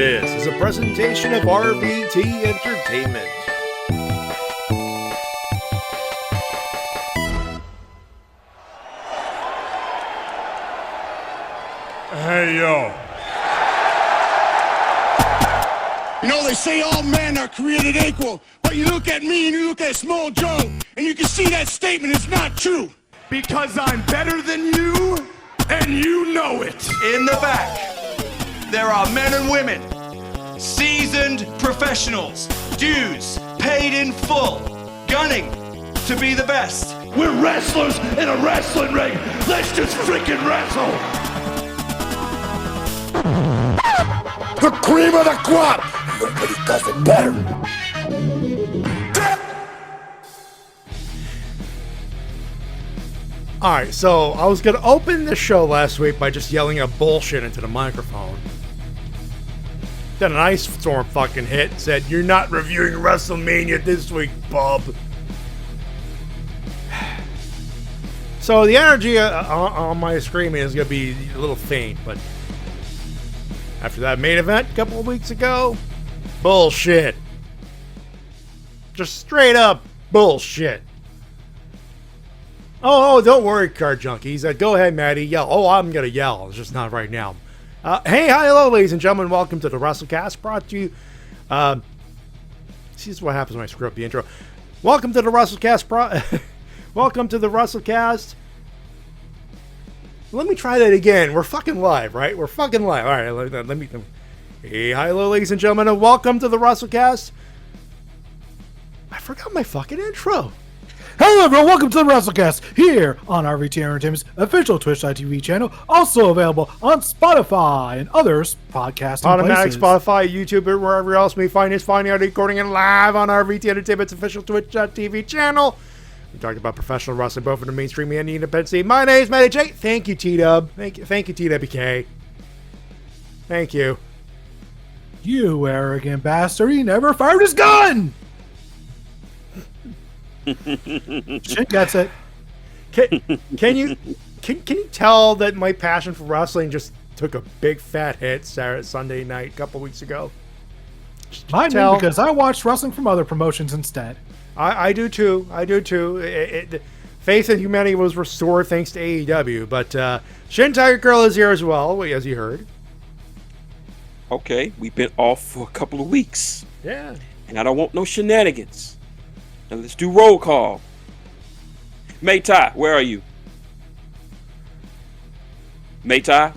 This is a presentation of RVT Entertainment. Hey, yo. You know, they say all men are created equal, but you look at me and you look at Small Joe, and you can see that statement is not true. Because I'm better than you, and you know it. In the back, there are men and women, seasoned professionals, dudes paid in full, gunning to be the best. We're wrestlers in a wrestling ring. Let's just freaking wrestle. The cream of the crop! Nobody does it better. Alright, so I was going to open the show last week by just yelling a bullshit into the microphone. Then an ice storm fucking hit and said, "You're not reviewing WrestleMania this week, bub." So the energy on my screaming is going to be a little faint, but after that main event a couple of weeks ago, bullshit. Just straight up bullshit. Oh, don't worry, Card Junkies. Go ahead, Matty. Yell. Oh, I'm going to yell. It's just not right now. Hey, hi, hello, ladies and gentlemen. Welcome to the Wrestle-Cast. Brought to you... this is what happens when I screw up the intro. Welcome to the Wrestle-Cast. Welcome to the Wrestle-Cast. Let me try that again. We're fucking live, right? We're fucking live. All right, let me... Hey, hi, hello, ladies and gentlemen. And welcome to the Wrestle-Cast. I forgot my fucking intro. Hello everyone, welcome to the Wrestle-Cast here on RVT Entertainment's official Twitch.tv channel, also available on Spotify and other podcasting Automatic, places. Spotify, YouTube, or wherever else may find us, finding out recording and live on RVT Entertainment's official Twitch.tv channel. We talked about professional wrestling, both in the mainstream and the independent scene. My name is Matty Jay. Thank you, T-Dub. Thank you, TWK. Thank you. You arrogant bastard, he never fired his gun! Shit gets it. Can you tell that my passion for wrestling just took a big fat hit Sunday night a couple weeks ago? Mine did, because I watched wrestling from other promotions instead. I do too. Faith in humanity was restored thanks to AEW. But Shintigercurl is here as well, as you heard. Okay, we've been off for a couple of weeks. Yeah. And I don't want no shenanigans. Now let's do roll call. Maytai, where are you? Maytai,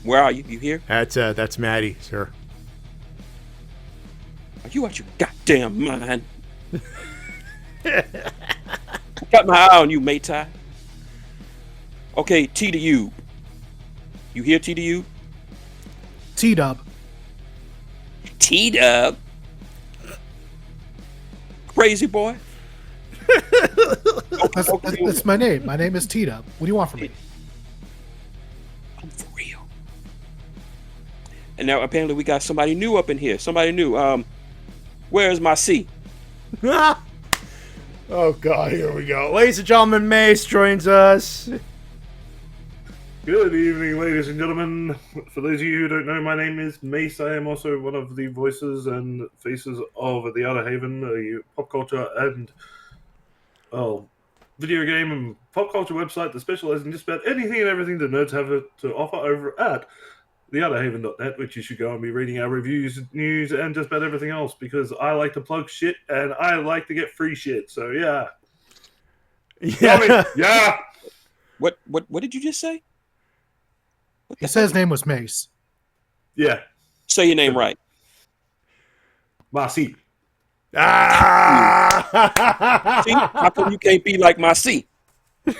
where are you? You here? That's Matty, sir. Are you out your goddamn mind? I got my eye on you, Maytai. Okay, T to you. You here, T to you? T-Dub. T-Dub. Crazy boy. That's my name. My name is T-Dub. What do you want from me? I'm for real. And now apparently we got somebody new up in here. Somebody new. Where's my C? Oh God, here we go. Ladies and gentlemen, Mase joins us. Good evening, ladies and gentlemen. For those of you who don't know, my name is Mase. I am also one of the voices and faces of The Outer Haven, a pop culture and video game and pop culture website that specializes in just about anything and everything the nerds have to offer over at theouterhaven.net, which you should go and be reading our reviews, news, and just about everything else, because I like to plug shit and I like to get free shit. So yeah. Yeah. What did you just say? He said his name was Mase. Yeah. Say your name right. Masi. Ah! See, how come you can't be like my C? Now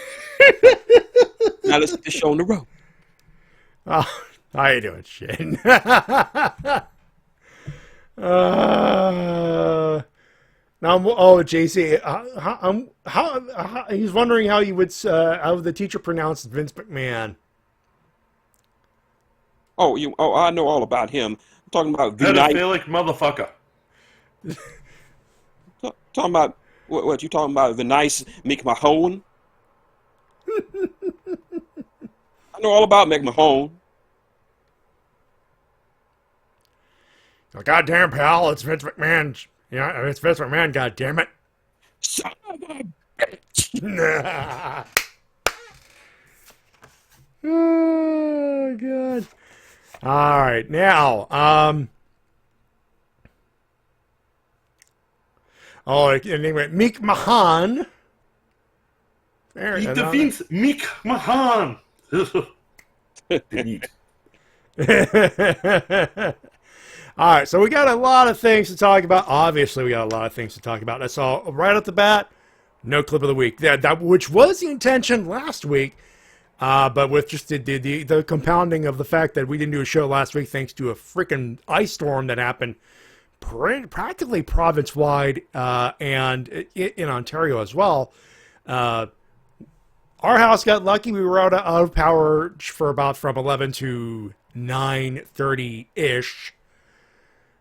let's get this show on the road. Oh, how you doing, shit? Now, JC, how he's wondering how you would how the teacher pronounced Vince McMahon. Oh, I know all about him. I'm talking about Pedophilic motherfucker. Talking about what you talking about? The nice McMahon. I know all about McMahon. Goddamn, pal, it's Vince McMahon. Yeah, it's Vince McMahon, goddammit. Son of a bitch. Oh, God. All right, now, anyway, Meek Mahan. He defeats Meek Mahan. Delete. All right, so we got a lot of things to talk about. Obviously, we got a lot of things to talk about. That's all right off the bat. No clip of the week. That which was the intention last week, but with just the compounding of the fact that we didn't do a show last week thanks to a freaking ice storm that happened practically province-wide and in Ontario as well. Our house got lucky. We were out of power for about from 11 to 9:30-ish.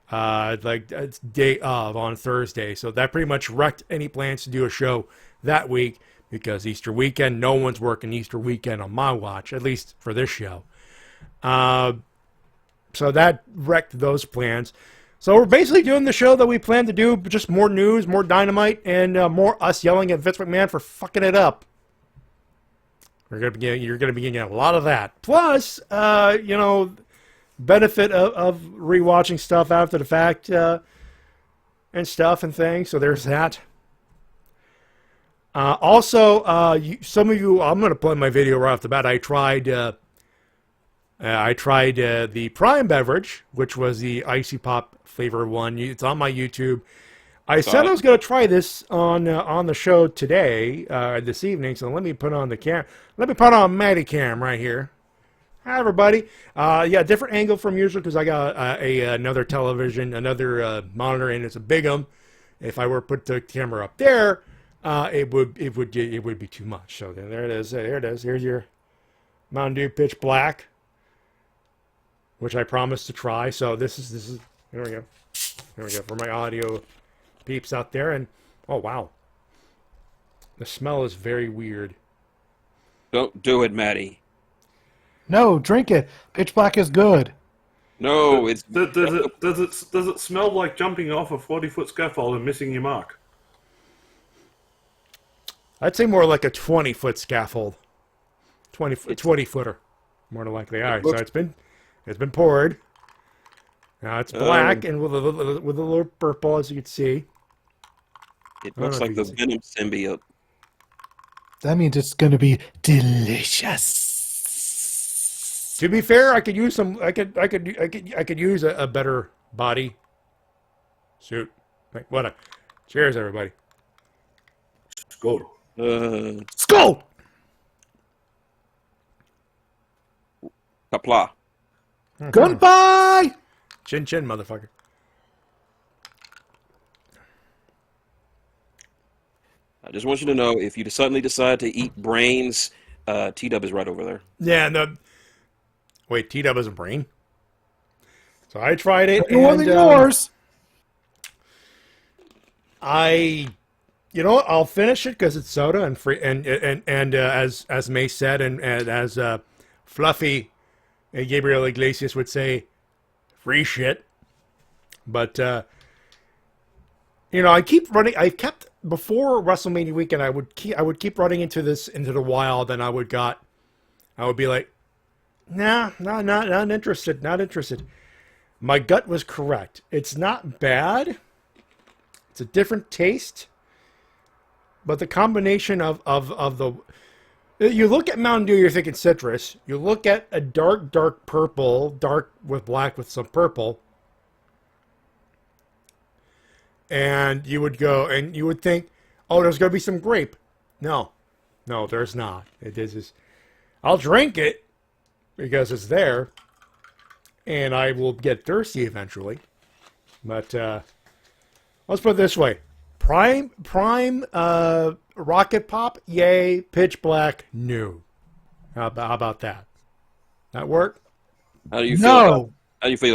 It's day of on Thursday. So that pretty much wrecked any plans to do a show that week because Easter weekend, no one's working Easter weekend on my watch, at least for this show. So that wrecked those plans. So we're basically doing the show that we planned to do, just more news, more dynamite, and more us yelling at Vince McMahon for fucking it up. You're going to be getting a lot of that. Plus, benefit of rewatching stuff after the fact and stuff and things. So there's that. Also, some of you, I'm going to play my video right off the bat. I tried the Prime beverage, which was the Icy Pop flavor one. It's on my YouTube. I said I was going to try this on the show today, this evening. So let me put on the cam. Let me put on Matty Cam right here. Hi, everybody. Different angle from usual because I got another television, another monitor, and it's a big one. If I were to put the camera up there, it would be too much. So there it is. There it is. Here's your Mountain Dew Pitch Black, which I promised to try. So this is here we go. Here we go for my audio peeps out there. And oh wow, the smell is very weird. Don't do it, Matty. No, drink it. Pitch Black is good. No, it's Does it smell like jumping off a 40-foot scaffold and missing your mark? I'd say more like a 20-foot scaffold. 20-footer, more than likely. All right, so it's been poured. Now it's black and with a little purple, as you can see. It looks like the Venom symbiote. That means it's going to be delicious. To be fair, I could use some. I could use a better body suit. Like, what? Cheers, everybody. Skull. Skull. Kapla. Goodbye. Chin chin, motherfucker. I just want you to know, if you suddenly decide to eat brains, T-Dub is right over there. Yeah, no. Wait, T-Dub isn't brain? So I tried it. More than yours. I'll finish it because it's soda and free, and as Mase said, and as Fluffy Gabriel Iglesias would say, free shit. But I keep running. I've kept before WrestleMania weekend. I would keep running into the wild, and I would be like, nah, not interested, not interested. My gut was correct. It's not bad. It's a different taste. But the combination of the... You look at Mountain Dew, you're thinking citrus. You look at a dark purple, dark with black with some purple. And you would go, and you would think, oh, there's going to be some grape. No, there's not. It is. I'll drink it because it's there. And I will get thirsty eventually. But let's put it this way. Prime Rocket Pop, yay. Pitch Black, no. How about that? That work? How do you feel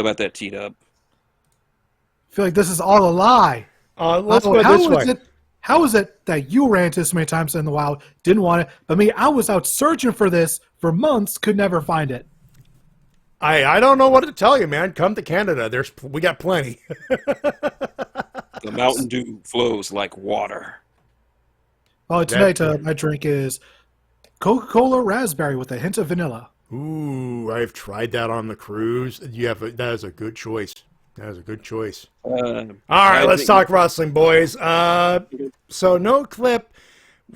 about that, T-Dub? I feel like this is all a lie. Let's put it this way. How is it that you ran into this many times in the wild, didn't want it, but me, I was out searching for this for months, could never find it? I don't know what to tell you, man. Come to Canada. We got plenty. The Mountain Dew flows like water. Oh, tonight my drink is Coca-Cola raspberry with a hint of vanilla. Ooh, I've tried that on the cruise. That is a good choice. All right, let's talk wrestling, boys. So no clip.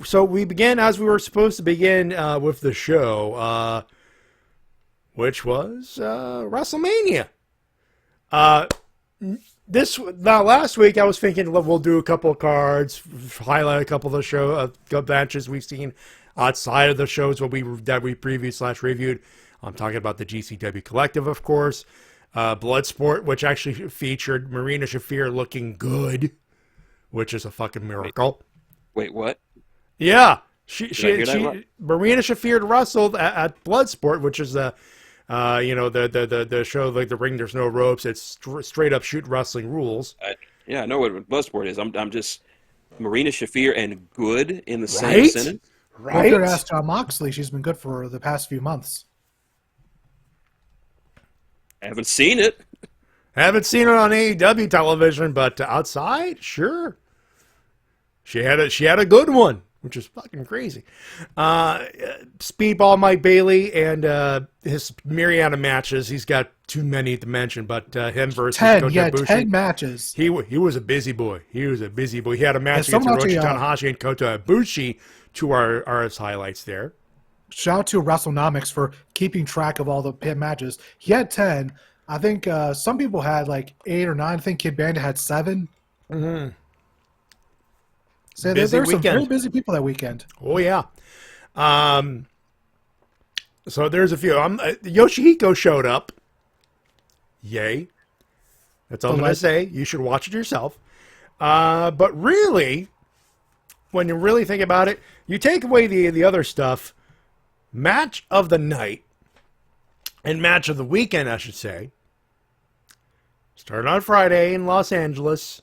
So we began as we were supposed to begin with the show, which was WrestleMania. Last week I was thinking we'll do a couple of cards, highlight a couple of the matches we've seen outside of the shows that we previewed / reviewed. I'm talking about the GCW Collective, of course. Bloodsport, which actually featured Marina Shafir looking good, which is a fucking miracle. Wait, what? Yeah, Marina Shafir wrestled at Bloodsport, which is the show like the ring. There's no ropes. It's straight up shoot wrestling rules. I know what Bloodsport is. I'm just Marina Shafir and good in the same sentence. Right. Well, ask John Moxley. She's been good for the past few months. Haven't seen it. Haven't seen it on AEW television, but outside, sure. She had a good one, which is fucking crazy. Speedball Mike Bailey and his myriad of matches. He's got too many to mention, but him versus 10. He had 10 matches. He was a busy boy. He had a match against Hiroshi Tanahashi and Kota Ibushi. To our highlights there. Shout out to WrestleNomics for keeping track of all the pit matches. He had 10. I think some people had like 8 or 9. I think Kid Bandit had 7. Mm-hmm. So there were some very busy people that weekend. Oh, yeah. So there's a few. Yoshihiko showed up. Yay. That's all I'm going to say. You should watch it yourself. But really, when you really think about it, you take away the other stuff, match of the night, and match of the weekend, I should say, started on Friday in Los Angeles.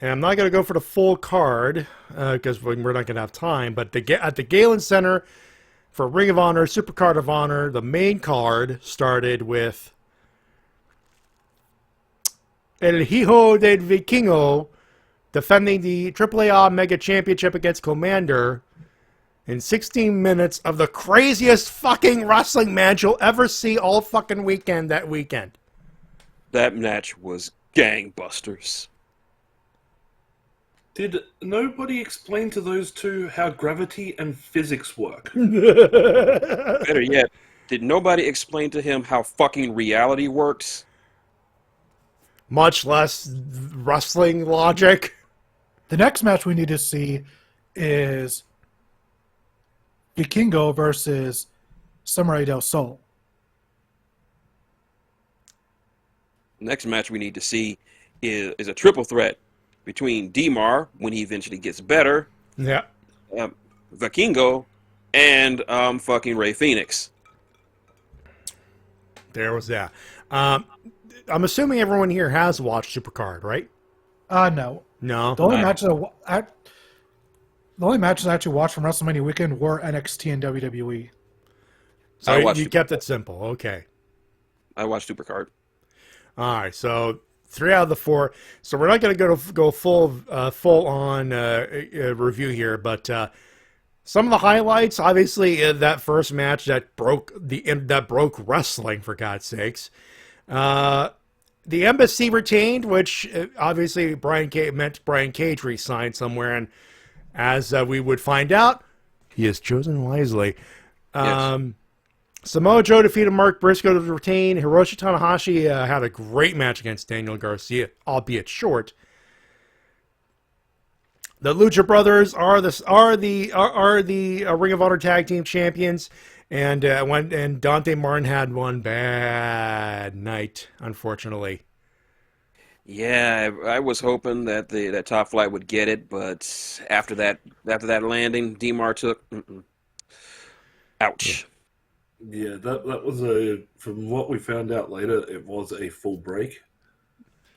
And I'm not going to go for the full card, because we're not going to have time, but at the Galen Center for Ring of Honor, Super Card of Honor, the main card started with El Hijo del Vikingo defending the AAA Mega Championship against Commander in 16 minutes of the craziest fucking wrestling match you'll ever see all fucking weekend that weekend. That match was gangbusters. Did nobody explain to those two how gravity and physics work? Better yet, did nobody explain to him how fucking reality works? Much less wrestling logic. The next match we need to see is Vikingo versus Samurai del Sol. Next match we need to see is a triple threat between Demar, when he eventually gets better, Vikingo, and fucking Rey Fenix. There was that. I'm assuming everyone here has watched Supercard, right? No. No. The only matches I actually watched from WrestleMania weekend were NXT and WWE. So you kept it simple. Okay. I watched Supercard. All right. So 3 out of the 4. So we're not going to go full on review here, but some of the highlights, obviously, that first match that broke wrestling, for God's sakes. The Embassy retained, which obviously meant Brian Cage re-signed somewhere, and as we would find out, he has chosen wisely. Yes. Samoa Joe defeated Mark Briscoe to retain. Hiroshi Tanahashi had a great match against Daniel Garcia, albeit short. The Lucha Brothers are the Ring of Honor Tag Team Champions, and Dante Martin had one bad night, unfortunately. Yeah, I was hoping that that Top Flight would get it, but after that landing, Demar took. Ouch. Yeah, that was from what we found out later, it was a full break.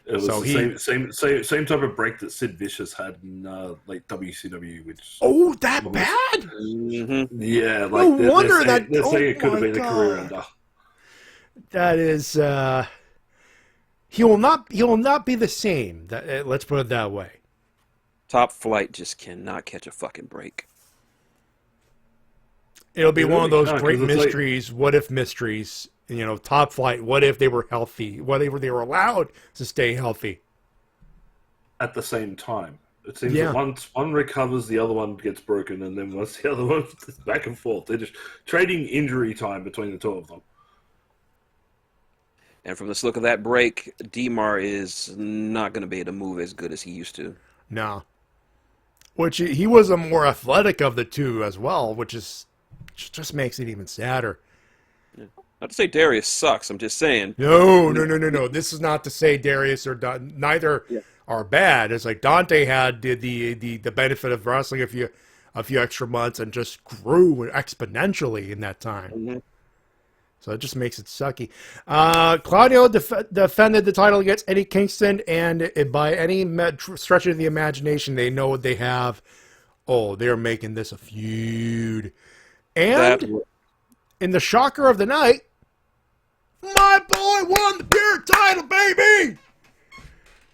It was So same type of break that Sid Vicious had in like WCW, which that bad? Mm-hmm. yeah, like No wonder they're that. saying it could have my been a career God. ender. That is, he will not be the same. Let's put it that way. Top Flight just cannot catch a fucking break. It'll be It one of really those can't, great 'cause it's like- mysteries. What if mysteries? Top Flight. What if they were healthy? What if they were allowed to stay healthy? At the same time, it seems Yeah. that once one recovers, the other one gets broken, and then once the other one, it's back and forth. They're just trading injury time between the two of them. And from this look of that break, Demar is not going to be able to move as good as he used to. No. Which he was a more athletic of the two as well, which just makes it even sadder. Not to say Darius sucks. I'm just saying. No. This is not to say Darius or neither are bad. It's like Dante had the benefit of wrestling a few extra months and just grew exponentially in that time. Mm-hmm. So it just makes it sucky. Claudio defended the title against Eddie Kingston, and by any stretch of the imagination, they know what they have. Oh, they're making this a feud. And in the shocker of the night, my boy won the pure title, baby!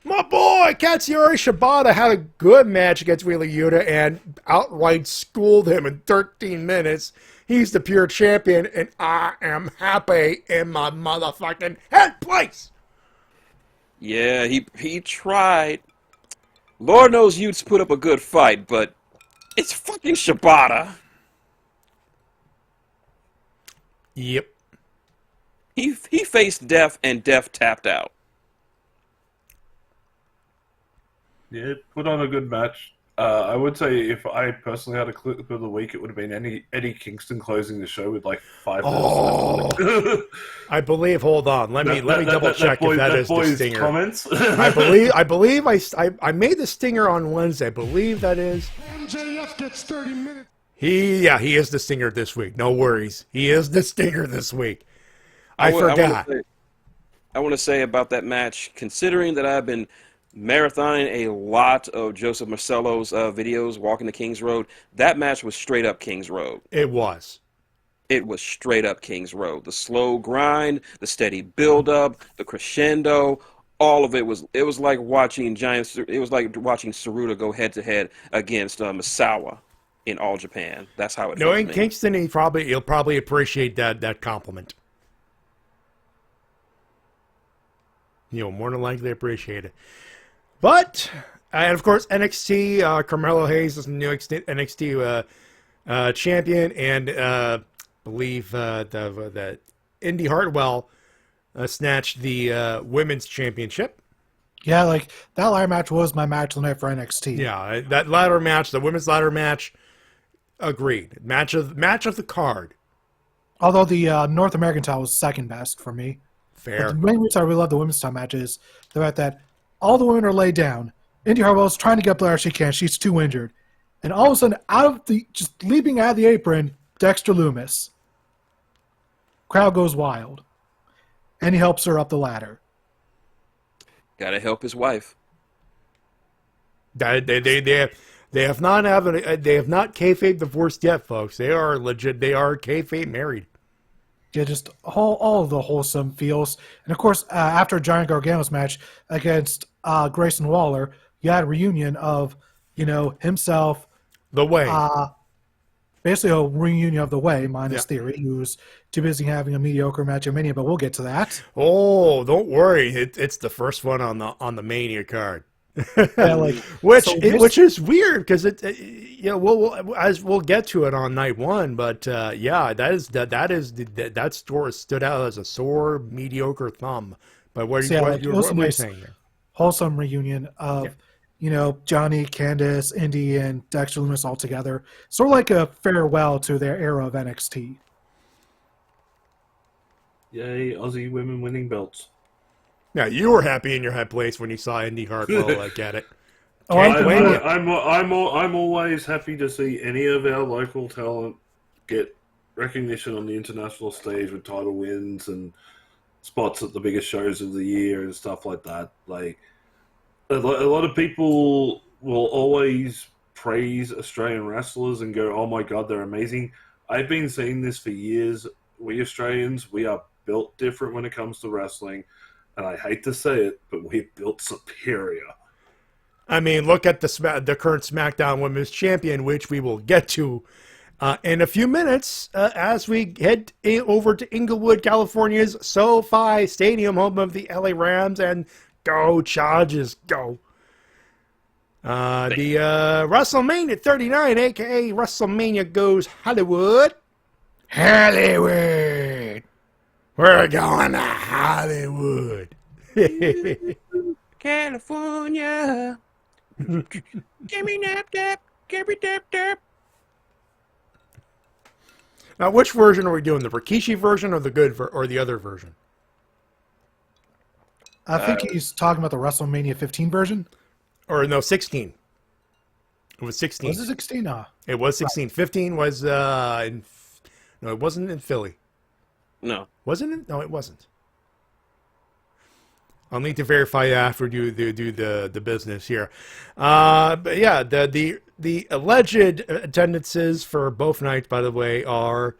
My boy, Katsuyori Shibata, had a good match against Wheeler Yuta and outright schooled him in 13 minutes. He's the pure champion, and I am happy in my motherfucking head place. Yeah, he tried. Lord knows Utes put up a good fight, but it's fucking Shibata. Yep. He faced Death, and Death tapped out. Yeah, put on a good match. I would say if I personally had a clip of the week, it would have been Eddie Kingston closing the show with like 5 minutes left. I believe. Hold on. Let me double check if that is the boy's stinger. Comments. I believe I made the stinger on Wednesday. I believe that is. MJF gets 30 minutes. He is the stinger this week. No worries. He is the stinger this week. I forgot. I want to say about that match, considering that I've been marathoning a lot of Joseph Marcello's videos, Walking the King's Road, that match was straight up King's Road. It was. It was straight up King's Road. The slow grind, the steady build up, the crescendo, all of it was like watching Saruta go head to head against Misawa in All Japan. That's how it felt Knowing to me. Kingston, he'll probably appreciate that compliment. More than likely appreciate it. But, and of course, NXT, Carmelo Hayes is the new NXT champion, and believe that Indy Hartwell snatched the women's championship. Yeah, like that ladder match was my match of the night for NXT. Yeah, that ladder match, the women's ladder match, agreed. Match of the card. Although the North American title was second best for me. Fair. But the main reason I really love the women's title match is the fact that all the women are laid down. Indy Hartwell's trying to get up there as she can. She's too injured. And all of a sudden, just leaping out of the apron, Dexter Loomis. Crowd goes wild. And he helps her up the ladder. Gotta help his wife. They have not kayfabe divorced yet, folks. They are legit. They are kayfabe married. Yeah, just all of the wholesome feels. And of course, after Giant Gargano's match against Grayson Waller, you had a reunion of, himself. The Way. Basically a reunion of The Way, minus Theory, who's too busy having a mediocre match at Mania, but we'll get to that. Oh, don't worry. It's the first one on the Mania card. Yeah, which is weird because we'll get to it on night one, but that story stood out as a sore mediocre thumb. But what are you saying there? Wholesome reunion of Johnny, Candice, Indy, and Dexter Loomis all together, sort of like a farewell to their era of NXT. Yay, Aussie women winning belts. Now you were happy in your head place when you saw Indy Hartwell get it. Oh, I'm always happy to see any of our local talent get recognition on the international stage with title wins and spots at the biggest shows of the year and stuff like that. Like a lot of people will always praise Australian wrestlers and go, "Oh my God, they're amazing." I've been saying this for years. We Australians, we are built different when it comes to wrestling, and I hate to say it, but we're built superior. I mean, look at the current SmackDown Women's Champion, which we will get to in a few minutes as we head over to Inglewood, California's SoFi Stadium, home of the LA Rams, and go Chargers, go. The WrestleMania 39, a.k.a. WrestleMania Goes Hollywood. Hollywood. We're going to Hollywood. California. Give me nap tap. Give me tap tap. Now, which version are we doing? The Rikishi version or the good or the other version? I think he's talking about the WrestleMania 15 version. Or no, 16. It was 16. Was it 16? It was 16. Right. 15 was no, it wasn't in Philly. No. Wasn't it? No, it wasn't. I'll need to verify after do the business here. But yeah, the alleged attendances for both nights, by the way, are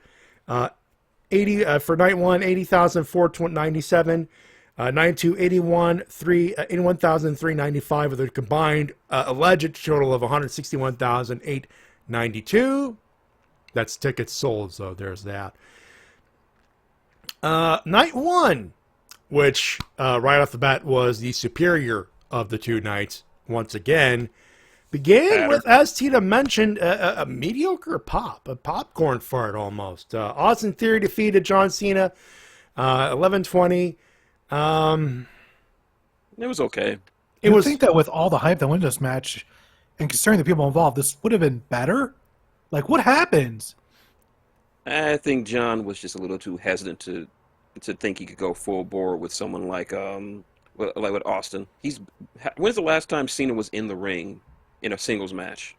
80 for night one, 80,497. Night two, 81,395 with a combined alleged total of 161,892. That's tickets sold, so there's that. Night one, which right off the bat was the superior of the two nights, once again, began with, as Tina mentioned, a mediocre pop, a popcorn fart almost. Austin Theory defeated John Cena, 11:20. It was okay. I think that with all the hype that went into this match, and considering the people involved, this would have been better. Like, what happens? I think John was just a little too hesitant to think he could go full bore with someone like with Austin. When's the last time Cena was in the ring in a singles match?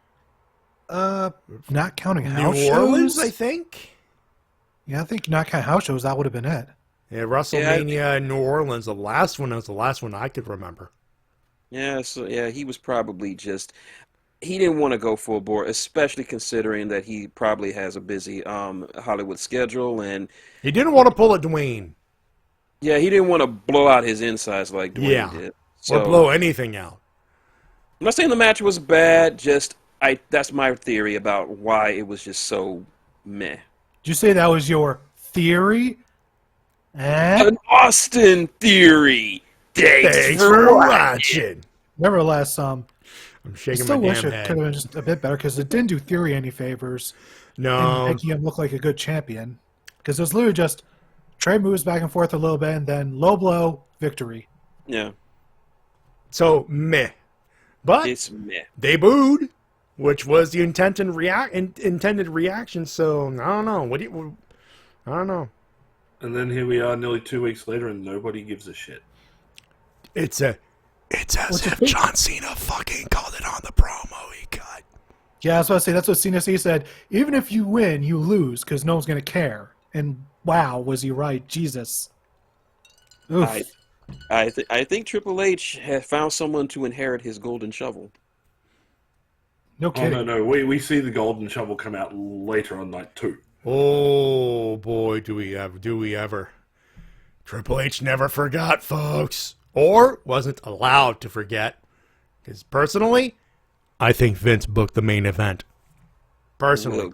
Not counting house New Orleans, I think. Yeah, I think not counting house shows, that would have been it. Yeah, WrestleMania in New Orleans, the last one was the last one I could remember. Yeah, so yeah, he was probably he didn't want to go full bore, especially considering that he probably has a busy Hollywood schedule, and he didn't want to pull a Dwayne. Yeah, he didn't want to blow out his insides like Dwayne did. So, or blow anything out. I'm not saying the match was bad, that's my theory about why it was just so meh. Did you say that was your theory? An Austin theory. Thanks for watching. Nevertheless, I'm shaking my damn head. I still wish it could have been just a bit better because it didn't do Theory any favors. No. Making him look like a good champion. Because it was literally just trade moves back and forth a little bit and then low blow, victory. Yeah. So, meh. But it's meh. They booed, which was the intended reaction. So, I don't know. I don't know. And then here we are nearly 2 weeks later and nobody gives a shit. It's as if John Cena fucking called it on the promo he cut. Yeah, I was about to say, that's what Cena said. Even if you win, you lose because no one's going to care. And wow, was he right? Jesus. Oof. I think Triple H had found someone to inherit his golden shovel. No kidding. Oh, no. We see the golden shovel come out later on night two. Oh, boy, do we ever. Triple H never forgot, folks. Or wasn't allowed to forget. Because personally, I think Vince booked the main event. Personally.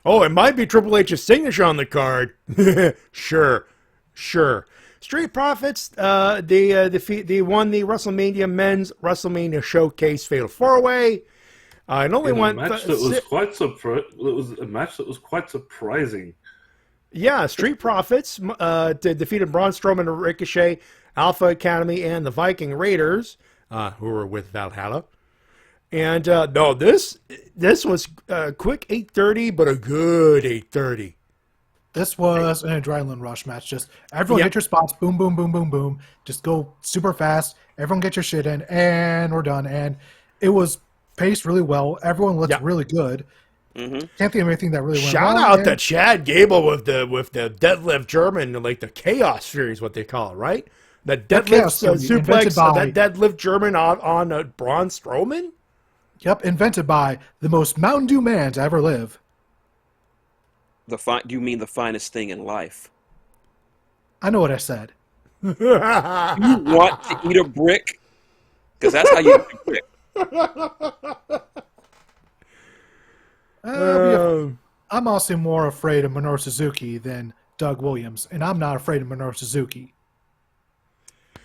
Oh, it might be Triple H's signature on the card. Sure. Street Profits, they won the WrestleMania Men's WrestleMania Showcase Fatal 4-Way. It only went... It was a match that was quite surprising. Yeah, Street Profits defeated Braun Strowman and Ricochet, Alpha Academy, and the Viking Raiders, who were with Valhalla. And no, this was a quick 8:30, but a good 8:30. This was an adrenaline rush match. Just everyone hit your spots, boom, boom, boom, boom, boom. Just go super fast. Everyone get your shit in, and we're done. And it was paced really well. Everyone looked really good. Can't think of anything that really went Shout wrong. out and to Chad Gable with the deadlift German, like the Chaos Fury is what they call it, right? The deadlift Chaos Fury, suplex, invented by- that deadlift German on Braun Strowman. Yep, invented by the most Mountain Dew man to ever live. Do you mean the finest thing in life? I know what I said. You want to eat a brick? Because that's how you eat a brick. I'm also more afraid of Minoru Suzuki than Doug Williams, and I'm not afraid of Minoru Suzuki.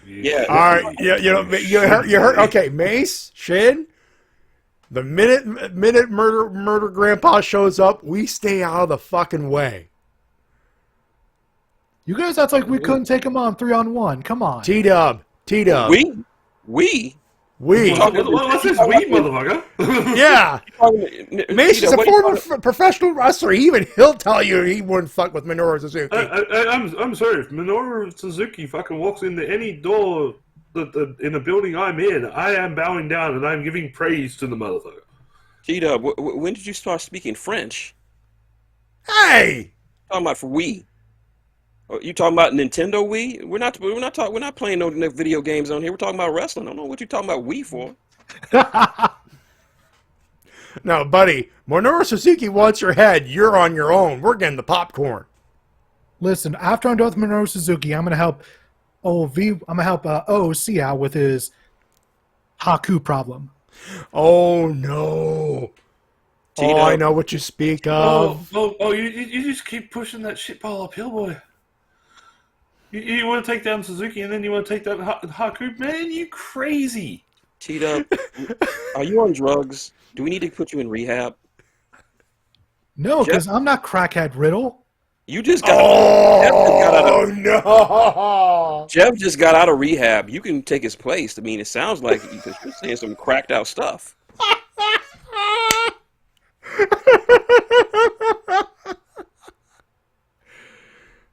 Yeah. All right, you heard. Okay, Mase, Shin. The minute murder grandpa shows up, we stay out of the fucking way. You guys act like we couldn't take him on 3-on-1. Come on. T-Dub. We? What's this we, motherfucker? Yeah. Mase is a former What professional wrestler. He'll tell you he wouldn't fuck with Minoru Suzuki. I'm sorry. If Minoru Suzuki fucking walks into any door in a building I'm in, I am bowing down and I'm giving praise to the motherfucker. T-Dub, when did you start speaking French? Hey! Talking about for Wii. You talking about Nintendo Wii? We're not playing no video games on here. We're talking about wrestling. I don't know what you're talking about Wii for. No, buddy. Minoru Suzuki wants your head. You're on your own. We're getting the popcorn. Listen, after I'm done with Minoru Suzuki, I'm gonna help OOC out with his Haku problem. Oh no. Tito. Oh, I know what you speak of. You just keep pushing that shit pile uphill, boy. You want to take down Suzuki and then you want to take down Haku? Man, you crazy. Tito, are you on drugs? Do we need to put you in rehab? No, because I'm not crackhead Riddle. You just got No. Jeff just got out of rehab. You can take his place. I mean, it sounds like you're saying some cracked out stuff.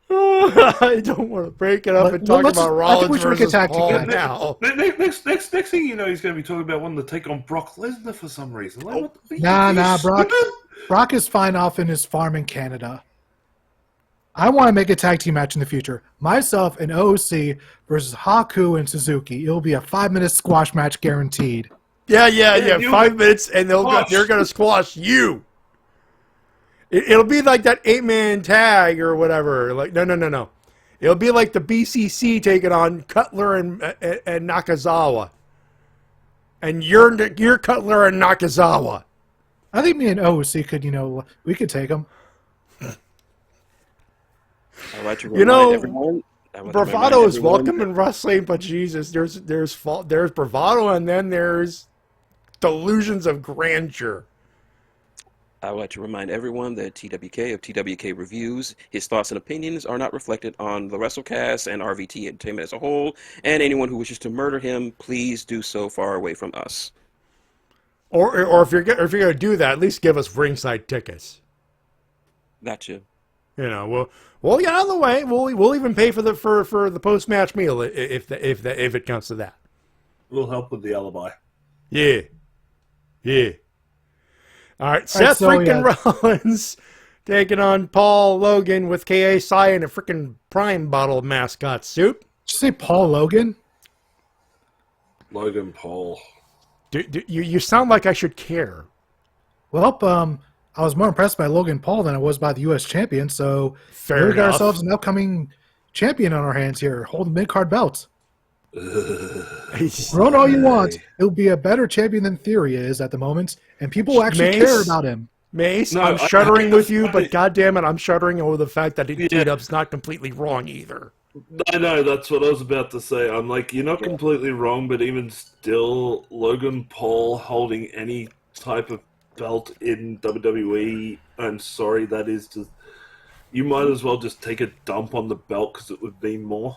I don't want to break it up and talk about Rollins versus Paul now. Next thing you know, he's going to be talking about wanting to take on Brock Lesnar for some reason. Like, Nah, Brock is fine off in his farm in Canada. I want to make a tag team match in the future. Myself and OOC versus Haku and Suzuki. It'll be a 5-minute squash match guaranteed. Yeah. 5 minutes, and they're going to squash you. It'll be like that 8-man tag or whatever. Like no. It'll be like the BCC taking on Cutler and Nakazawa, and you're Cutler and Nakazawa. I think me and OOC could, we could take them. I'd like to remind everyone. Bravado is welcome in wrestling, but Jesus, there's bravado, and then there's delusions of grandeur. I would like to remind everyone that TWK of TWK Reviews, his thoughts and opinions are not reflected on the Wrestle-Cast and RVT Entertainment as a whole, and anyone who wishes to murder him, please do so far away from us. Or if you're going to do that, at least give us ringside tickets. Gotcha. We'll get out of the way. We'll even pay for the post match meal if it comes to that. We'll help with the alibi. Yeah. All right, Seth Rollins taking on Paul Logan with KSI in a freaking Prime bottle mascot suit. Did you say Paul Logan? Logan Paul. You sound like I should care. Well, I was more impressed by Logan Paul than I was by the U.S. champion, so Fair we got enough. ourselves an upcoming champion on our hands here, holding mid-card belts. Run all you want. It'll be a better champion than Theory is at the moment, and people will actually care about him. Mace, No, I'm shuddering with you, I- but goddammit, I'm shuddering over the fact that T-Dub's not completely wrong either. I know, that's what I was about to say. I'm like, you're not completely wrong, but even still, Logan Paul holding any type of belt in WWE, I'm sorry, that is just... You might as well just take a dump on the belt because it would mean more.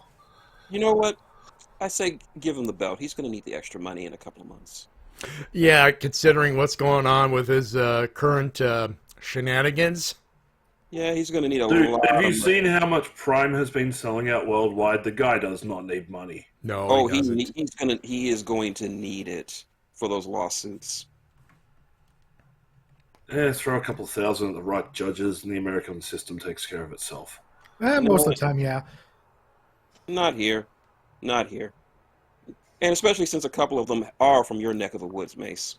You know what? I say give him the belt. He's going to need the extra money in a couple of months. Yeah, considering what's going on with his current shenanigans. Yeah, he's going to need a Dude, lot have you of seen how much Prime has been selling out worldwide? The guy does not need money. No, Oh, he doesn't. he is going to need it for those lawsuits. Yeah, throw a couple thousand at the right judges, and the American system takes care of itself. Most of the time, yeah. Not here. Not here. And especially since a couple of them are from your neck of the woods, Mace.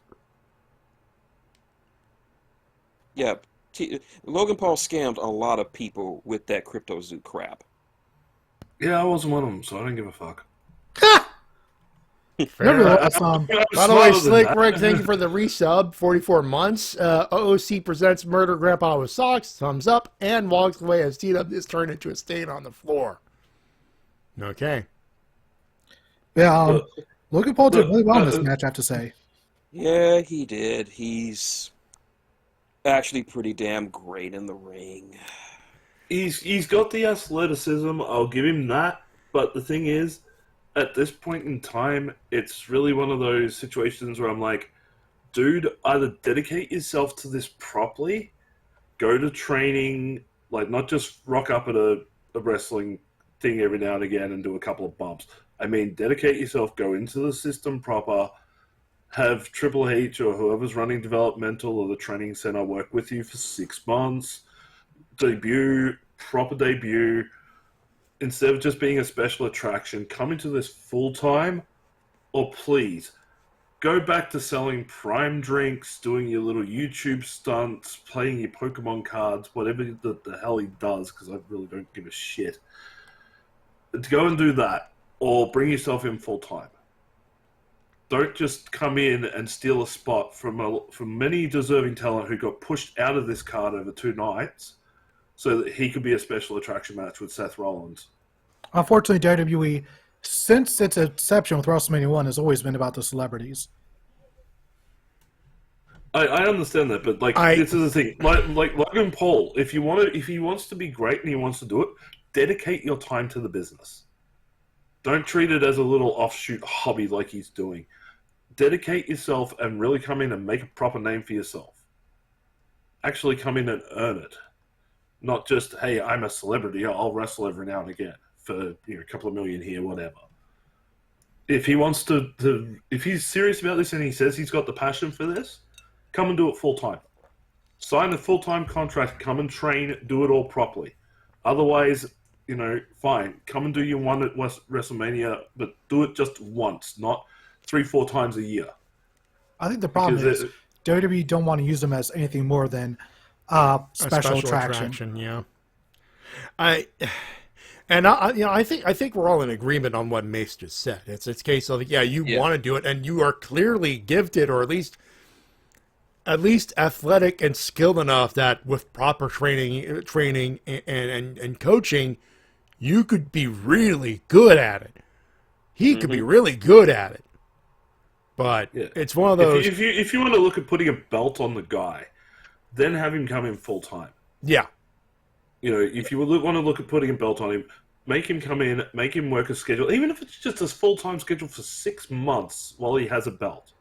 Yeah, Logan Paul scammed a lot of people with that CryptoZoo crap. Yeah, I wasn't one of them, so I don't give a fuck. Nevertheless, By the way, Slick Rick, thank you for the resub. 44 months. OOC presents Murder Grandpa with Socks. Thumbs up. And walks away as T-Dub is turned into a stain on the floor. Okay. Yeah, Logan Paul did really well in this match, I have to say. Yeah, he did. He's actually pretty damn great in the ring. He's got the athleticism, I'll give him that. But the thing is, at this point in time, it's really one of those situations where I'm like, dude, either dedicate yourself to this properly, go to training, like not just rock up at a wrestling thing every now and again and do a couple of bumps. I mean, dedicate yourself, go into the system proper, have Triple H or whoever's running developmental or the training center work with you for 6 months, proper debut. Instead of just being a special attraction, come into this full-time, or please, go back to selling Prime drinks, doing your little YouTube stunts, playing your Pokemon cards, whatever the hell he does, because I really don't give a shit. To go and do that, or bring yourself in full-time. Don't just come in and steal a spot from many deserving talent who got pushed out of this card over 2 nights, so that he could be a special attraction match with Seth Rollins. Unfortunately, WWE, since its inception with WrestleMania 1, has always been about the celebrities. I understand that, but this is the thing. Like Logan Paul, if he wants to be great and he wants to do it, dedicate your time to the business. Don't treat it as a little offshoot hobby like he's doing. Dedicate yourself and really come in and make a proper name for yourself. Actually come in and earn it. Not just, hey, I'm a celebrity, I'll wrestle every now and again for a couple of million here, whatever. If he wants to, if he's serious about this and he says he's got the passion for this, come and do it full time. Sign a full-time contract, come and train, do it all properly. Otherwise, fine, come and do your one at WrestleMania, but do it just once, not 3-4 times a year. I think the problem is WWE don't want to use them as anything more than special attraction. Yeah. I think we're all in agreement on what Mase just said. It's a case of you want to do it, and you are clearly gifted, or at least athletic and skilled enough that with proper training and coaching, you could be really good at it. He could be really good at it. But it's one of those. If you want to look at putting a belt on the guy, then have him come in full time. Yeah. If you want to look at putting a belt on him, make him come in, make him work a schedule, even if it's just a full-time schedule for 6 months while he has a belt.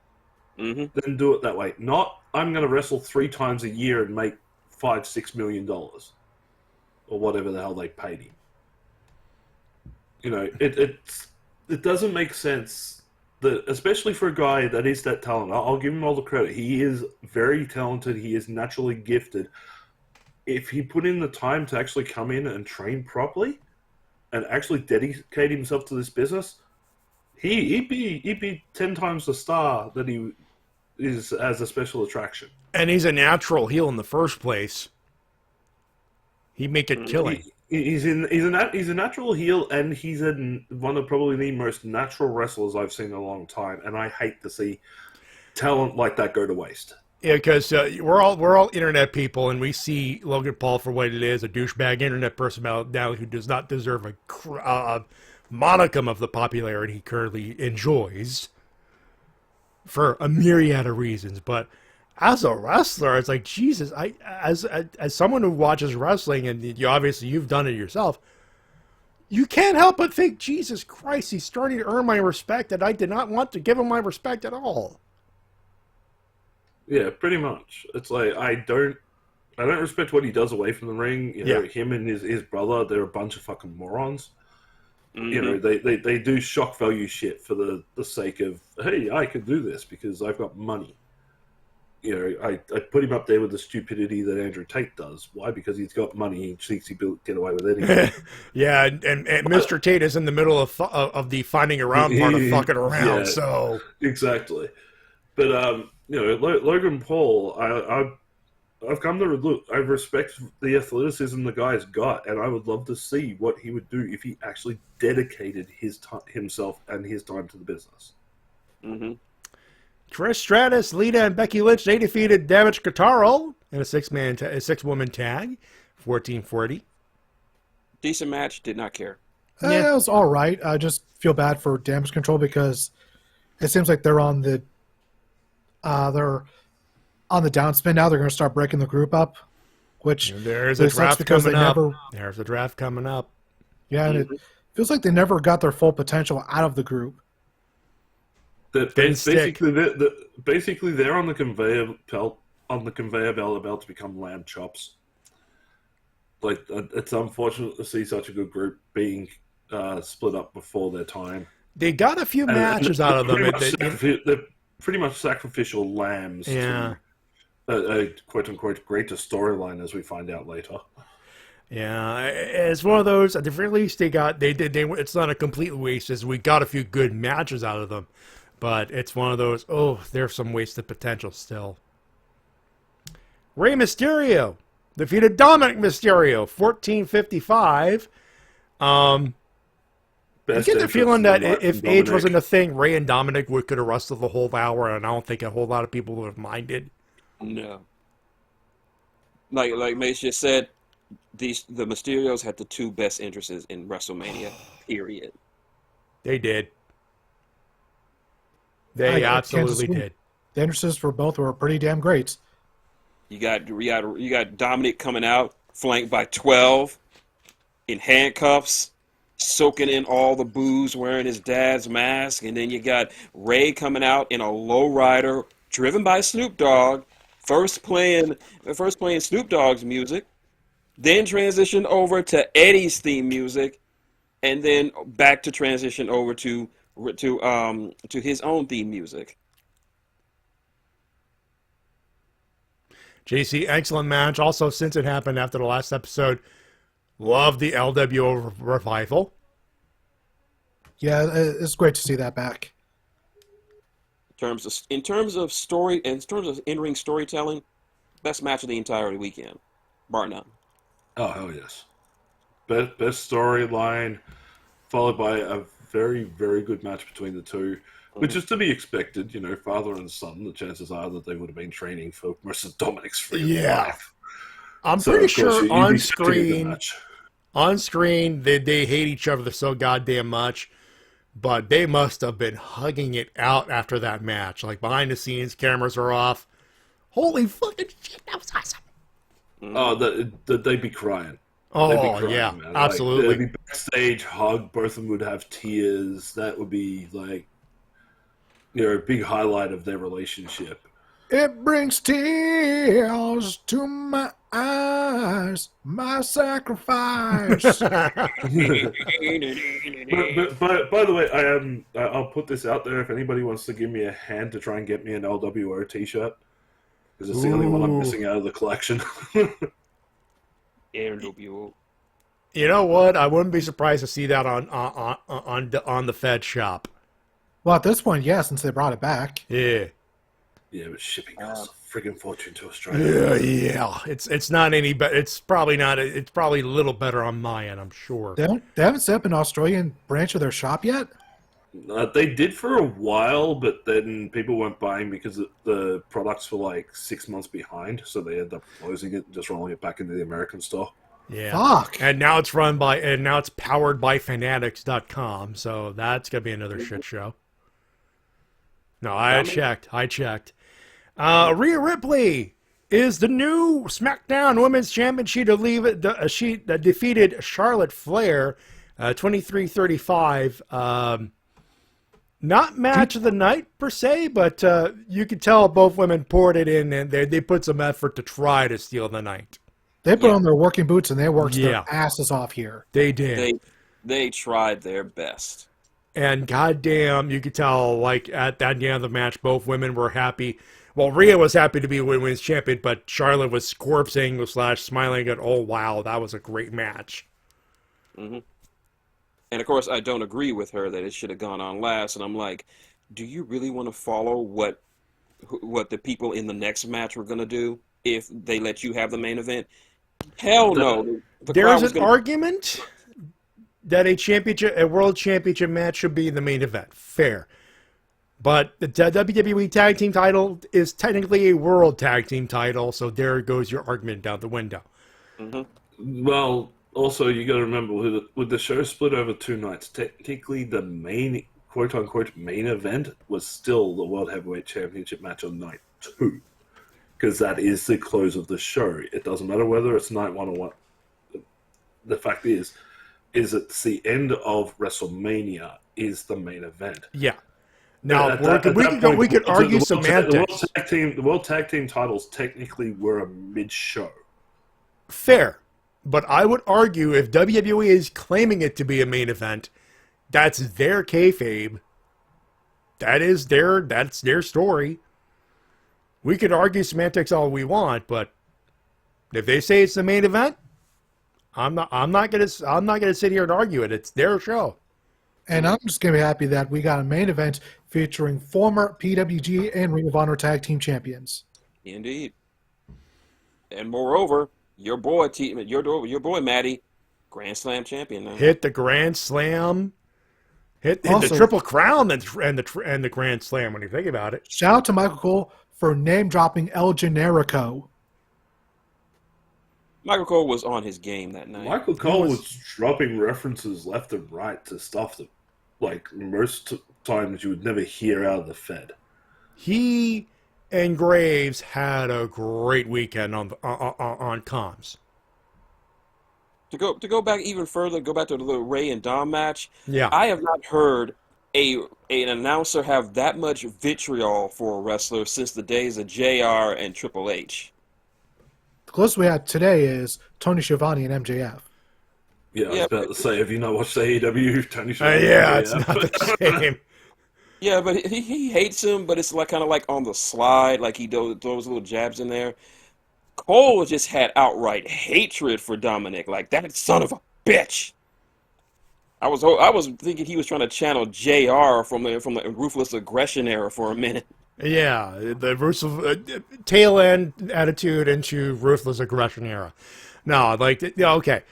Then do it that way. Not, I'm going to wrestle 3 times a year and make $5-6 million. Or whatever the hell they paid him. It doesn't make sense. That, especially for a guy that is that talented, I'll give him all the credit. He is very talented. He is naturally gifted. If he put in the time to actually come in and train properly, and actually dedicate himself to this business, he'd be 10 times the star that he is as a special attraction. And he's a natural heel in the first place. He'd make it killing. He's a natural heel, and he's one of probably the most natural wrestlers I've seen in a long time. And I hate to see talent like that go to waste. Yeah, because we're all internet people, and we see Logan Paul for what it is—a douchebag internet personality who does not deserve a modicum of the popularity he currently enjoys for a myriad of reasons. But as a wrestler, it's like, Jesus, as someone who watches wrestling, and you've done it yourself, you can't help but think, Jesus Christ, he's starting to earn my respect, and I did not want to give him my respect at all. Yeah, pretty much. It's like, I don't respect what he does away from the ring. Him and his brother, they're a bunch of fucking morons. They do shock value shit for the sake of, hey, I could do this because I've got money. I put him up there with the stupidity that Andrew Tate does. Why? Because he's got money. He thinks he'll get away with anything. Yeah, and Mr. Tate is in the middle of the finding around part of fucking around. Yeah, so exactly. But Logan Paul, I've come to look. I respect the athleticism the guy's got, and I would love to see what he would do if he actually dedicated himself and his time to the business. Mm-hmm. Trish Stratus, Lita, and Becky Lynch, they defeated TWK in a six-woman tag, 1440. Decent match. Did not care. It was all right. I just feel bad for Damage Control because it seems like they're on the downspin now. They're going to start breaking the group up, which there's a draft coming up. There's a draft coming up. Yeah, and it feels like they never got their full potential out of the group. Basically, they're on the conveyor belt about to become lamb chops. Like, it's unfortunate to see such a good group being split up before their time. They got a few matches out of them. They're pretty much sacrificial lambs. Yeah. To a quote-unquote greater storyline, as we find out later. Yeah, it's one of those. At the very least, they it's not a complete waste, as we got a few good matches out of them. But it's one of those, there's some wasted potential still. Rey Mysterio defeated Dominic Mysterio, 1455. I get the feeling that if age wasn't a thing, Rey and Dominic could have wrestled the whole hour, and I don't think a whole lot of people would have minded. No. Like Mase just said, the Mysterios had the two best entrances in WrestleMania, period. They did. They absolutely did. The entrances for both were pretty damn great. You got Dominic coming out, flanked by 12 in handcuffs, soaking in all the booze, wearing his dad's mask, and then you got Rey coming out in a lowrider, driven by Snoop Dogg, first playing Snoop Dogg's music, then transition over to Eddie's theme music, and then back to transition over to his own theme music. JC, excellent match. Also, since it happened after the last episode, love the LWO revival. Yeah, it's great to see that back. In terms of in-ring storytelling, best match of the entire weekend, bar none. Oh hell yes, best storyline, followed by a very, very good match between the two, which is to be expected. Father and son. The chances are that they would have been training for most of Dominic's life. I'm pretty sure on screen they hate each other so goddamn much, but they must have been hugging it out after that match. Like, behind the scenes, cameras are off. Holy fucking shit, that was awesome. Oh, they'd be crying. Oh, yeah, man. absolutely. Like, they'd be backstage, hug, both of them would have tears. That would be, like, a big highlight of their relationship. It brings tears to my eyes, my sacrifice. But by the way, I'll put this out there. If anybody wants to give me a hand to try and get me an LWO t-shirt, because it's the only one I'm missing out of the collection. LWO. You know what? I wouldn't be surprised to see that on the Fed shop. Well, at this point, yeah, since they brought it back. Yeah. Yeah, but shipping costs a friggin' fortune to Australia. Yeah. It's not any better. It's probably not. It's probably a little better on my end, I'm sure. They haven't set up an Australian branch of their shop yet? They did for a while, but then people weren't buying because the products were like 6 months behind, so they ended up closing it and just rolling it back into the American store. Yeah. Fuck. And now it's powered by Fanatics.com, so that's gonna be another shit show. No, I checked. Rhea Ripley is the new SmackDown Women's Champion. She defeated Charlotte Flair, 23-35. Not match of the night per se, but you could tell both women poured it in, and they put some effort to try to steal the night. They put on their working boots and they worked their asses off here. They did. They tried their best. And goddamn, you could tell, like, at the end of the match, both women were happy Well, Rhea was happy to be women's champion, but Charlotte was corpsing / smiling at, oh, wow, that was a great match. Mm-hmm. And of course, I don't agree with her that it should have gone on last. And I'm like, do you really want to follow what the people in the next match were going to do if they let you have the main event? Hell no. There's an argument that a world championship match should be the main event. Fair. But the WWE Tag Team title is technically a World Tag Team title, so there goes your argument down the window. Mm-hmm. Well, also you got to remember with the show split over 2 nights, technically the main quote unquote main event was still the World Heavyweight Championship match on night 2, because that is the close of the show. It doesn't matter whether it's night 1 or 1. The fact is it's the end of WrestleMania is the main event. Yeah. Now, we could the argue semantics. The World Tag Team titles technically were a mid-show. Fair. But I would argue if WWE is claiming it to be a main event, that's their kayfabe. That's their story. We could argue semantics all we want, but if they say it's the main event, I'm not gonna sit here and argue it. It's their show. And I'm just going to be happy that we got a main event featuring former PWG and Ring of Honor Tag Team Champions. Indeed. And moreover, your boy Matty, Grand Slam champion now. Hit the Grand Slam. Hit the Triple Crown and the Grand Slam when you think about it. Shout out to Michael Cole for name-dropping El Generico. Michael Cole was on his game that night. Michael Cole was dropping references left and right to stuff that, like, most times you would never hear out of the Fed. He and Graves had a great weekend on comms. To go back even further, go back to the little Ray and Dom match. Yeah, I have not heard an announcer have that much vitriol for a wrestler since the days of JR and Triple H. The closest we had today is Tony Schiavone and MJF. Yeah, I was about to say, have you not watched AEW? Tony Schiavone? Yeah, it's not the same. Yeah, but he hates him, but it's like kind of like on the slide, like he throws little jabs in there. Cole just had outright hatred for Dominic, like that son of a bitch. I was thinking he was trying to channel JR from the Ruthless Aggression era for a minute. Yeah, the tail end attitude into Ruthless Aggression era. No, okay.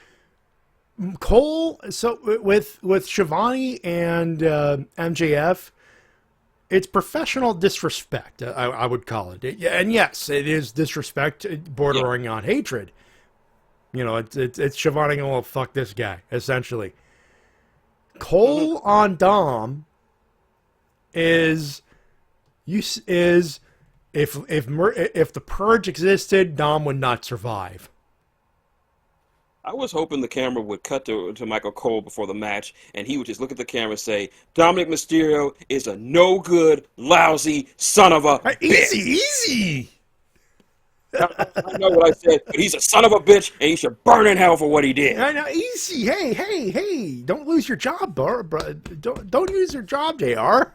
Cole, so with Schiavone and MJF, it's professional disrespect, I would call it. And yes, it is disrespect bordering on hatred. You know, it's Schiavone going, well, fuck this guy, essentially. Cole on Dom is if the Purge existed, Dom would not survive. I was hoping the camera would cut to Michael Cole before the match, and he would just look at the camera and say, Dominic Mysterio is a no-good, lousy son of a bitch. Easy. I know what I said, but he's a son of a bitch, and he should burn in hell for what he did. I know, easy. Hey, don't lose your job, bro. Don't lose your job, JR.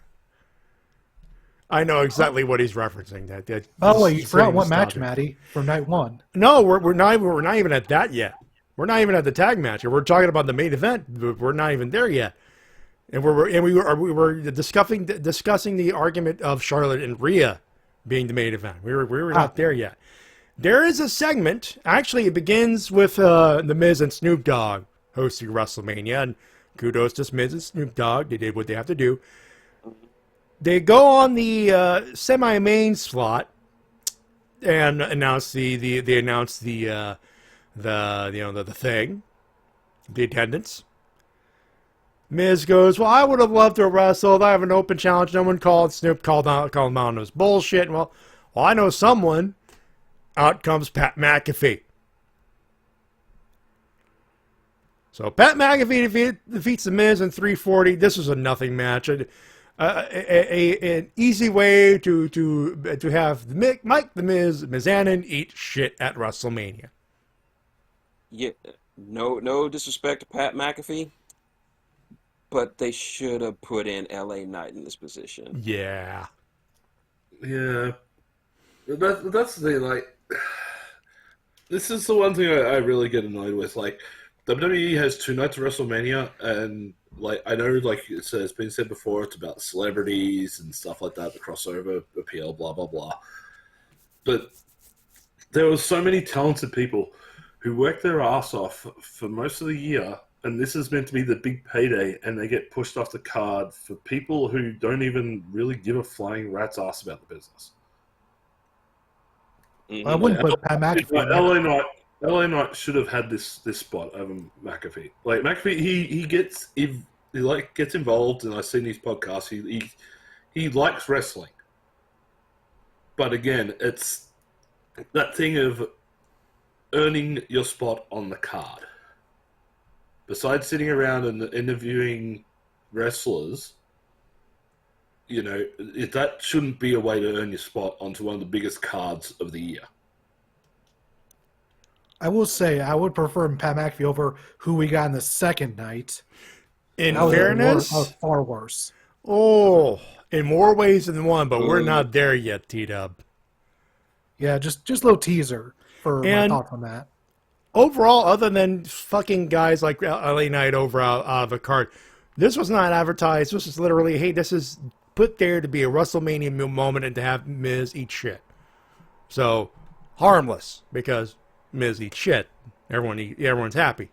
I know exactly what he's referencing. Oh, you forgot what match, Matty, for night 1. No, we're not even at that yet. We're not even at the tag match. We're talking about the main event. We're not even there yet. And we were discussing the argument of Charlotte and Rhea being the main event. We were not there yet. There is a segment. Actually, it begins with the Miz and Snoop Dogg hosting WrestleMania, and kudos to Miz and Snoop Dogg. They did what they have to do. They go on the semi-main slot and announce the thing, the attendance. Miz goes, well, I would have loved to have wrestled. I have an open challenge. No one called. Snoop called him out. It was bullshit. Well, I know someone. Out comes Pat McAfee. So Pat McAfee defeats the Miz in 340. This was a nothing match. An easy way to have Mike the Miz Mizanin eat shit at WrestleMania. Yeah, no disrespect to Pat McAfee, but they should have put in LA Knight in this position. Yeah. Yeah. That's the thing. Like, this is the one thing I really get annoyed with. Like, WWE has 2 nights of WrestleMania, and like I know, like it's been said before, it's about celebrities and stuff like that, the crossover appeal, blah blah blah. But there were so many talented people who worked their ass off for most of the year, and this is meant to be the big payday, and they get pushed off the card for people who don't even really give a flying rat's ass about the business. I wouldn't put Pat McAfee. Like, LA Knight should have had this spot over McAfee. Like McAfee, he gets involved, and I've seen these podcasts. He likes wrestling, but again, it's that thing of earning your spot on the card. Besides sitting around and interviewing wrestlers, you know, that shouldn't be a way to earn your spot onto one of the biggest cards of the year. I will say I would prefer Pat McAfee over who we got in the second night. In fairness, far worse. Oh, in more ways than one, but we're not there yet, T-Dub. Yeah, just a little teaser for my thoughts on that. Overall, other than fucking guys like LA Knight over out of the card, this was not advertised. This was literally, hey, this is put there to be a WrestleMania moment and to have Miz eat shit. So, harmless, because Miz eats shit. Everyone's happy.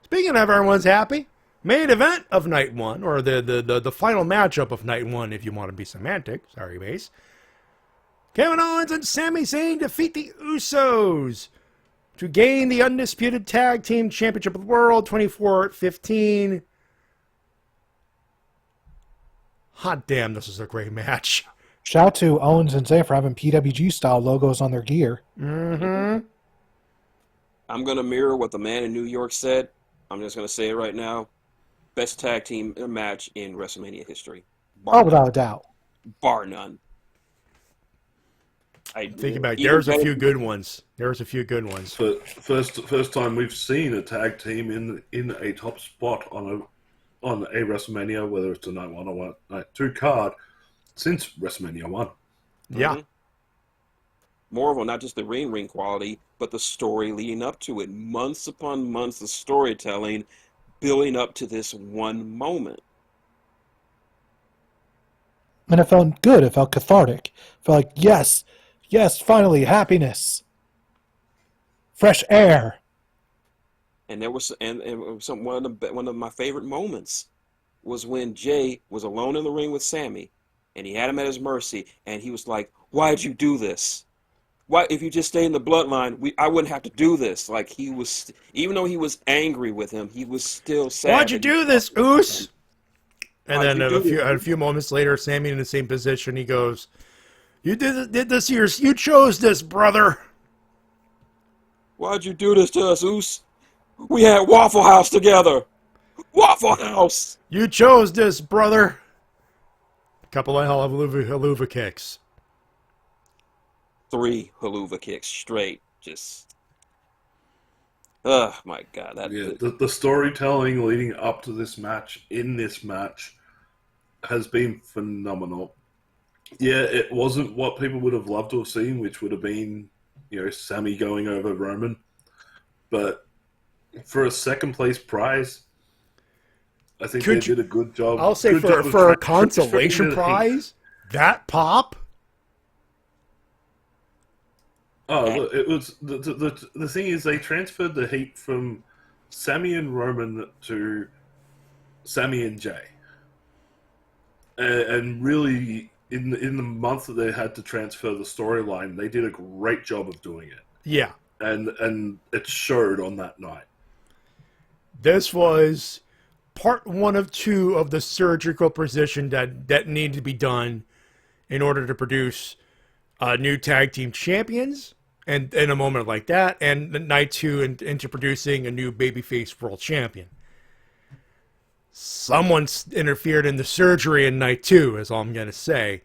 Speaking of everyone's happy, main event of night 1, or the final matchup of night 1, if you want to be semantic. Sorry, Mase. Kevin Owens and Sami Zayn defeat the Usos to gain the undisputed tag team championship of the world, 24-15. Hot damn, this is a great match. Shout out to Owens and Zayn for having PWG-style logos on their gear. Mm-hmm. I'm going to mirror what the man in New York said. I'm just going to say it right now. Best tag team match in WrestleMania history. Without a doubt. Bar none. Think about it. There's a few good ones. But first time we've seen a tag team in a top spot on a WrestleMania, whether it's a night 1 or night 2 card, since WrestleMania 1. Yeah. Mm-hmm. Moreover, not just the ring quality, but the story leading up to it. Months upon months of storytelling building up to this one moment. And it felt good. It felt cathartic. It felt like, yes, finally, happiness. Fresh air. And there was one of my favorite moments was when Jay was alone in the ring with Sammy, and he had him at his mercy, and he was like, "Why'd you do this? Why, if you just stay in the bloodline, I wouldn't have to do this." Like, he was, even though he was angry with him, he was still sad. Why'd you do this, Oos? And then a few moments later, Sammy in the same position, he goes, "You did this here. You chose this, brother. Why'd you do this to us, Oos? We had Waffle House together. Waffle House. You chose this, brother." A couple of haluva kicks. 3 haluva kicks straight. Just, oh my God. The storytelling leading up to this match, in this match, has been phenomenal. Yeah, it wasn't what people would have loved to have seen, which would have been, Sammy going over Roman. But for a second place prize, I think they did a good job. I'll say for a consolation prize, that pop. Oh, look, it was the thing is they transferred the heat from Sammy and Roman to Sammy and Jay, and really in the month that they had to transfer the storyline, they did a great job of doing it. Yeah, and it showed on that night. This was part 1 of 2 of the surgical precision that needed to be done in order to produce new tag team champions, and in a moment like that, and night 2 into producing a new babyface world champion. Someone's interfered in the surgery in night 2, is all I'm going to say.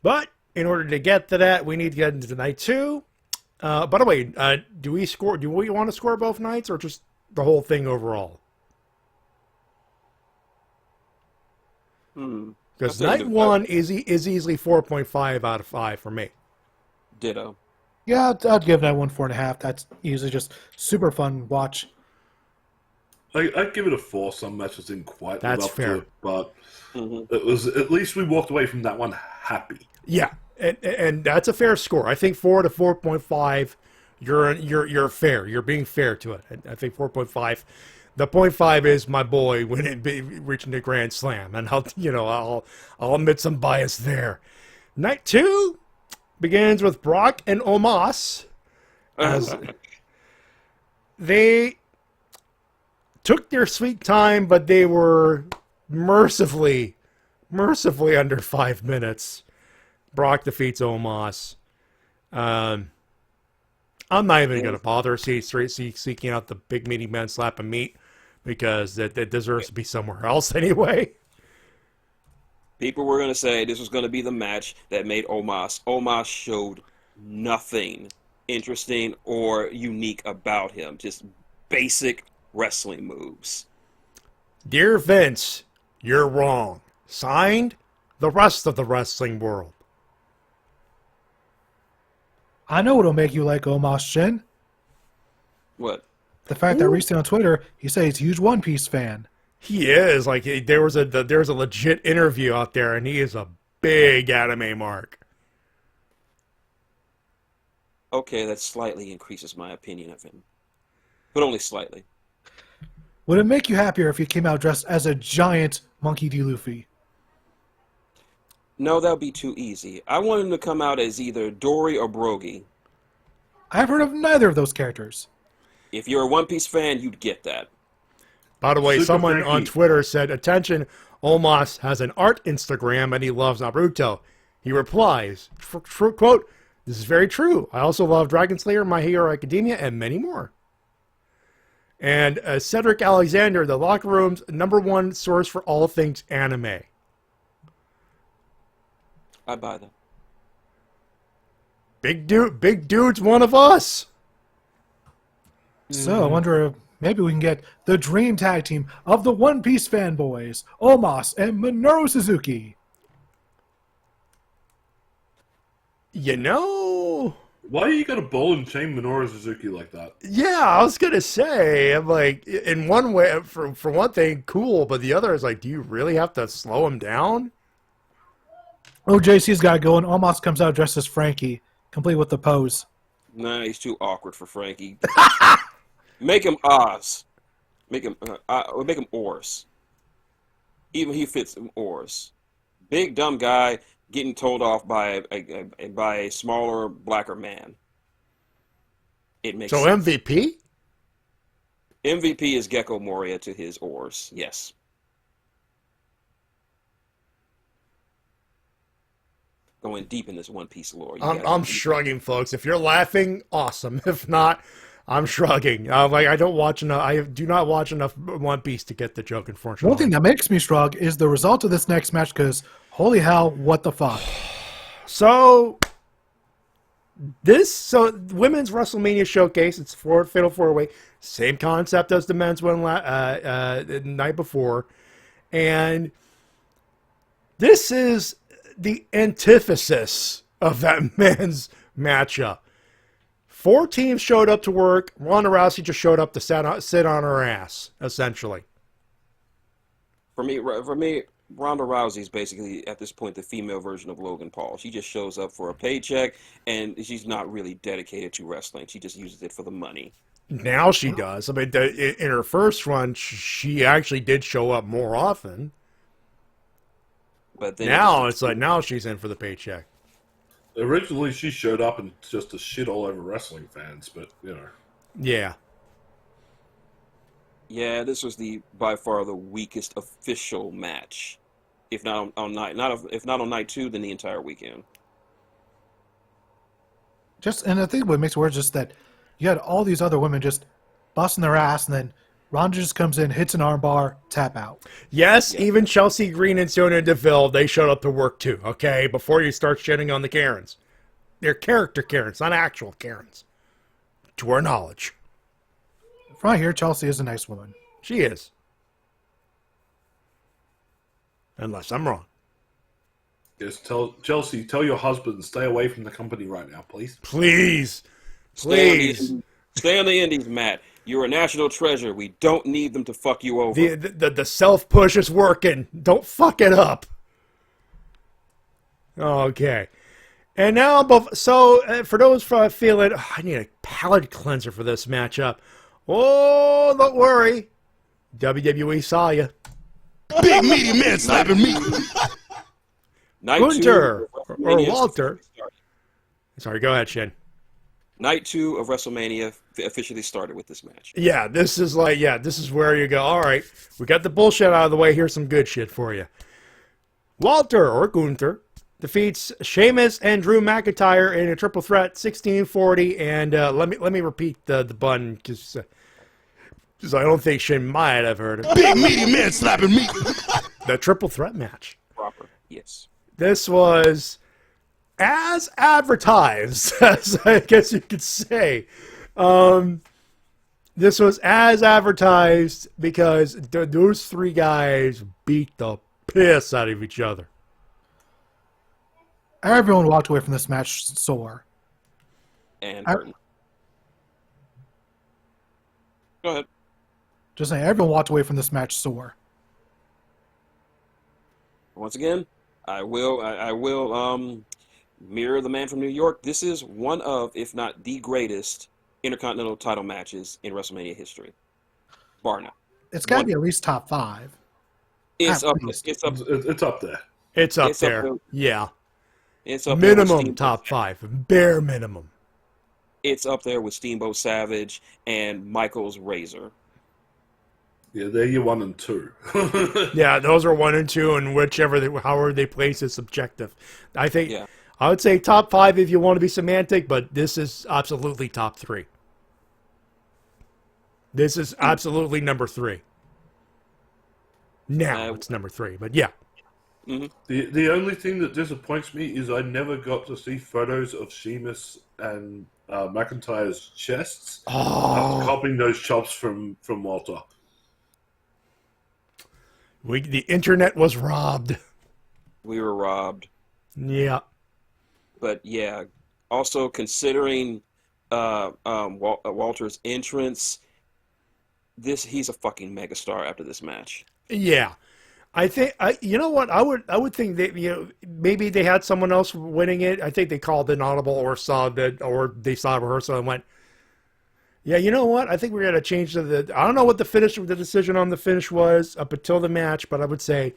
But in order to get to that, we need to get into night 2. By the way, do we want to score both nights, or just the whole thing overall? Because night 1 is easily 4.5 out of 5 for me. Ditto. Yeah, I'd give that one 4.5. That's easily just super fun watch. I'd give it a 4. Some matches didn't quite live That's up fair. to it, but it was at least we walked away from that one happy. Yeah, and that's a fair score. I think 4 to 4.5. You're fair. You're being fair to it. I think 4.5. The 0.5 is my boy when it reaching the Grand Slam, and I'll admit some bias there. Night 2 begins with Brock and Omos as they took their sweet time, but they were mercifully under 5 minutes. Brock defeats Omos. I'm not even going to bother seeking out the big meaty man slapping meat because it deserves to be somewhere else anyway. People were going to say this was going to be the match that made Omos. Omos showed nothing interesting or unique about him. Just basic wrestling moves. Dear Vince, you're wrong. Signed, the rest of the wrestling world. I know what'll make you like Omos, Shin. What? The fact that recently on Twitter, he said he's a huge One Piece fan. He is. Like, there was a legit interview out there, and he is a big anime mark. Okay, that slightly increases my opinion of him. But only slightly. Would it make you happier if he came out dressed as a giant Monkey D. Luffy? No, that would be too easy. I want him to come out as either Dory or Brogy. I've heard of neither of those characters. If you're a One Piece fan, you'd get that. By the way, Super someone Frankie. on Twitter said, attention, Omos has an art Instagram and he loves Naruto. He replies, quote, this is very true. I also love Dragon Slayer, My Hero Academia, and many more. And Cedric Alexander, the locker room's #1 source for all things anime. I buy that. Big dude's one of us. So I wonder if maybe we can get the dream tag team of the One Piece fanboys, Omos and Minoru Suzuki. You know, Why you got to ball and chain Minoru Suzuki like that? yeah, I was gonna say, I'm like, in one way, for one thing, cool, but the other is like, do you really have to slow him down? OJC's got to go, and Omos comes out dressed as Frankie, complete with the pose. Nah, he's too awkward for Frankie. Make him Oz. Make him Ors. Even he fits him Ors. Big dumb guy getting told off by a smaller, blacker man. It makes So sense. MVP? MVP is Gecko Moria to his Ors. Yes. Going deep in this One Piece lore. I'm shrugging, folks. If you're laughing, awesome. If not, I'm shrugging. I don't watch enough. I do not watch enough One Piece to get the joke. Unfortunately, One thing that makes me shrug is the result of this next match, because holy hell, what the fuck? So women's WrestleMania showcase. It's Fatal 4-Way. Same concept as the men's one the night before, and this is the antithesis of that men's matchup. 4 teams showed up to work. Ronda Rousey just showed up to sit on her ass, essentially. For me, Ronda Rousey's basically, at this point, the female version of Logan Paul. She just shows up for a paycheck, and she's not really dedicated to wrestling. She just uses it for the money. Now she does. I mean, in her first run, she actually did show up more often. But then Now it's like, now she's in for the paycheck. Originally, she showed up and just to shit all over wrestling fans, but you know. Yeah. yeah, this was by far the weakest official match. If not on night 2, then the entire weekend. And I think what makes it worse is just that you had all these other women just busting their ass, and then Ronda just comes in, hits an armbar, tap out. Yes, even Chelsea Green and Sonya Deville, they showed up to work too, okay? Before you start shitting on the Karens. They're character Karens, not actual Karens. To our knowledge. From right here, Chelsea is a nice woman. She is. Unless I'm wrong. Yes, tell Chelsea, tell your husband, stay away from the company right now, please. Please. Stay on the indies, Matt. You're a national treasure. We don't need them to fuck you over. The self-push is working. Don't fuck it up. Okay. And now, for those feeling, I need a palate cleanser for this matchup. Oh, don't worry. WWE saw you. Big meaty man slapping me. Gunter or Walter. Sorry, go ahead, Shin. Night 2 of WrestleMania officially started with this match. Yeah, this is where you go, all right, we got the bullshit out of the way, here's some good shit for you. Walter, or Gunther, defeats Sheamus and Drew McIntyre in a triple threat, 1640, and let me repeat the bun, because I don't think Shin might have heard it. Big meaty man slapping me. The triple threat match. Proper, yes. This was as advertised, as I guess you could say. This was as advertised because those three guys beat the piss out of each other. Everyone walked away from this match sore. And Burton. Go ahead. Just saying, everyone walked away from this match sore. Once again, I will mirror the man from New York. This is one of, if not the greatest, Intercontinental title matches in WrestleMania history. Bar none. It's got to be at least top 5. It's up there. It's up there. It's up there. Yeah. It's up there minimum top 5. Bare minimum. It's up there with Steamboat Savage and Michael's Razor. Yeah, they're your 1 and 2. Yeah, those are 1 and 2, and however they place is subjective. I think I would say top 5 if you want to be semantic, but this is absolutely top 3. This is absolutely number 3. Now it's number 3, but yeah. Mm-hmm. The only thing that disappoints me is I never got to see photos of Sheamus and McIntyre's chests after copying those chops from Walter. The internet was robbed. We were robbed. Yeah. But yeah, also considering Walter's entrance, he's a fucking megastar after this match. Yeah. I think you know what I would think that maybe they had someone else winning it. I think they called an audible or they saw a rehearsal and went, yeah, you know what? I think we're gonna change I don't know what the decision on the finish was up until the match, but I would say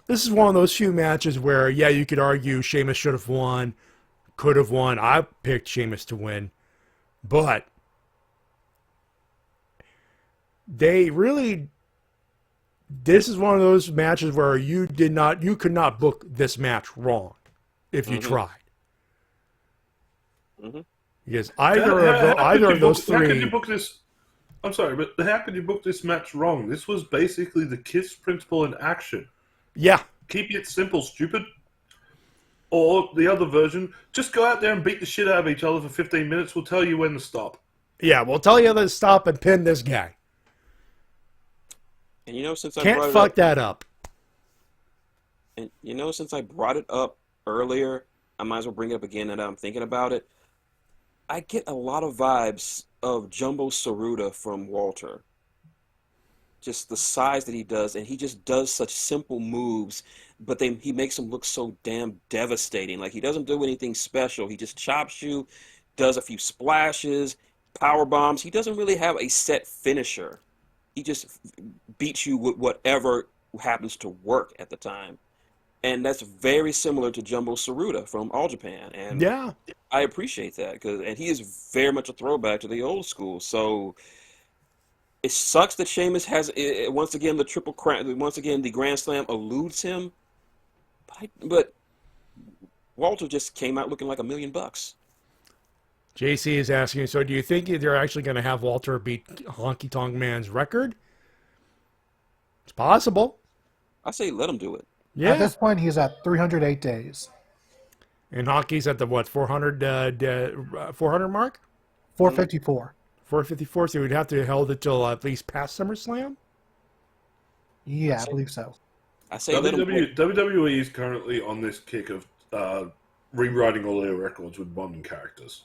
this is one of those few matches where you could argue Sheamus should have won, could have won. I picked Sheamus to win, but this is one of those matches where you could not book this match wrong if you tried. Mm-hmm. Because either of those three. How could you book this? I'm sorry, but how could you book this match wrong? This was basically the KISS principle in action. Yeah. Keep it simple, stupid. Or the other version, just go out there and beat the shit out of each other for 15 minutes. We'll tell you when to stop. Yeah, we'll tell you to stop and pin this guy. And since I can't fuck that up. And since I brought it up earlier, I might as well bring it up again now that I'm thinking about it. I get a lot of vibes of Jumbo Tsuruta from Walter. Just the size that he does, and he just does such simple moves, but he makes them look so damn devastating. Like, he doesn't do anything special. He just chops you, does a few splashes, power bombs. He doesn't really have a set finisher. He just beats you with whatever happens to work at the time. And that's very similar to Jumbo Tsuruta from All Japan. And yeah, I appreciate that, and he is very much a throwback to the old school. So it sucks that Sheamus has once again the triple crown. Once again, the Grand Slam eludes him. But Walter just came out looking like $1 million. JC is asking, so do you think they're actually going to have Walter beat Honky Tonk Man's record? It's possible. I say let him do it. Yeah. At this point, he's at 308 days. And Hockey's at the 400 mark? 454. 454, so we'd have to hold it till at least past SummerSlam? Yeah, I believe so. I say let them WWE is currently on this kick of rewriting all their records with modern characters.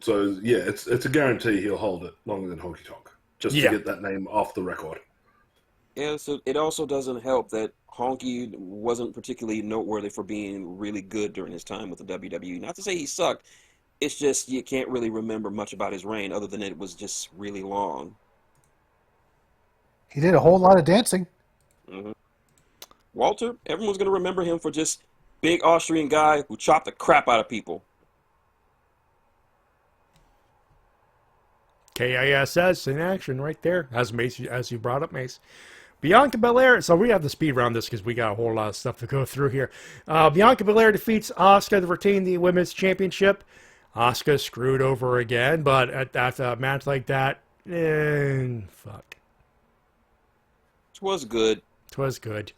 So yeah, it's a guarantee he'll hold it longer than Honky Tonk, just to get that name off the record. Yeah, so it also doesn't help that Honky wasn't particularly noteworthy for being really good during his time with the WWE. Not to say he sucked, it's just you can't really remember much about his reign other than it was just really long. He did a whole lot of dancing. Mm-hmm. Walter, everyone's going to remember him for just big Austrian guy who chopped the crap out of people. KISS in action right there, as Mase, as you brought up, Mase. Bianca Belair, so we have to speed around this because we got a whole lot of stuff to go through here. Bianca Belair defeats Asuka to retain the Women's Championship. Asuka screwed over again, but at a match like that, fuck. Twas good. Twas good.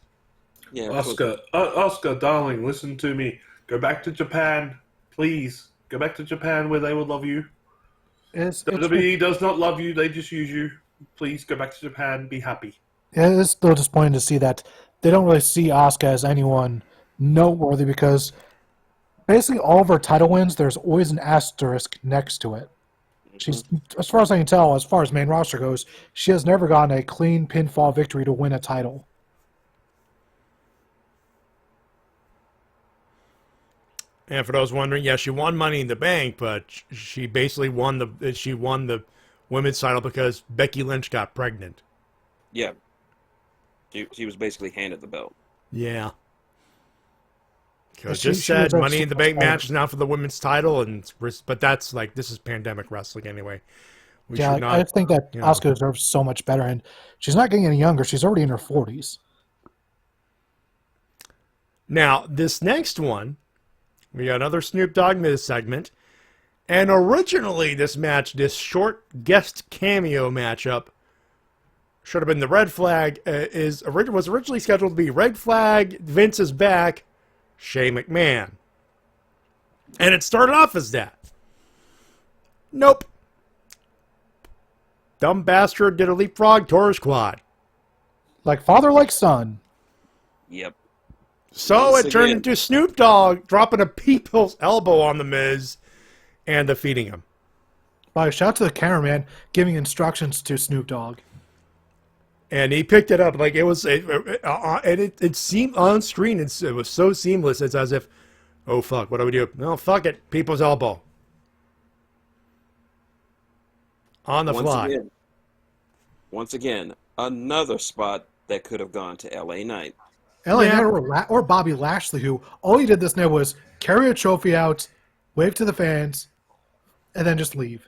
Yeah, Asuka, darling, listen to me. Go back to Japan, please. Go back to Japan where they will love you. WWE does not love you; they just use you. Please go back to Japan. Be happy. It is still disappointing to see that they don't really see Asuka as anyone noteworthy because basically all of her title wins, there's always an asterisk next to it. She's, as far as I can tell, as far as main roster goes, she has never gotten a clean pinfall victory to win a title. And for those wondering, yeah, she won Money in the Bank, but she basically won the women's title because Becky Lynch got pregnant. Yeah. She was basically handed the belt. Yeah. Because just said Money in the Bank match is now for the women's title, but that's like, this is pandemic wrestling anyway. I think that Asuka deserves so much better, and she's not getting any younger. She's already in her 40s. Now, this next one, we got another Snoop Dogg Miz segment. And originally, this short guest cameo matchup should have been the Red Flag. Was originally scheduled to be Red Flag, Vince is back, Shane McMahon. And it started off as that. Nope. Dumb bastard did a leapfrog, tore his quad. Like father, like son. Yep. So it turned into Snoop Dogg dropping a people's elbow on the Miz and defeating him. By shout out to the cameraman giving instructions to Snoop Dogg. And he picked it up like it was, it seemed on screen. It was so seamless. It's as if, oh fuck, what do we do? No, fuck it, people's elbow on the fly. Once again, another spot that could have gone to LA Knight. LA Knight or Bobby Lashley, who all he did this night was carry a trophy out, wave to the fans, and then just leave.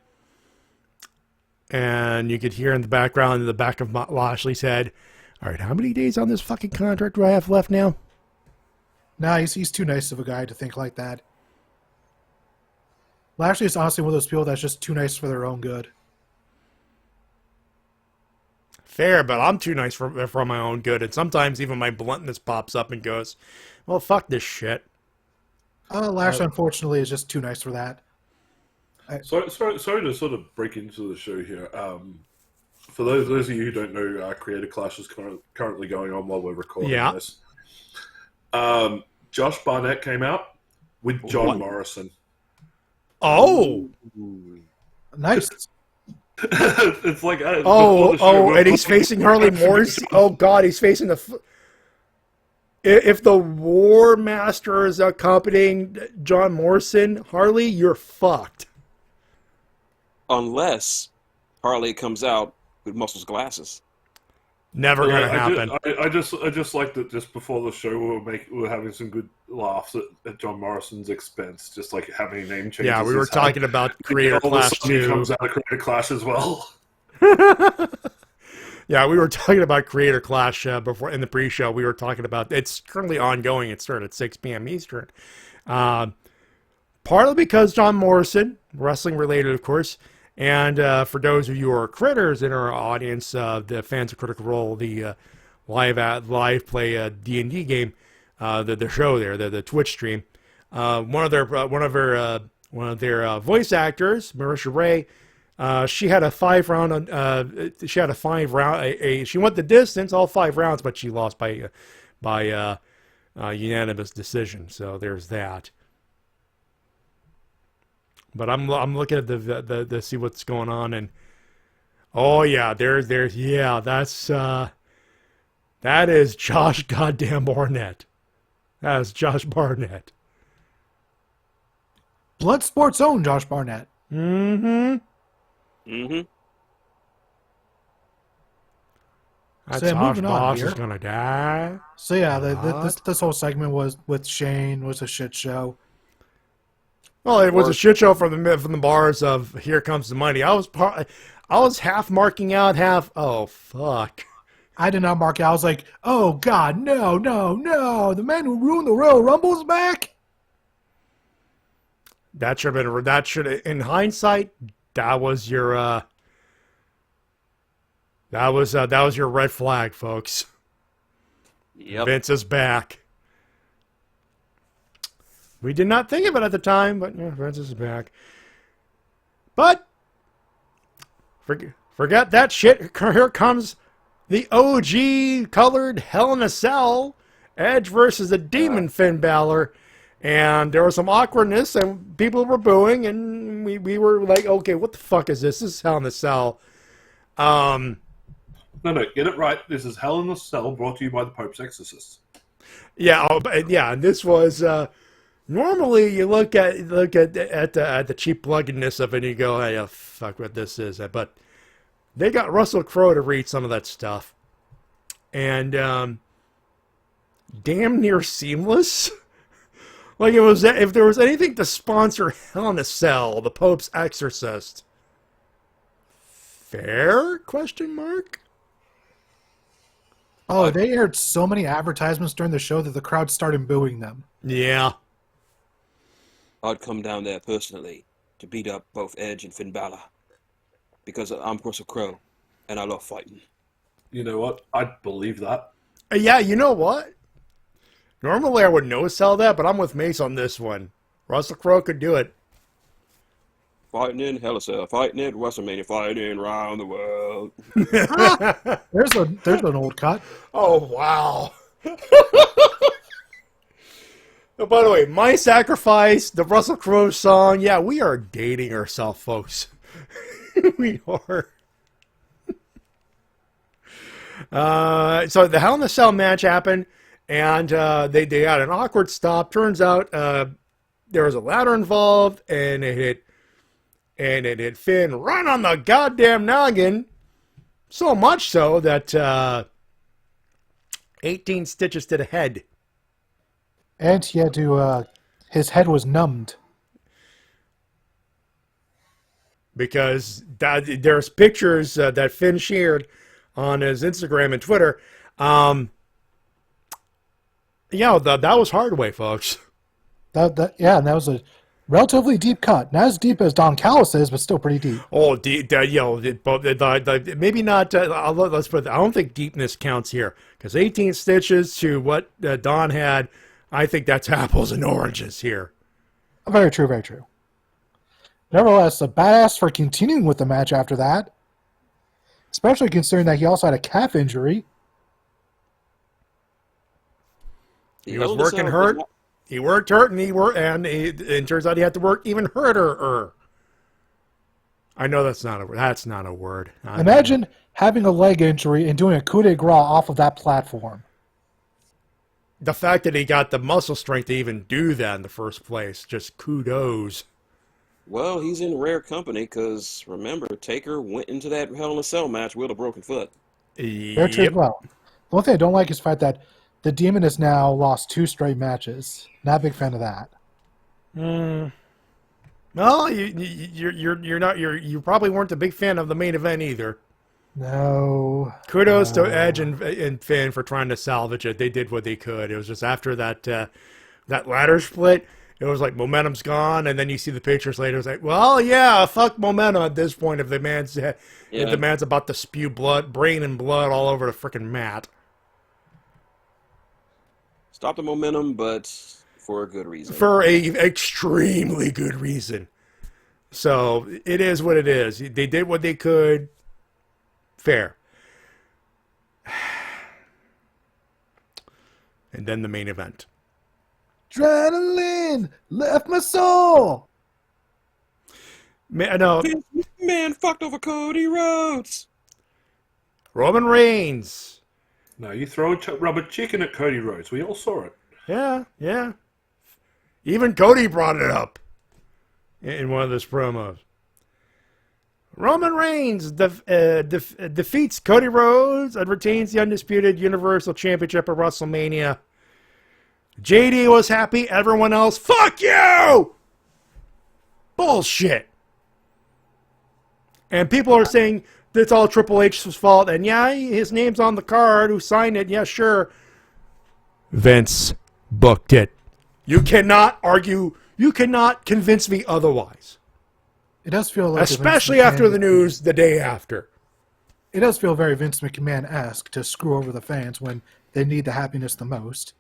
And you could hear in the background, in the back of Lashley's head, all right, how many days on this fucking contract do I have left now? Nah, he's too nice of a guy to think like that. Lashley is honestly one of those people that's just too nice for their own good. Fair, but I'm too nice for my own good. And sometimes even my bluntness pops up and goes, well, fuck this shit. Lashley, unfortunately, is just too nice for that. Sorry to sort of break into the show here. For those of you who don't know, Creator Clash is currently going on while we're recording this. Josh Barnett came out with John Morrison. Oh! Nice. It's like... and he's facing Harley Morrison. Oh, God, he's facing the... If the War Master is accompanying John Morrison, Harley, you're fucked. Unless Harley comes out with Muscle's glasses. Never gonna happen. I just like that. Just before the show, we were having some good laughs at John Morrison's expense, just like having name changes. Yeah, we were talking about Creator Clash 2. He comes out of Creator Clash as well. Yeah, we were talking about Creator Clash before in the pre-show. We were talking about it's currently ongoing. It started at 6 p.m. Eastern. Partly because John Morrison, wrestling related, of course. And for those of you who are critters in our audience, the fans of Critical Role, the live play D&D game, the show there, the Twitch stream, one of their voice actors, Marisha Ray, She had a 5-round. She had a 5-round. She went the distance, all 5 rounds, but she lost by unanimous decision. So there's that. But I'm looking at the see what's going on, and oh yeah, there's that is Josh goddamn Barnett. That is Josh Barnett. Bloodsport's own Josh Barnett. Mm-hmm. Mm-hmm. That's So, Josh moving on Boss here. is gonna die. So yeah, this whole segment was with Shane was a shit show. Well, it was a shit show from the bars of "Here Comes the Money." I was half marking out, half oh fuck. I did not mark it. I was like, oh God, no, no, no! The man who ruined the Royal Rumble's back. That should have been. That should, in hindsight, that was your. That was your red flag, folks. Yep. Vince is back. We did not think of it at the time, but yeah, Vince is back. But forget that shit. Here comes the OG colored Hell in a Cell, Edge versus the Demon Finn Balor. And there was some awkwardness, and people were booing, and we were like, okay, what the fuck is this? This is Hell in a Cell. No, get it right. This is Hell in a Cell, brought to you by the Pope's Exorcists. Yeah, and this was normally you look at the cheap plugginness of it, and you go, hey, oh, fuck what this is. But they got Russell Crowe to read some of that stuff, and damn near seamless. Like it was, if there was anything to sponsor Hell in a Cell, the Pope's Exorcist. Fair? Question mark. Oh, they aired so many advertisements during the show that the crowd started booing them. Yeah. I'd come down there personally to beat up both Edge and Finn Balor because I'm Russell Crowe and I love fighting. You know what? I'd believe that. Yeah, you know what? Normally I would no-sell that, but I'm with Mase on this one. Russell Crowe could do it. Fighting in Hell in a Cell, fighting at WrestleMania, fighting around the world. There's an old cut. Oh, wow. Oh, by the way, My Sacrifice, the Russell Crowe song. Yeah, we are dating ourselves, folks. We are. So the Hell in a Cell match happened, and they had an awkward stop. Turns out there was a ladder involved, and it hit Finn right on the goddamn noggin. So much so that 18 stitches to the head. And he had to, his head was numbed. Because there's pictures that Finn shared on his Instagram and Twitter. That was hard way, folks. And that was a relatively deep cut. Not as deep as Don Callis is, but still pretty deep. Oh, maybe not. Let's put. I don't think deepness counts here because 18 stitches to what Don had. I think that's apples and oranges here. Very true, very true. Nevertheless, a badass for continuing with the match after that, especially considering that he also had a calf injury. He was working hurt. He worked hurt, and it turns out he had to work even harder. I know that's not a word. Imagine having a leg injury and doing a coup de grace off of that platform. The fact that he got the muscle strength to even do that in the first place, just kudos. Well, he's in rare company because, remember, Taker went into that Hell in a Cell match with a broken foot. Very true as well. The one thing I don't like is the fact that the Demon has now lost 2 straight matches. Not a big fan of that. Well, you probably weren't a big fan of the main event either. No. Kudos to Edge and Finn for trying to salvage it. They did what they could. It was just after that ladder split, it was like momentum's gone, and then you see the pictures later. It's like, well, yeah, fuck momentum at this point if the man's about to spew brain and blood all over the freaking mat. Stop the momentum, but for a good reason. For a extremely good reason. So it is what it is. They did what they could. Fair. And then the main event. Adrenaline left my soul. Man fucked over Cody Rhodes. Roman Reigns. No, you throw a rubber chicken at Cody Rhodes. We all saw it. Yeah. Even Cody brought it up in one of his promos. Roman Reigns defeats Cody Rhodes and retains the undisputed Universal Championship at WrestleMania. JD was happy. Everyone else, fuck you! Bullshit. And people are saying that's all Triple H's fault. And yeah, his name's on the card. Who signed it? Yeah, sure. Vince booked it. You cannot argue. You cannot convince me otherwise. It does feel like, especially after the news the day after. It does feel very Vince McMahon-esque to screw over the fans when they need the happiness the most.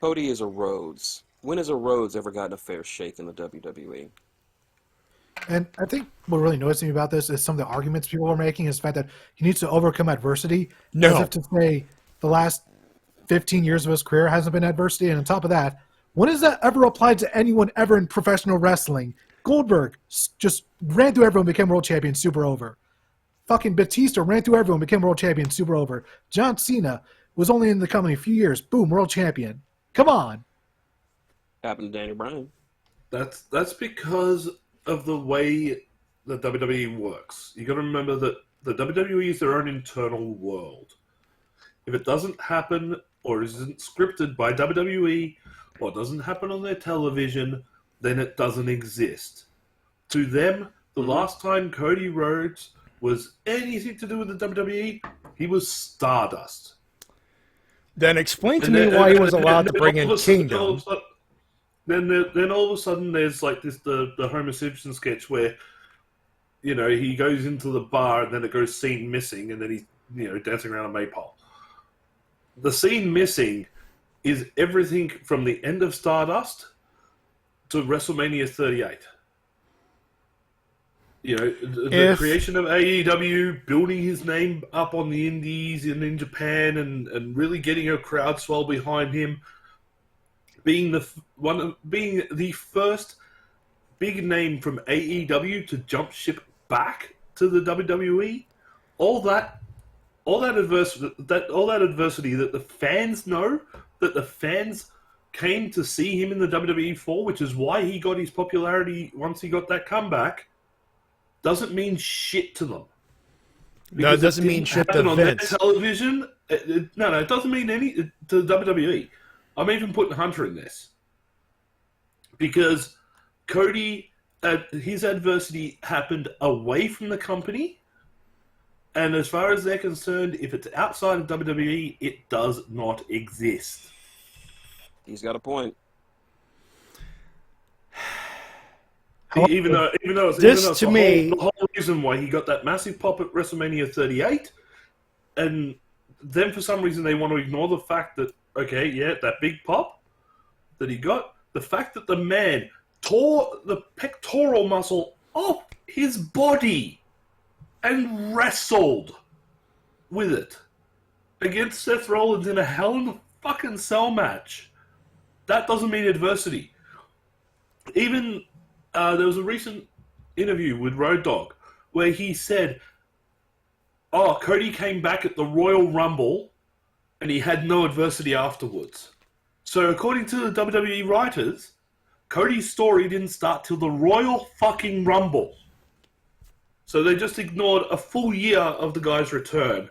Cody is a Rhodes. When has a Rhodes ever gotten a fair shake in the WWE? And I think what really annoys me about this is some of the arguments people are making is the fact that he needs to overcome adversity. No. As if to say the last 15 years of his career hasn't been adversity. And on top of that, when has that ever applied to anyone ever in professional wrestling? Goldberg just ran through everyone, became world champion, super over. Fucking Batista ran through everyone, became world champion, super over. John Cena was only in the company a few years, boom, world champion. Come on. Happened to Daniel Bryan. That's because of the way the WWE works. You got to remember that the WWE is their own internal world. If it doesn't happen or isn't scripted by WWE or doesn't happen on their television, then it doesn't exist. To them, the last time Cody Rhodes was anything to do with the WWE, he was Stardust. Then explain to me why he was allowed to bring in Kingdom. Then all of a sudden there's like this the Homer Simpson sketch where, you know, he goes into the bar and then it goes scene missing and then he's, you know, dancing around a maypole. The scene missing is everything from the end of Stardust to WrestleMania 38. You know, the creation of AEW, building his name up on the indies and in Japan and really getting a crowd swell behind him, being the first big name from AEW to jump ship back to the WWE, all that adversity that the fans know, that the fans came to see him in the WWE for, which is why he got his popularity once he got that comeback, doesn't mean shit to them. No, it doesn't mean shit to on Vince. Their television. No, it doesn't mean any to the WWE. I'm even putting Hunter in this because Cody, his adversity happened away from the company, and as far as they're concerned, if it's outside of WWE, it does not exist. He's got a point. Even though the whole reason why he got that massive pop at WrestleMania 38, and then for some reason they want to ignore the fact that, okay, yeah, that big pop that he got, the fact that the man tore the pectoral muscle off his body and wrestled with it against Seth Rollins in a Hell in a fucking Cell match. That doesn't mean adversity. Even there was a recent interview with Road Dogg where he said, Cody came back at the Royal Rumble and he had no adversity afterwards. So according to the WWE writers, Cody's story didn't start till the Royal fucking Rumble. So they just ignored a full year of the guy's return,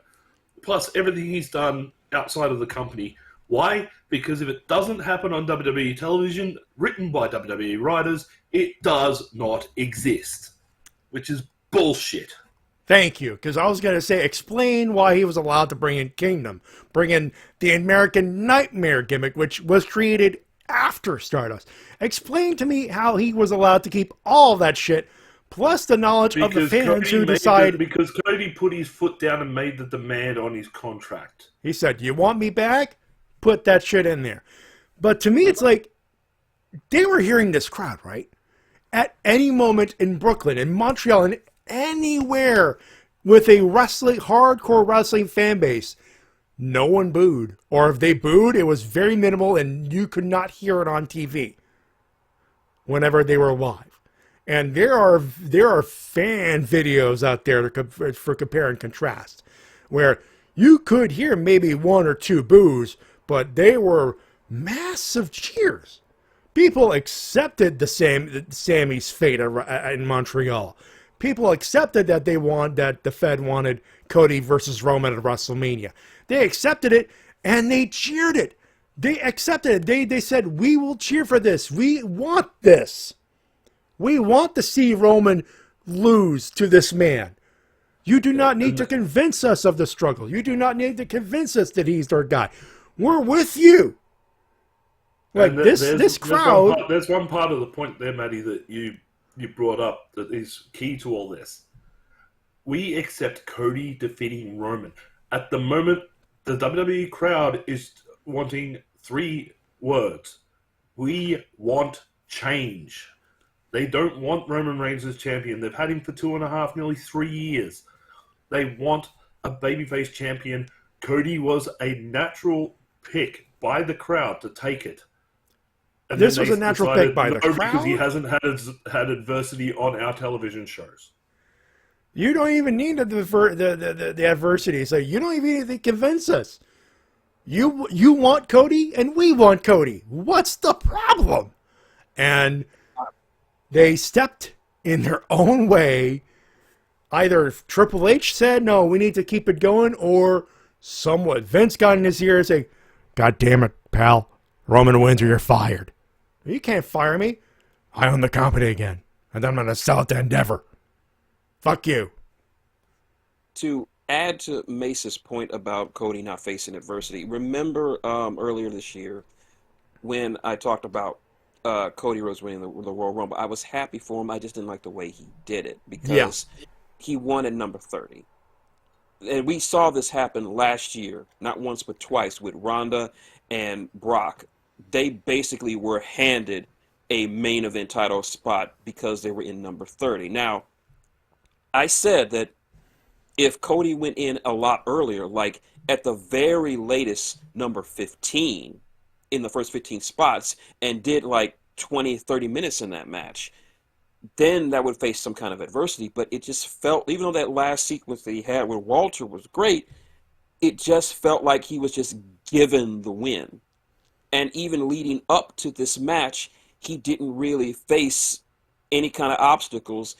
plus everything he's done outside of the company. Why? Because if it doesn't happen on WWE television, written by WWE writers, it does not exist. Which is bullshit. Thank you, because I was going to say, explain why he was allowed to bring in Kingdom. Bring in the American Nightmare gimmick, which was created after Stardust. Explain to me how he was allowed to keep all that shit, plus the knowledge of the fans who decide... Because Cody put his foot down and made the demand on his contract. He said, you want me back? Put that shit in there. But to me, it's like, they were hearing this crowd, right? at any moment in Brooklyn, in Montreal, and anywhere with a hardcore wrestling fan base, no one booed. Or if they booed, it was very minimal and you could not hear it on TV whenever they were live. And there are fan videos out there for compare and contrast, where you could hear maybe one or two boos, but they were massive cheers. People accepted Sammy's fate in Montreal. People accepted that that the Fed wanted Cody versus Roman at WrestleMania. They accepted it and they cheered it. They accepted it. They said, we will cheer for this. We want this. We want to see Roman lose to this man. You do not need to convince us of the struggle. You do not need to convince us that he's our guy. We're with you. Like this crowd. There's one part of the point there, Matty, that you brought up that is key to all this. We accept Cody defeating Roman. At the moment, the WWE crowd is wanting 3 words. We want change. They don't want Roman Reigns as champion. They've had him for 2.5, nearly 3 years. They want a babyface champion. Cody was a natural pick by the crowd to take it. And this was a natural pick by the crowd? Because he hasn't had adversity on our television shows. You don't even need the adversity. So you don't even need to convince us. You want Cody and we want Cody. What's the problem? And they stepped in their own way. Either Triple H said, no, we need to keep it going, or somewhat Vince got in his ear and said, God damn it, pal. Roman wins or you're fired. You can't fire me. I own the company again. And I'm going to sell it to Endeavor. Fuck you. To add to Mace's point about Cody not facing adversity, remember earlier this year when I talked about Cody Rhodes winning the Royal Rumble? I was happy for him. I just didn't like the way he did it because he won at number 30. And we saw this happen last year, not once but twice, with Ronda and Brock. They basically were handed a main event title spot because they were in number 30. Now, I said that if Cody went in a lot earlier, like at the very latest number 15 in the first 15 spots, and did like 20, 30 minutes in that match, then that would face some kind of adversity. But it just felt, even though that last sequence that he had with Walter was great, it just felt like he was just given the win. And even leading up to this match, he didn't really face any kind of obstacles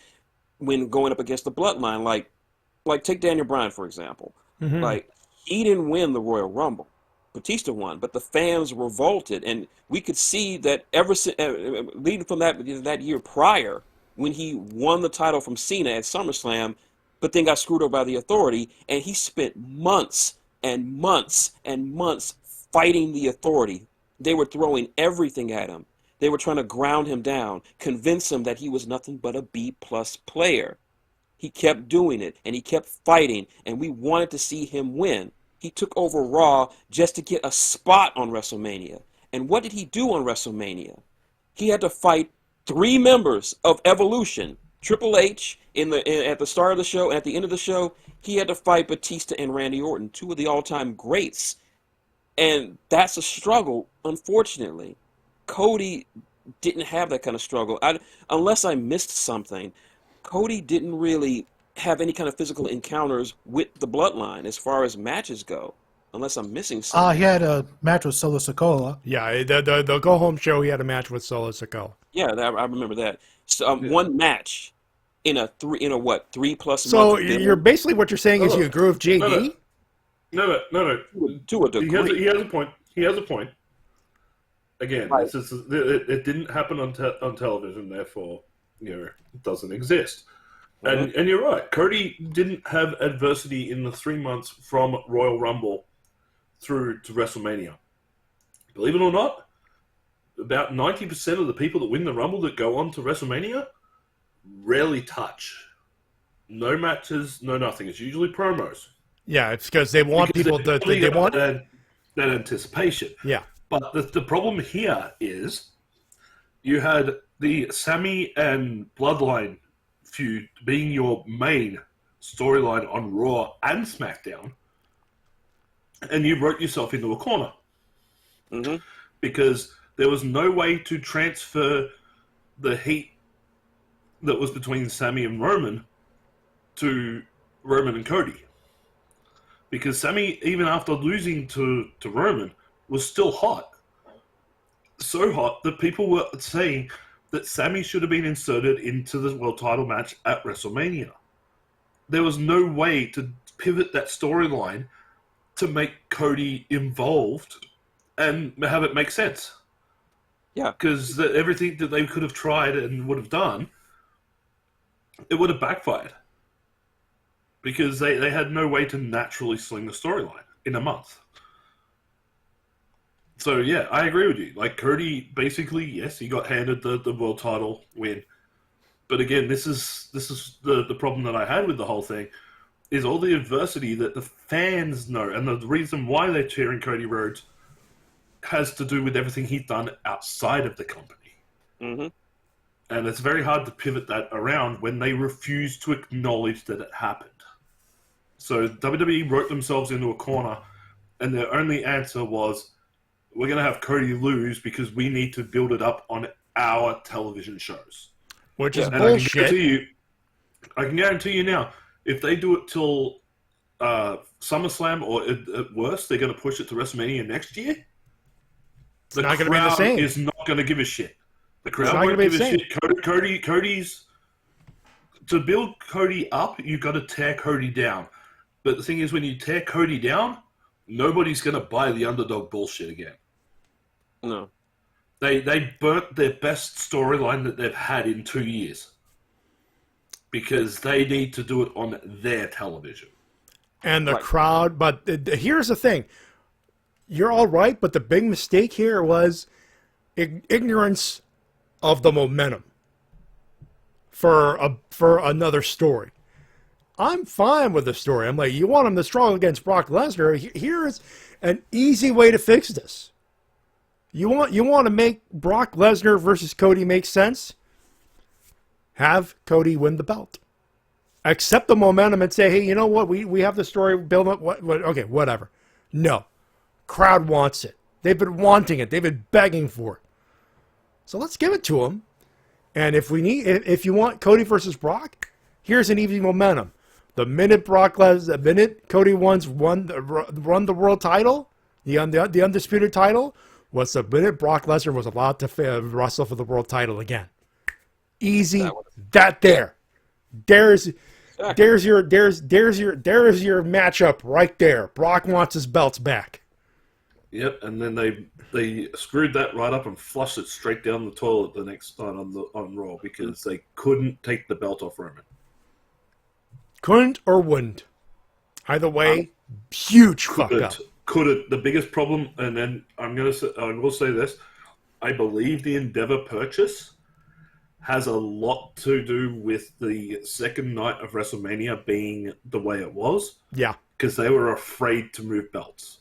when going up against the bloodline. Like take Daniel Bryan, for example. Mm-hmm. Like, he didn't win the Royal Rumble. Batista won, but the fans revolted. And we could see that ever since, leading from that year prior, when he won the title from Cena at SummerSlam, but then got screwed over by the Authority, and he spent months and months and months fighting the Authority. They were throwing everything at him. They were trying to ground him down, convince him that he was nothing but a B-plus player. He kept doing it, and he kept fighting, and we wanted to see him win. He took over Raw just to get a spot on WrestleMania. And what did he do on WrestleMania? He had to fight 3 members of Evolution. Triple H at the start of the show, and at the end of the show, he had to fight Batista and Randy Orton, 2 of the all-time greats. And that's a struggle, unfortunately. Cody didn't have that kind of struggle. Unless I missed something, Cody didn't really have any kind of physical encounters with the Bloodline as far as matches go. Unless I'm missing something. He had a match with Solo Sikoa. Yeah, the go-home show, he had a match with Solo Sikoa. Yeah, I remember that. So, one match in a 3+ months. So you're basically, what you're saying is you agree with JD? No. To a degree. He has a point. Again, Right. It didn't happen on television, therefore, it doesn't exist. And you're right. Cody didn't have adversity in the 3 months from Royal Rumble through to WrestleMania. Believe it or not, about 90% of the people that win the Rumble that go on to WrestleMania rarely touch. No matches, no nothing. It's usually promos. Yeah, it's because they want people to... They want that anticipation. Yeah. But the problem here is you had the Sammy and Bloodline feud being your main storyline on Raw and SmackDown, and you wrote yourself into a corner. Mm-hmm. Because there was no way to transfer the heat that was between Sammy and Roman to Roman and Cody. Because Sammy, even after losing to Roman, was still hot. So hot that people were saying that Sammy should have been inserted into the world title match at WrestleMania. There was no way to pivot that storyline to make Cody involved and have it make sense. Yeah. Because everything that they could have tried and would have done, it would have backfired. Because they had no way to naturally sling the storyline in a month. So, yeah, I agree with you. Like, Cody, basically, yes, he got handed the world title win. But again, this is the problem that I had with the whole thing, is all the adversity that the fans know. And the reason why they're cheering Cody Rhodes has to do with everything he's done outside of the company. Mm-hmm. And it's very hard to pivot that around when they refuse to acknowledge that it happened. So WWE wrote themselves into a corner, and their only answer was, we're going to have Cody lose because we need to build it up on our television shows. Which is and bullshit. I can guarantee you now, if they do it till SummerSlam, or at worst, they're going to push it to WrestleMania next year, the not gonna be the crowd same. is not going to give a shit. The crowd not won't gonna be give the a same. shit. Cody's... To build Cody up, you've got to tear Cody down. But the thing is, when you tear Cody down, nobody's going to buy the underdog bullshit again. No. They burnt their best storyline that they've had in 2 years. Because they need to do it on their television. And the Right. crowd, but here's the thing. You're all right, but the big mistake here was ignorance of the momentum for another story. I'm fine with the story. I'm like, you want him to struggle against Brock Lesnar? Here's an easy way to fix this. You want to make Brock Lesnar versus Cody make sense? Have Cody win the belt. Accept the momentum and say, hey, you know what? We have the story built up. Okay, whatever. No. Crowd wants it. They've been wanting it. They've been begging for it. So let's give it to them. And if you want Cody versus Brock, here's an easy momentum. The minute Cody won the world title, the undisputed title, was the minute Brock Lesnar was allowed to wrestle for the world title again. Easy. There's your matchup right there. Brock wants his belts back. Yep, and then they screwed that right up and flushed it straight down the toilet the next night on Raw because they couldn't take the belt off Roman. Couldn't or wouldn't. Either way, huge fuck up. Couldn't. The biggest problem, and then I will say this, I believe the Endeavor purchase has a lot to do with the second night of WrestleMania being the way it was. Yeah. Because they were afraid to move belts.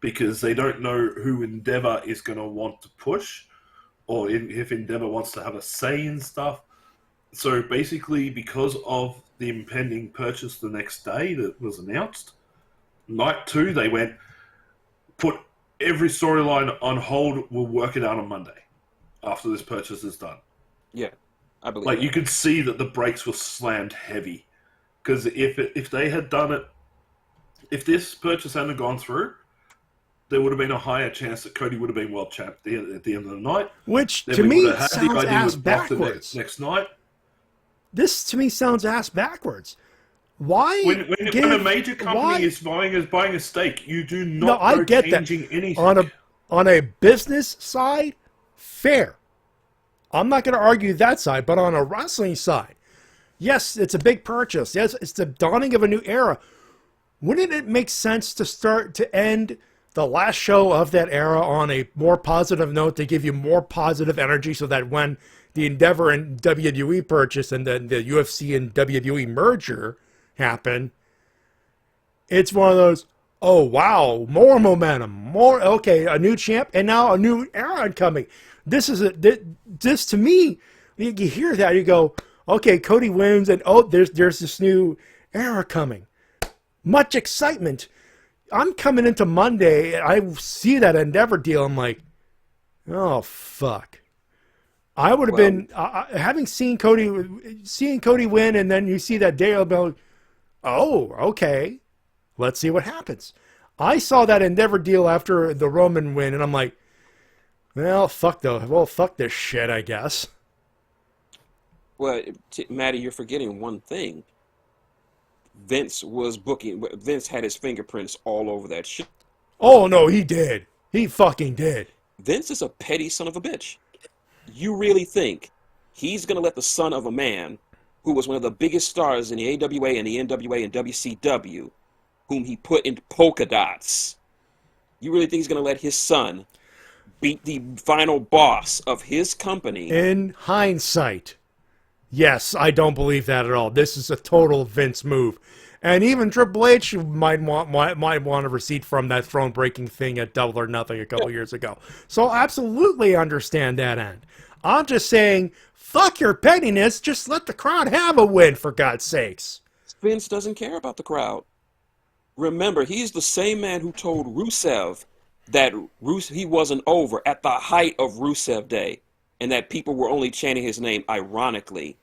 Because they don't know who Endeavor is going to want to push, or if Endeavor wants to have a say in stuff. So basically, because of the impending purchase the next day that was announced, night 2, they went, put every storyline on hold, we'll work it out on Monday after this purchase is done. Yeah, I believe Like, that. you could see that the brakes were slammed heavy. Because if they had done it, if this purchase hadn't gone through, there would have been a higher chance that Cody would have been world champ at the end of the night. Which, Then to we me, would have had the sounds idea ass with Brock the backwards. next night. This, to me, sounds ass backwards. Why? When a major company is buying a stake, you do not I go get that. changing anything. On a business side, fair. I'm not going to argue that side, but on a wrestling side, yes, it's a big purchase. Yes, it's the dawning of a new era. Wouldn't it make sense to end the last show of that era on a more positive note to give you more positive energy so that when the Endeavor and WWE purchase and then the UFC and WWE merger happen, it's one of those, oh wow, more momentum, a new champ, and now a new era incoming. This is this to me. You hear that, you go, okay, Cody wins, and there's this new era coming. Much excitement. I'm coming into Monday, and I see that Endeavor deal. I'm like, oh fuck. I would have been having seeing Cody win, and then you see that day. I'll be like, oh, okay, let's see what happens. I saw that Endeavor deal after the Roman win, and I'm like, well, fuck this shit, I guess. Well, Matty, you're forgetting one thing. Vince had his fingerprints all over that shit. Oh, no, he did. He fucking did. Vince is a petty son of a bitch. You really think he's going to let the son of a man who was one of the biggest stars in the AWA and the NWA and WCW, whom he put into polka dots, you really think he's going to let his son beat the final boss of his company? In hindsight, yes, I don't believe that at all. This is a total Vince move. And even Triple H might want a receipt from that throne-breaking thing at Double or Nothing a couple years ago. So absolutely understand that end. I'm just saying, fuck your pettiness. Just let the crowd have a win, for God's sakes. Vince doesn't care about the crowd. Remember, he's the same man who told Rusev that he wasn't over at the height of Rusev Day and that people were only chanting his name ironically.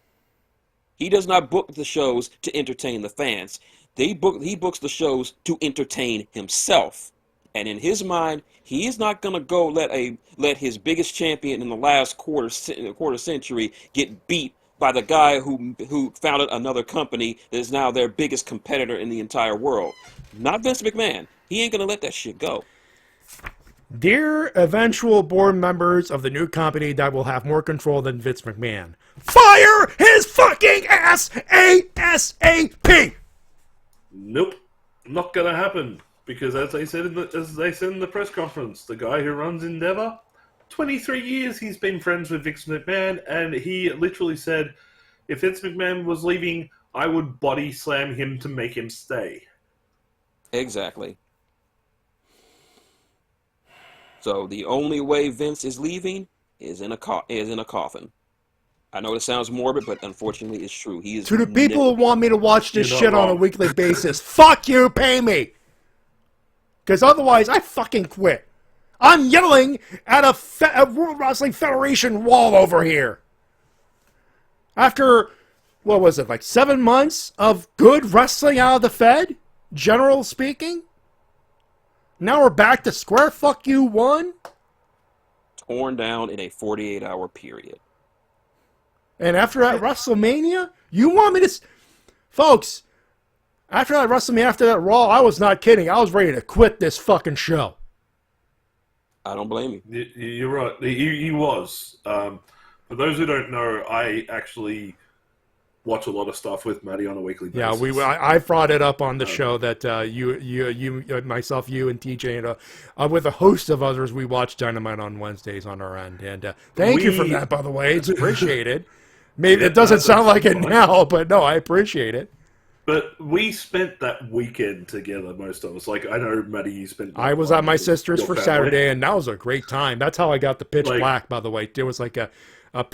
He does not book the shows to entertain the fans. He books the shows to entertain himself. And in his mind, he is not going to go let his biggest champion in the last quarter century get beat by the guy who founded another company that is now their biggest competitor in the entire world. Not Vince McMahon. He ain't going to let that shit go. Dear eventual board members of the new company that will have more control than Vince McMahon, fire his fucking ass ASAP! Nope, not gonna happen. Because as they said in the press conference, the guy who runs Endeavor, 23 years he's been friends with Vince McMahon, and he literally said, if Vince McMahon was leaving, I would body slam him to make him stay. Exactly. So the only way Vince is leaving is in a coffin. I know it sounds morbid, but unfortunately it's true. He is to the people who want me to watch this shit wrong. on a weekly basis, fuck you, pay me! Because otherwise, I fucking quit. I'm yelling at a World Wrestling Federation wall over here. After, what was it, like 7 months of good wrestling out of the Fed? General speaking? Now we're back to square fuck you one? torn down in a 48-hour period. And after that WrestleMania, you want me to... Folks, after that WrestleMania, after that Raw, I was not kidding. I was ready to quit this fucking show. I don't blame you. You're right. He was. For those who don't know, I actually watch a lot of stuff with Matty on a weekly basis. Yeah, I brought it up on the show that myself, you, and TJ, and with a host of others, we watch Dynamite on Wednesdays on our end. And thank you for that, by the way. It's appreciated. Maybe it doesn't sound like it now, but no, I appreciate it. But we spent that weekend together, most of us. Like, I know, Matty, you spent... I was at my sister's for family. Saturday, and that was a great time. That's how I got the Pitch Black, by the way. There was like we did a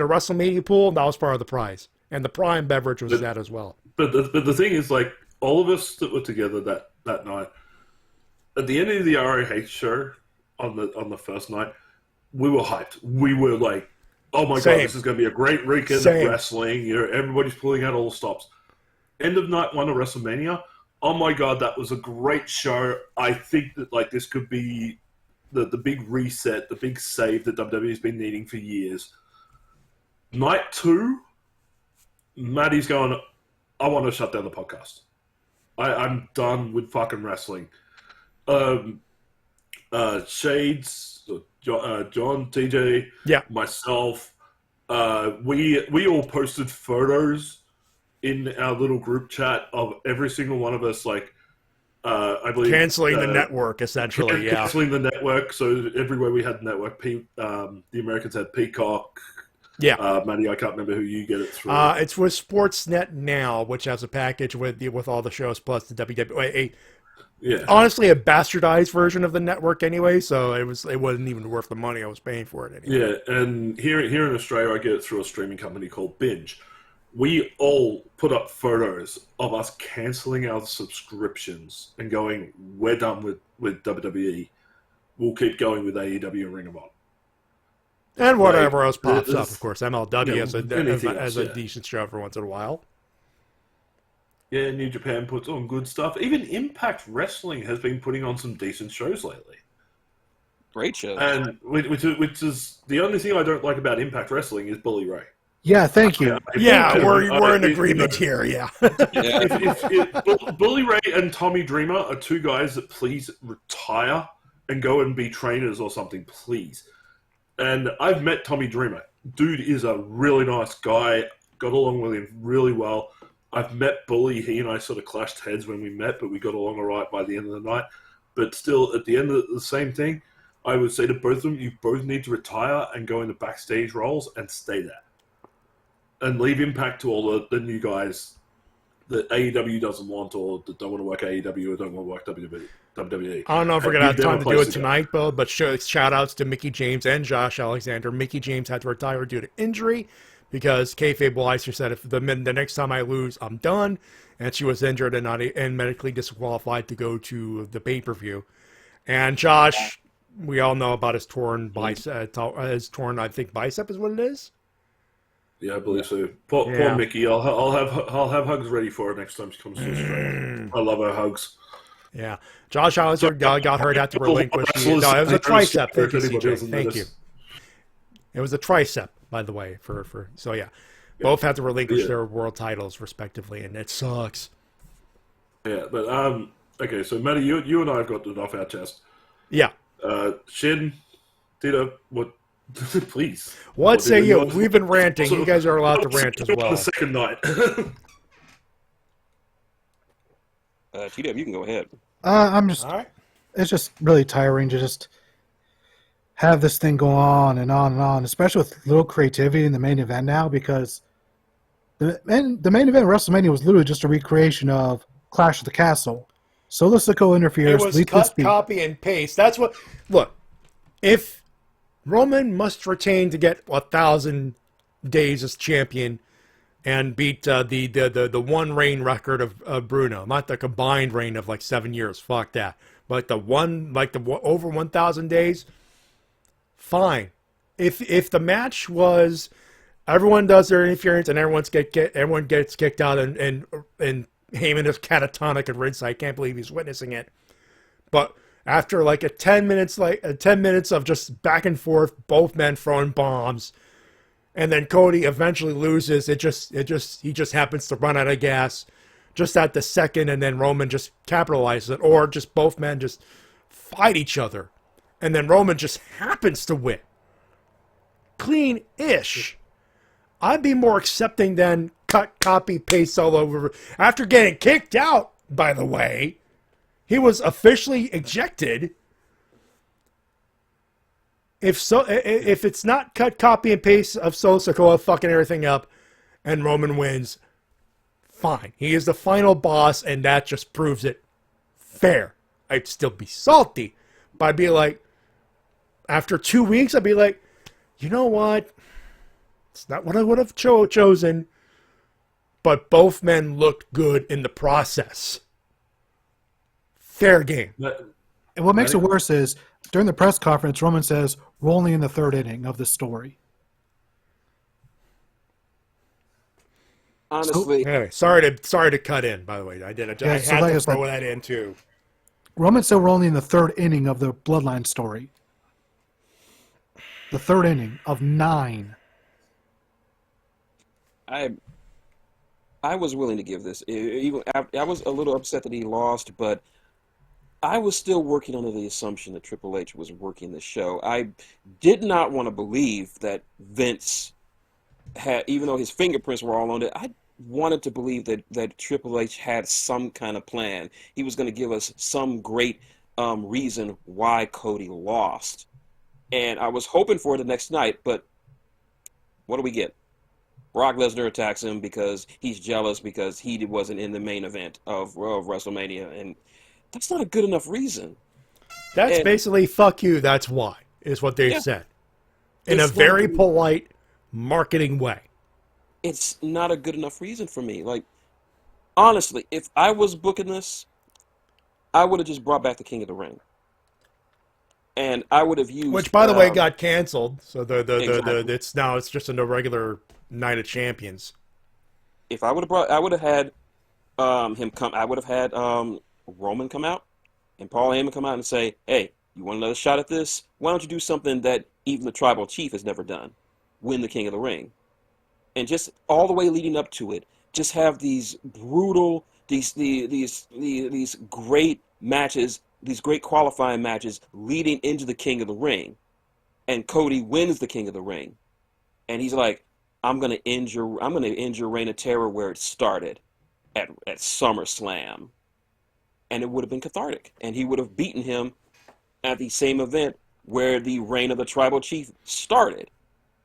WrestleMania pool, and that was part of the prize. And the Prime beverage was that as well. But the thing is, like, all of us that were together that night, at the end of the ROH show on the first night, we were hyped. We were like, oh my God, this is going to be a great weekend of wrestling. You know, everybody's pulling out all the stops. End of night one of WrestleMania. Oh my God, that was a great show. I think that like this could be the big reset, the big save that WWE's been needing for years. Night two, Matty's going, I want to shut down the podcast. I'm done with fucking wrestling. Shades, John, TJ, myself, we all posted photos in our little group chat of every single one of us, like, I believe... Canceling the network, essentially, Canceling the network, so everywhere we had network, the Americans had Peacock. Yeah. Matty, I can't remember who you get it through. It's with Sportsnet Now, which has a package with all the shows plus the WWE. Yeah. Honestly, a bastardized version of the network anyway, so it wasn't even worth the money I was paying for it anyway. Yeah, and here in Australia, I get it through a streaming company called Binge. We all put up photos of us cancelling our subscriptions and going, we're done with WWE. We'll keep going with AEW and Ring of Honor. And whatever else pops up, of course. MLW yeah, as a decent show every once in a while. Yeah, New Japan puts on good stuff. Even Impact Wrestling has been putting on some decent shows lately. Great show. And which is the only thing I don't like about Impact Wrestling is Bully Ray. Yeah, thank you. We're in agreement here. Yeah. Bully Ray and Tommy Dreamer are two guys that please retire and go and be trainers or something, please. And I've met Tommy Dreamer. Dude is a really nice guy. Got along with him really well. I've met Bully. He and I sort of clashed heads when we met, but we got along all right by the end of the night. But still, at the end of the same thing, I would say to both of them, you both need to retire and go into backstage roles and stay there. And leave Impact to all the new guys that AEW doesn't want or that don't want to work AEW or don't want to work WWE. I don't know if we're going to have time to do it tonight, Bill, but shout-outs to Mickie James and Josh Alexander. Mickie James had to retire due to injury because Kayfabe Weiser said, if the next time I lose, I'm done. And she was injured and medically disqualified to go to the pay-per-view. And Josh, we all know about his torn bicep. I think, bicep is what it is. Yeah, I believe so. Poor Mickey. I'll have hugs ready for her next time she comes to Australia. I love her hugs. Yeah, Josh Alexander got hurt at the relinquish. No, it was a tricep. Thank you, CJ. Thank you. It was a tricep, by the way. So yeah, both had to relinquish their world titles respectively, and it sucks. Yeah, but okay. So Matty, you and I have got it off our chest. Yeah. Shin, Tito, what? Please. What say you? We've been ranting. You guys are allowed to rant as well. The second night. TW, you can go ahead. I'm just. All right. It's just really tiring to just have this thing go on and on and on, especially with little creativity in the main event now, because the main event of WrestleMania was literally just a recreation of Clash of the Castle. Solo Sikoa interferes. It was cut, copy, and paste. That's what. Look, if Roman must retain to get 1,000 days as champion and beat the one reign record of Bruno, not the combined reign of like 7 years. Fuck that. But the over 1,000 days, fine. If the match was everyone does their interference and everyone gets kicked out and Heyman is catatonic at ringside, can't believe he's witnessing it. But after like 10 minutes of just back and forth, both men throwing bombs, and then Cody eventually loses. He just happens to run out of gas just at the second, and then Roman just capitalizes it, or just both men just fight each other, and then Roman just happens to win. Clean-ish. I'd be more accepting than cut, copy, paste all over. After getting kicked out, by the way, he was officially ejected. If it's not cut, copy, and paste of Solo Sikoa fucking everything up and Roman wins, fine. He is the final boss, and that just proves it fair. I'd still be salty, but I'd be like, after 2 weeks, I'd be like, you know what? It's not what I would have chosen, but both men looked good in the process. Fair game. And what makes it worse is, during the press conference, Roman says, we're only in the third inning of this story. Honestly, anyway, sorry to cut in. By the way, I had to throw that in too. Roman said we're only in the third inning of the Bloodline story. The third inning of 9. I was willing to give this. Even I was a little upset that he lost, but I was still working under the assumption that Triple H was working the show. I did not want to believe that Vince had, even though his fingerprints were all on it, I wanted to believe that Triple H had some kind of plan. He was going to give us some great reason why Cody lost. And I was hoping for it the next night, but what do we get? Brock Lesnar attacks him because he's jealous because he wasn't in the main event of WrestleMania. And That's not a good enough reason. That's And- basically fuck you. That's why is what they've Yeah. said in It's a not very good- polite marketing way. It's not a good enough reason for me. Like, honestly, if I was booking this, I would have just brought back the King of the Ring, and I would have used. Which, by the way, got canceled. So Exactly. it's just a regular Night of Champions. If I would have brought, I would have had him come. I would have had Roman come out and Paul Heyman come out and say, "Hey, you want another shot at this? Why don't you do something that even the Tribal Chief has never done? Win the King of the Ring." And just all the way leading up to it, just have these brutal, these great matches, these great qualifying matches leading into the King of the Ring, and Cody wins the King of the Ring, and he's like, I'm gonna end your Reign of Terror where it started, at SummerSlam, and it would have been cathartic, and he would have beaten him at the same event where the reign of the Tribal Chief started,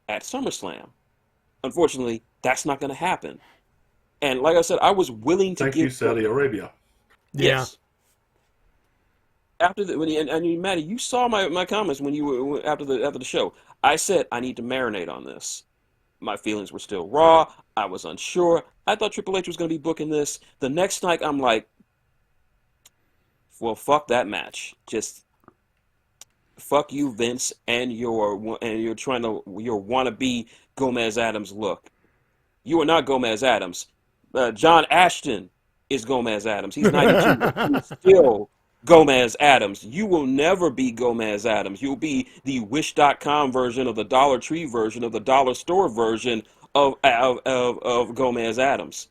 at SummerSlam. Unfortunately, that's not going to happen. And like I said, I was willing to Thank give you, Saudi Arabia. Yes. After the Matty, you saw my comments when you were after the show. I said I need to marinate on this. My feelings were still raw. I was unsure. I thought Triple H was going to be booking this. The next night, I'm like, well, fuck that match. Just fuck you, Vince, and your wannabe Gomez Adams look. You are not Gomez Adams. John Ashton is Gomez Adams. He's 92. He's still Gomez Adams. You will never be Gomez Adams. You'll be the Wish.com version, of the Dollar Tree version, of the Dollar Store version of Gomez Adams.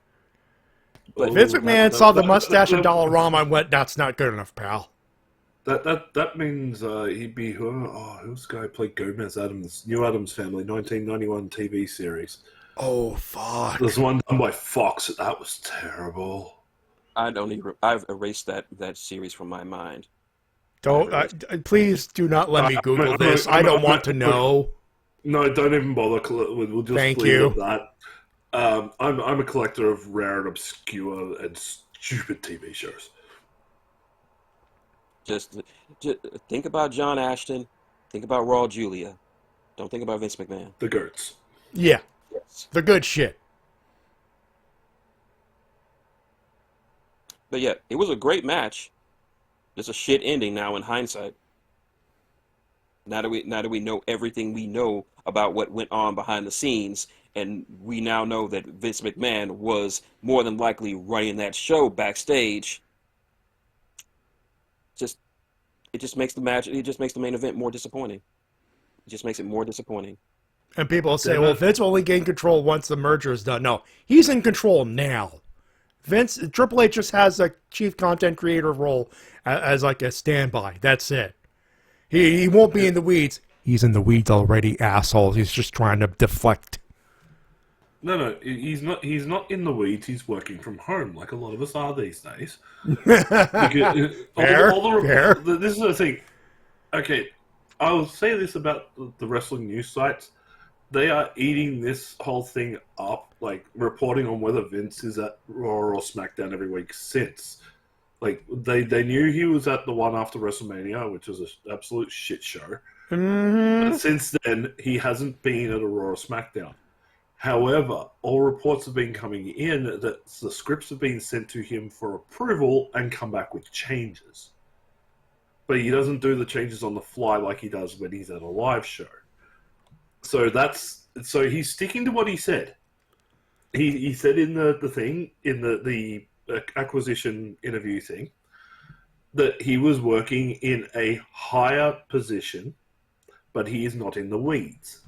But Vince McMahon saw the mustache and Dollarama and went, "That's not good enough, pal." That means he'd be who's the guy who played Gomez Adams? New Adams Family, 1991 TV series. Oh fuck! There's one done by Fox. That was terrible. I've erased that series from my mind. Don't please do not let me Google this. I don't want to know. No, don't even bother. We'll just Thank leave you. it at that. I'm a collector of rare and obscure and stupid TV shows. Just think about John Ashton. Think about Raw Julia. Don't think about Vince McMahon. The goats. Yeah, Yes. the good shit. But yeah, it was a great match. It's a shit ending now in hindsight. Now that we know everything we know about what went on behind the scenes, and we now know that Vince McMahon was more than likely running that show backstage. It just makes the main event more disappointing. It just makes it more disappointing. And people say, "Well, Vince only gained control once the merger is done." No, he's in control now. Triple H just has a chief content creator role as like a standby. That's it. He won't be in the weeds. He's in the weeds already, asshole. He's just trying to deflect. No, he's not. He's not in the weeds. He's working from home, like a lot of us are these days. Because, Fair. This is the thing. Okay, I will say this about the wrestling news sites. They are eating this whole thing up, like reporting on whether Vince is at Raw or SmackDown every week since. Like they knew he was at the one after WrestleMania, which was an absolute shit show. Mm-hmm. Since then, he hasn't been at a Raw or SmackDown. However, all reports have been coming in that the scripts have been sent to him for approval and come back with changes. But he doesn't do the changes on the fly like he does when he's at a live show. So he's sticking to what he said. He said in the thing, in the acquisition interview thing, that he was working in a higher position, but he is not in the weeds.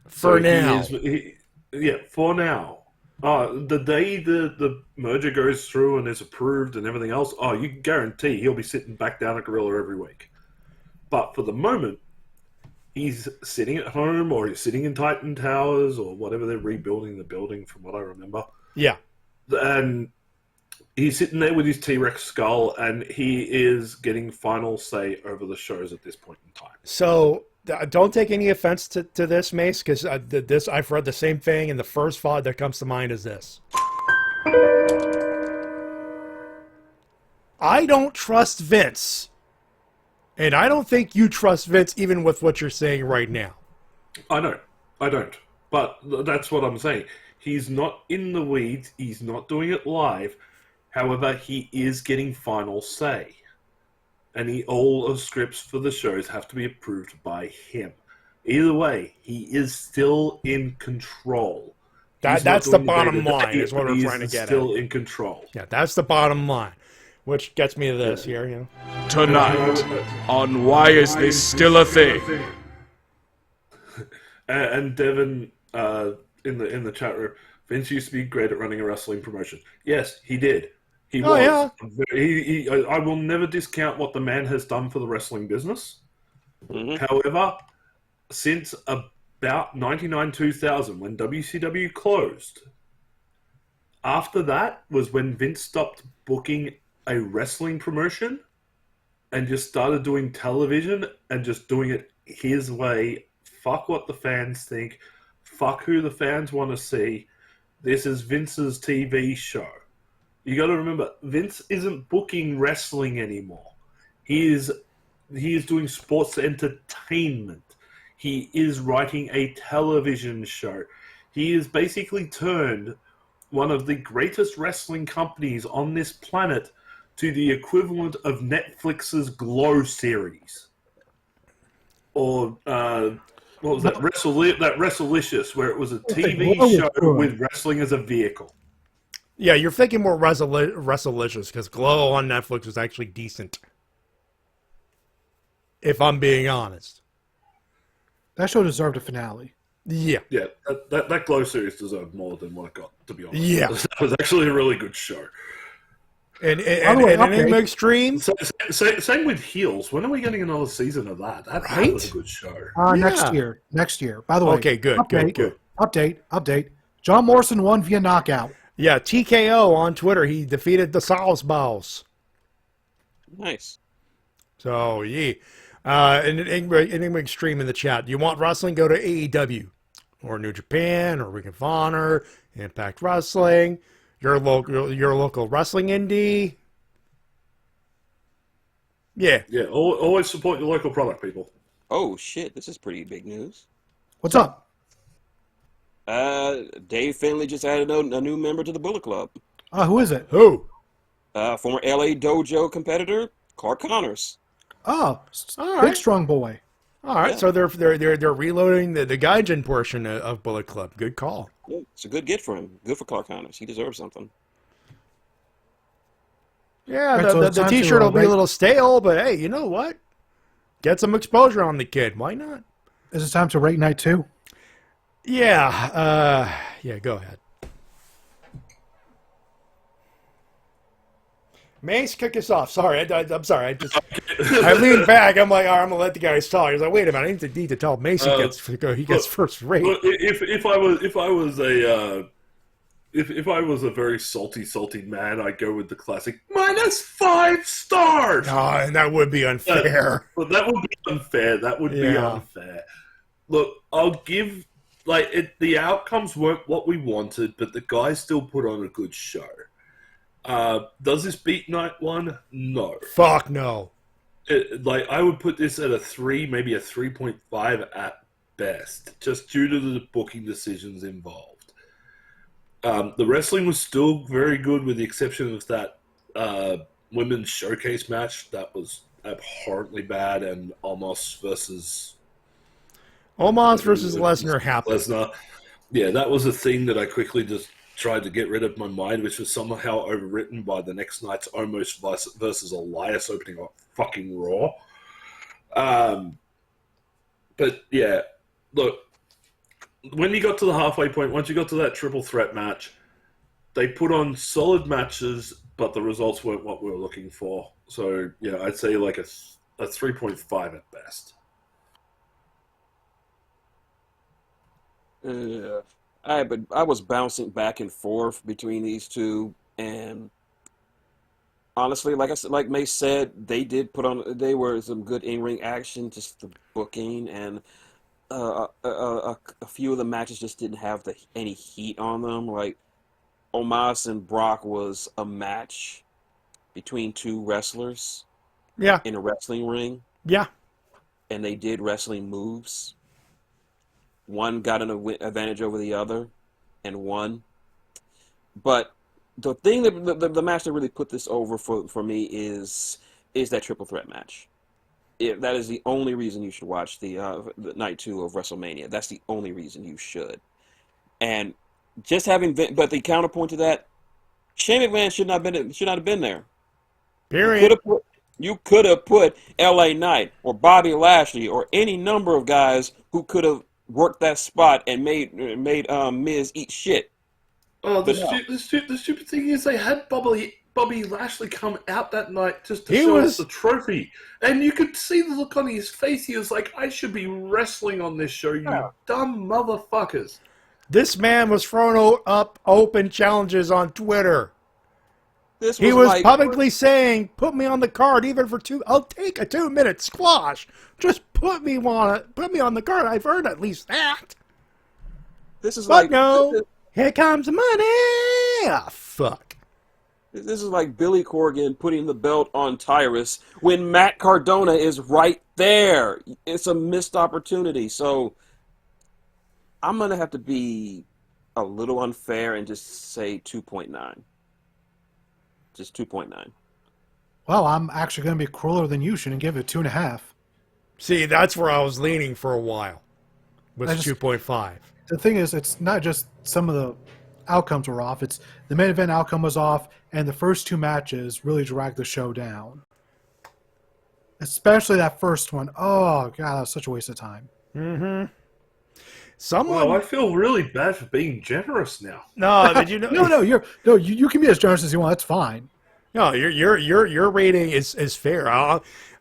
For now. For now. The day the merger goes through and is approved and everything else, you can guarantee he'll be sitting back down at Gorilla every week. But for the moment, he's sitting at home or he's sitting in Titan Towers or whatever they're rebuilding the building from what I remember. Yeah. And he's sitting there with his T-Rex skull and he is getting final say over the shows at this point in time. So don't take any offense to this, Mase, because I've read the same thing, and the first thought that comes to mind is this. I don't trust Vince. And I don't think you trust Vince even with what you're saying right now. I know. I don't. But that's what I'm saying. He's not in the weeds. He's not doing it live. However, he is getting final say. And all of scripts for the shows have to be approved by him. Either way, he is still in control. That's the bottom line, is what we're trying to get at. Still in control. Yeah, that's the bottom line. Which gets me to this here, you know. Tonight, on Why Is This Still a Thing? And Devin, in the chat room, Vince used to be great at running a wrestling promotion. Yes, he did. He was. Yeah. I will never discount what the man has done for the wrestling business. Mm-hmm. However, since about 99-2000, when WCW closed, after that was when Vince stopped booking a wrestling promotion and just started doing television and just doing it his way. Fuck what the fans think. Fuck who the fans want to see. This is Vince's TV show. You got to remember, Vince isn't booking wrestling anymore. He is doing sports entertainment. He is writing a television show. He has basically turned one of the greatest wrestling companies on this planet to the equivalent of Netflix's Glow series. Or, what was that? That Wrestlelicious, where it was a TV show with wrestling as a vehicle. Yeah, you're thinking more Wrestlelicious, because Glow on Netflix was actually decent. If I'm being honest. That show deserved a finale. Yeah. Yeah, that Glow series deserved more than what it got, to be honest. Yeah. That was actually a really good show. And Enigma Extreme? Same with Heels. When are we getting another season of that? That was a good show. Next year. By the way. Okay, good. Update. John Morrison won via knockout. Yeah, TKO on Twitter. He defeated the Sauce Balls. Nice. So, yeah. Enigma Extreme in the chat. Do you want wrestling? Go to AEW. Or New Japan. Or Ring of Honor. Impact Wrestling. Your local wrestling indie. Yeah. Yeah, always support your local product, people. Oh, shit. This is pretty big news. What's up? Dave Finley just added a new member to the Bullet Club. Who is it? Who? Former LA Dojo competitor, Clark Connors. Oh, all right. Big strong boy. All right, yeah. So they're reloading the Gaijin portion of Bullet Club. Good call. Yeah, it's a good get for him. Good for Clark Connors. He deserves something. Yeah, right, the T-shirt will be a little stale, but hey, you know what? Get some exposure on the kid. Why not? Is it time to rate night 2? Yeah. Go ahead. Mase, kick us off. Sorry, I'm sorry. I leaned back. I'm like, all right, I'm gonna let the guys talk. He's like, wait a minute, I need to tell Mase he gets first rate. Well, if I was a very salty man, I'd go with the classic -5 stars. Oh, and that would be unfair. But that would be unfair. That would be unfair. Look, I'll give the outcomes weren't what we wanted, but the guys still put on a good show. Does this beat night 1? No. Fuck no. I would put this at a 3, maybe a 3.5 at best, just due to the booking decisions involved. The wrestling was still very good, with the exception of that women's showcase match. That was abhorrently bad, and Omos versus Lesnar happened. Lesnar. Yeah, that was a thing that I quickly just tried to get rid of my mind, which was somehow overwritten by the next night's Omos versus Elias opening up fucking Raw. But yeah, look, when you got to the halfway point, once you got to that triple threat match, they put on solid matches, but the results weren't what we were looking for. So yeah, I'd say like a 3.5 at best. Yeah. I was bouncing back and forth between these two, and honestly, like Mase said, they were some good in-ring action, just the booking, and a few of the matches just didn't have any heat on them. Like Omos and Brock was a match, between two wrestlers Yeah. in a wrestling ring, Yeah. and they did wrestling moves. One got an advantage over the other, and won. But the thing that the match that really put this over for me is that triple threat match. That is the only reason you should watch the night 2 of WrestleMania. That's the only reason you should. And just having, but the counterpoint to that, Shane McMahon should not have been there. Period. You could have put L.A. Knight or Bobby Lashley or any number of guys who could have worked that spot and made Miz eat shit. Oh, the stupid thing is they had Bobby Lashley come out that night just to show us the trophy. And you could see the look on his face. He was like, I should be wrestling on this show, you dumb motherfuckers. This man was throwing up open challenges on Twitter. He was publicly saying, put me on the card even for I'll take a 2-minute squash. Just put me on the card. I've earned at least that. Here comes the money. Ah, fuck. This is like Billy Corgan putting the belt on Tyrus when Matt Cardona is right there. It's a missed opportunity. So I'm going to have to be a little unfair and just say 2.9. Just 2.9. Well, I'm actually going to be crueler than you should and give it 2.5. See, that's where I was leaning for a while. Was 2.5. The thing is, it's not just some of the outcomes were off. It's the main event outcome was off, and the first 2 matches really dragged the show down. Especially that first one. Oh, God, that was such a waste of time. Mm-hmm. I feel really bad for being generous now. No, did you know? You can be as generous as you want. That's fine. No, your rating is fair.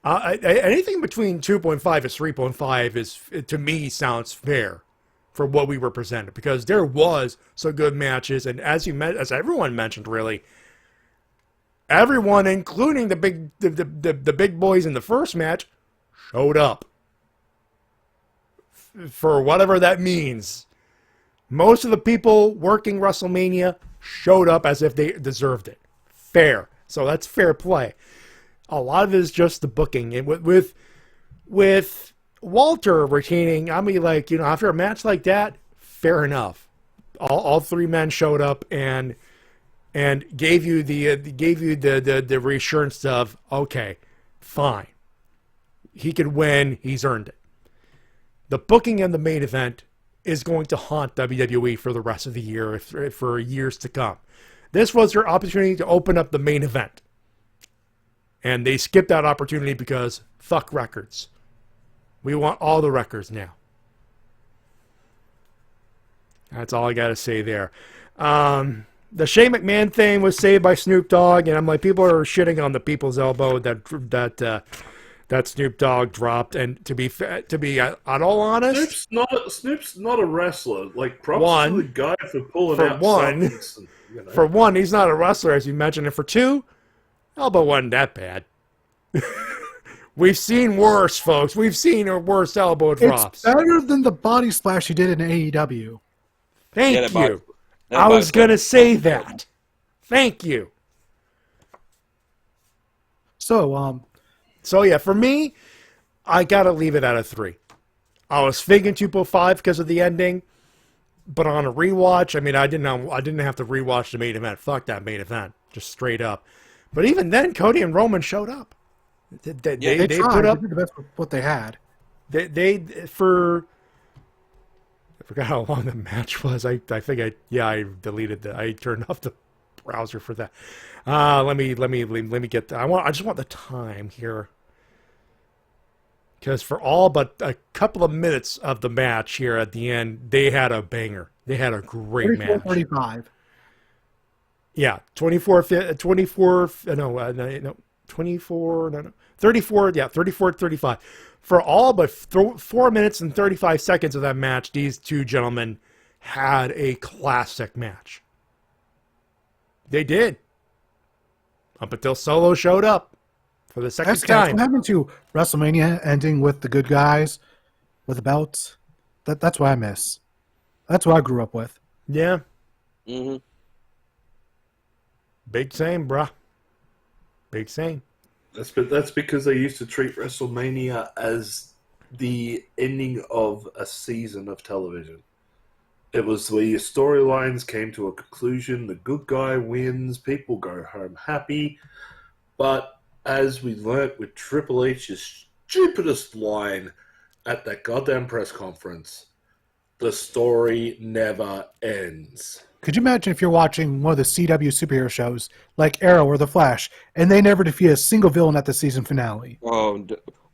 Anything between 2.5 and 3.5 is, to me, sounds fair for what we were presented, because there was some good matches, and as everyone mentioned, really, everyone, including the big boys in the first match, showed up. For whatever that means. Most of the people working WrestleMania showed up as if they deserved it. Fair. So that's fair play. A lot of it is just the booking. And with Walter retaining, I mean, like, you know, after a match like that, fair enough. All 3 men showed up and gave you the reassurance of, okay, fine. He could win. He's earned it. The booking in the main event is going to haunt WWE for the rest of the year, for years to come. This was your opportunity to open up the main event. And they skipped that opportunity because fuck records. We want all the records now. That's all I got to say there. The Shane McMahon thing was saved by Snoop Dogg, and I'm like, people are shitting on the people's elbow that Snoop Dogg dropped. And to be all honest, Snoop's not a wrestler. Like, props to the guy for pulling out something. You know. For one, he's not a wrestler, as you mentioned, and for 2, elbow wasn't that bad. We've seen worse, folks. We've seen worse elbow drops. It's better than the body splash he did in AEW. Thank you. I was going to say that. Thank you. So yeah, for me, I got to leave it at a 3. I was thinking 2.5 because of the ending, but on a rewatch, I mean, I didn't have to rewatch the main event. Fuck that main event, just straight up. But even then, Cody and Roman showed up. They put up the best with what they had. I forgot how long the match was. I think I deleted I turned off the browser for that. Let me get I just want the time here. Because for all but a couple of minutes of the match here at the end, they had a banger. They had a great match. 35. Yeah, 34, yeah, 34-35. For all but 4 minutes and 35 seconds of that match, these 2 gentlemen had a classic match. They did. Up until Solo showed up for the second time. What happened to WrestleMania ending with the good guys, with the belts? That's what I miss. That's what I grew up with. Yeah. Mm-hmm. Big same, bruh. Big same. That's because they used to treat WrestleMania as the ending of a season of television. It was where your storylines came to a conclusion, the good guy wins, people go home happy. But as we learnt with Triple H's stupidest line at that goddamn press conference, the story never ends. Could you imagine if you're watching one of the CW superhero shows like Arrow or The Flash, and they never defeat a single villain at the season finale? Oh,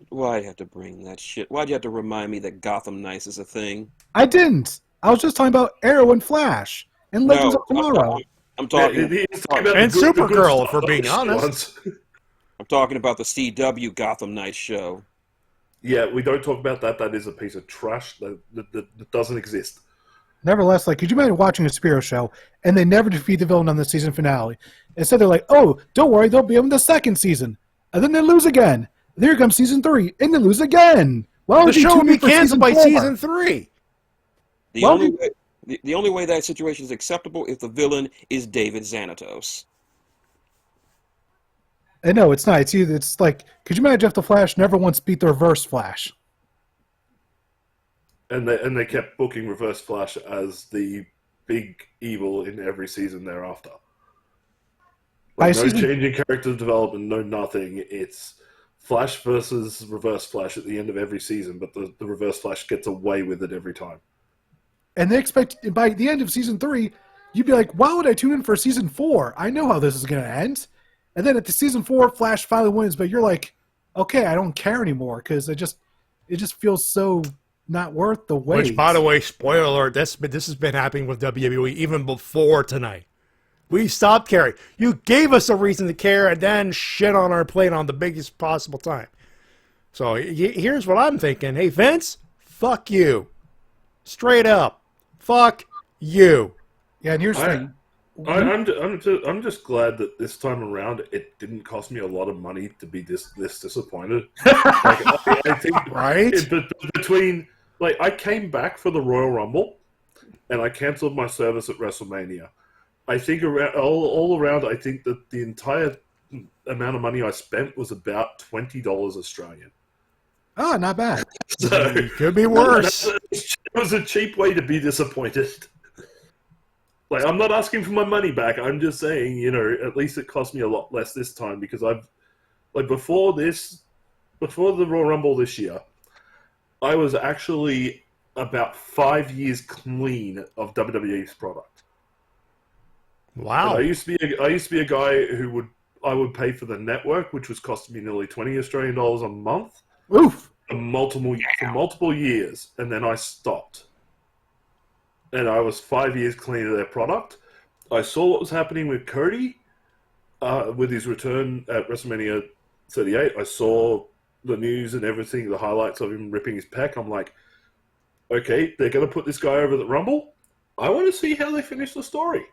why you have to bring that shit? Why'd you have to remind me that Gotham Knights is a thing? I didn't. I was just talking about Arrow and Flash and Legends of Tomorrow. I'm talking. And Supergirl, if we're being honest. I'm talking about the CW Gotham Knights show. Yeah, we don't talk about that. That is a piece of trash that doesn't exist. Nevertheless, like, could you imagine watching a superhero show and they never defeat the villain on the season finale? Instead, they're like, oh, don't worry, they'll be in the second season. And then they lose again. And here comes season 3, and they lose again. Well, the show will be canceled by season 3. The only way that situation is acceptable if the villain is David Xanatos. And no, it's not. It's like, could you imagine if the Flash never once beat the Reverse Flash? And they kept booking Reverse Flash as the big evil in every season thereafter. Like, no change in character development, no nothing. It's Flash versus Reverse Flash at the end of every season, but the Reverse Flash gets away with it every time. And they expect by the end of season 3, you'd be like, why would I tune in for season 4? I know how this is going to end. And then at the season 4, Flash finally wins, but you're like, okay, I don't care anymore because it just feels so not worth the wait. Which, by the way, spoiler alert, this has been happening with WWE even before tonight. We stopped caring. You gave us a reason to care and then shit on our plate on the biggest possible time. So here's what I'm thinking. Hey, Vince, fuck you. Straight up. Fuck you. Yeah, and here's the thing. I'm just glad that this time around it didn't cost me a lot of money to be this disappointed. I think, right? Between, like, I came back for the Royal Rumble, and I canceled my service at WrestleMania. I think all around, I think that the entire amount of money I spent was about $20 Australian. Oh, not bad. So, could be worse. It was a cheap way to be disappointed. Like, I'm not asking for my money back. I'm just saying, you know, at least it cost me a lot less this time because before the Royal Rumble this year, I was actually about 5 years clean of WWE's product. Wow. And I used to be a guy who I would pay for the network, which was costing me nearly $20 Australian a month. Oof. For multiple years, and then I stopped. And I was 5 years clean of their product. I saw what was happening with Cody with his return at WrestleMania 38. I saw the news and everything, the highlights of him ripping his pec. I'm like, okay, they're going to put this guy over the Rumble. I want to see how they finish the story.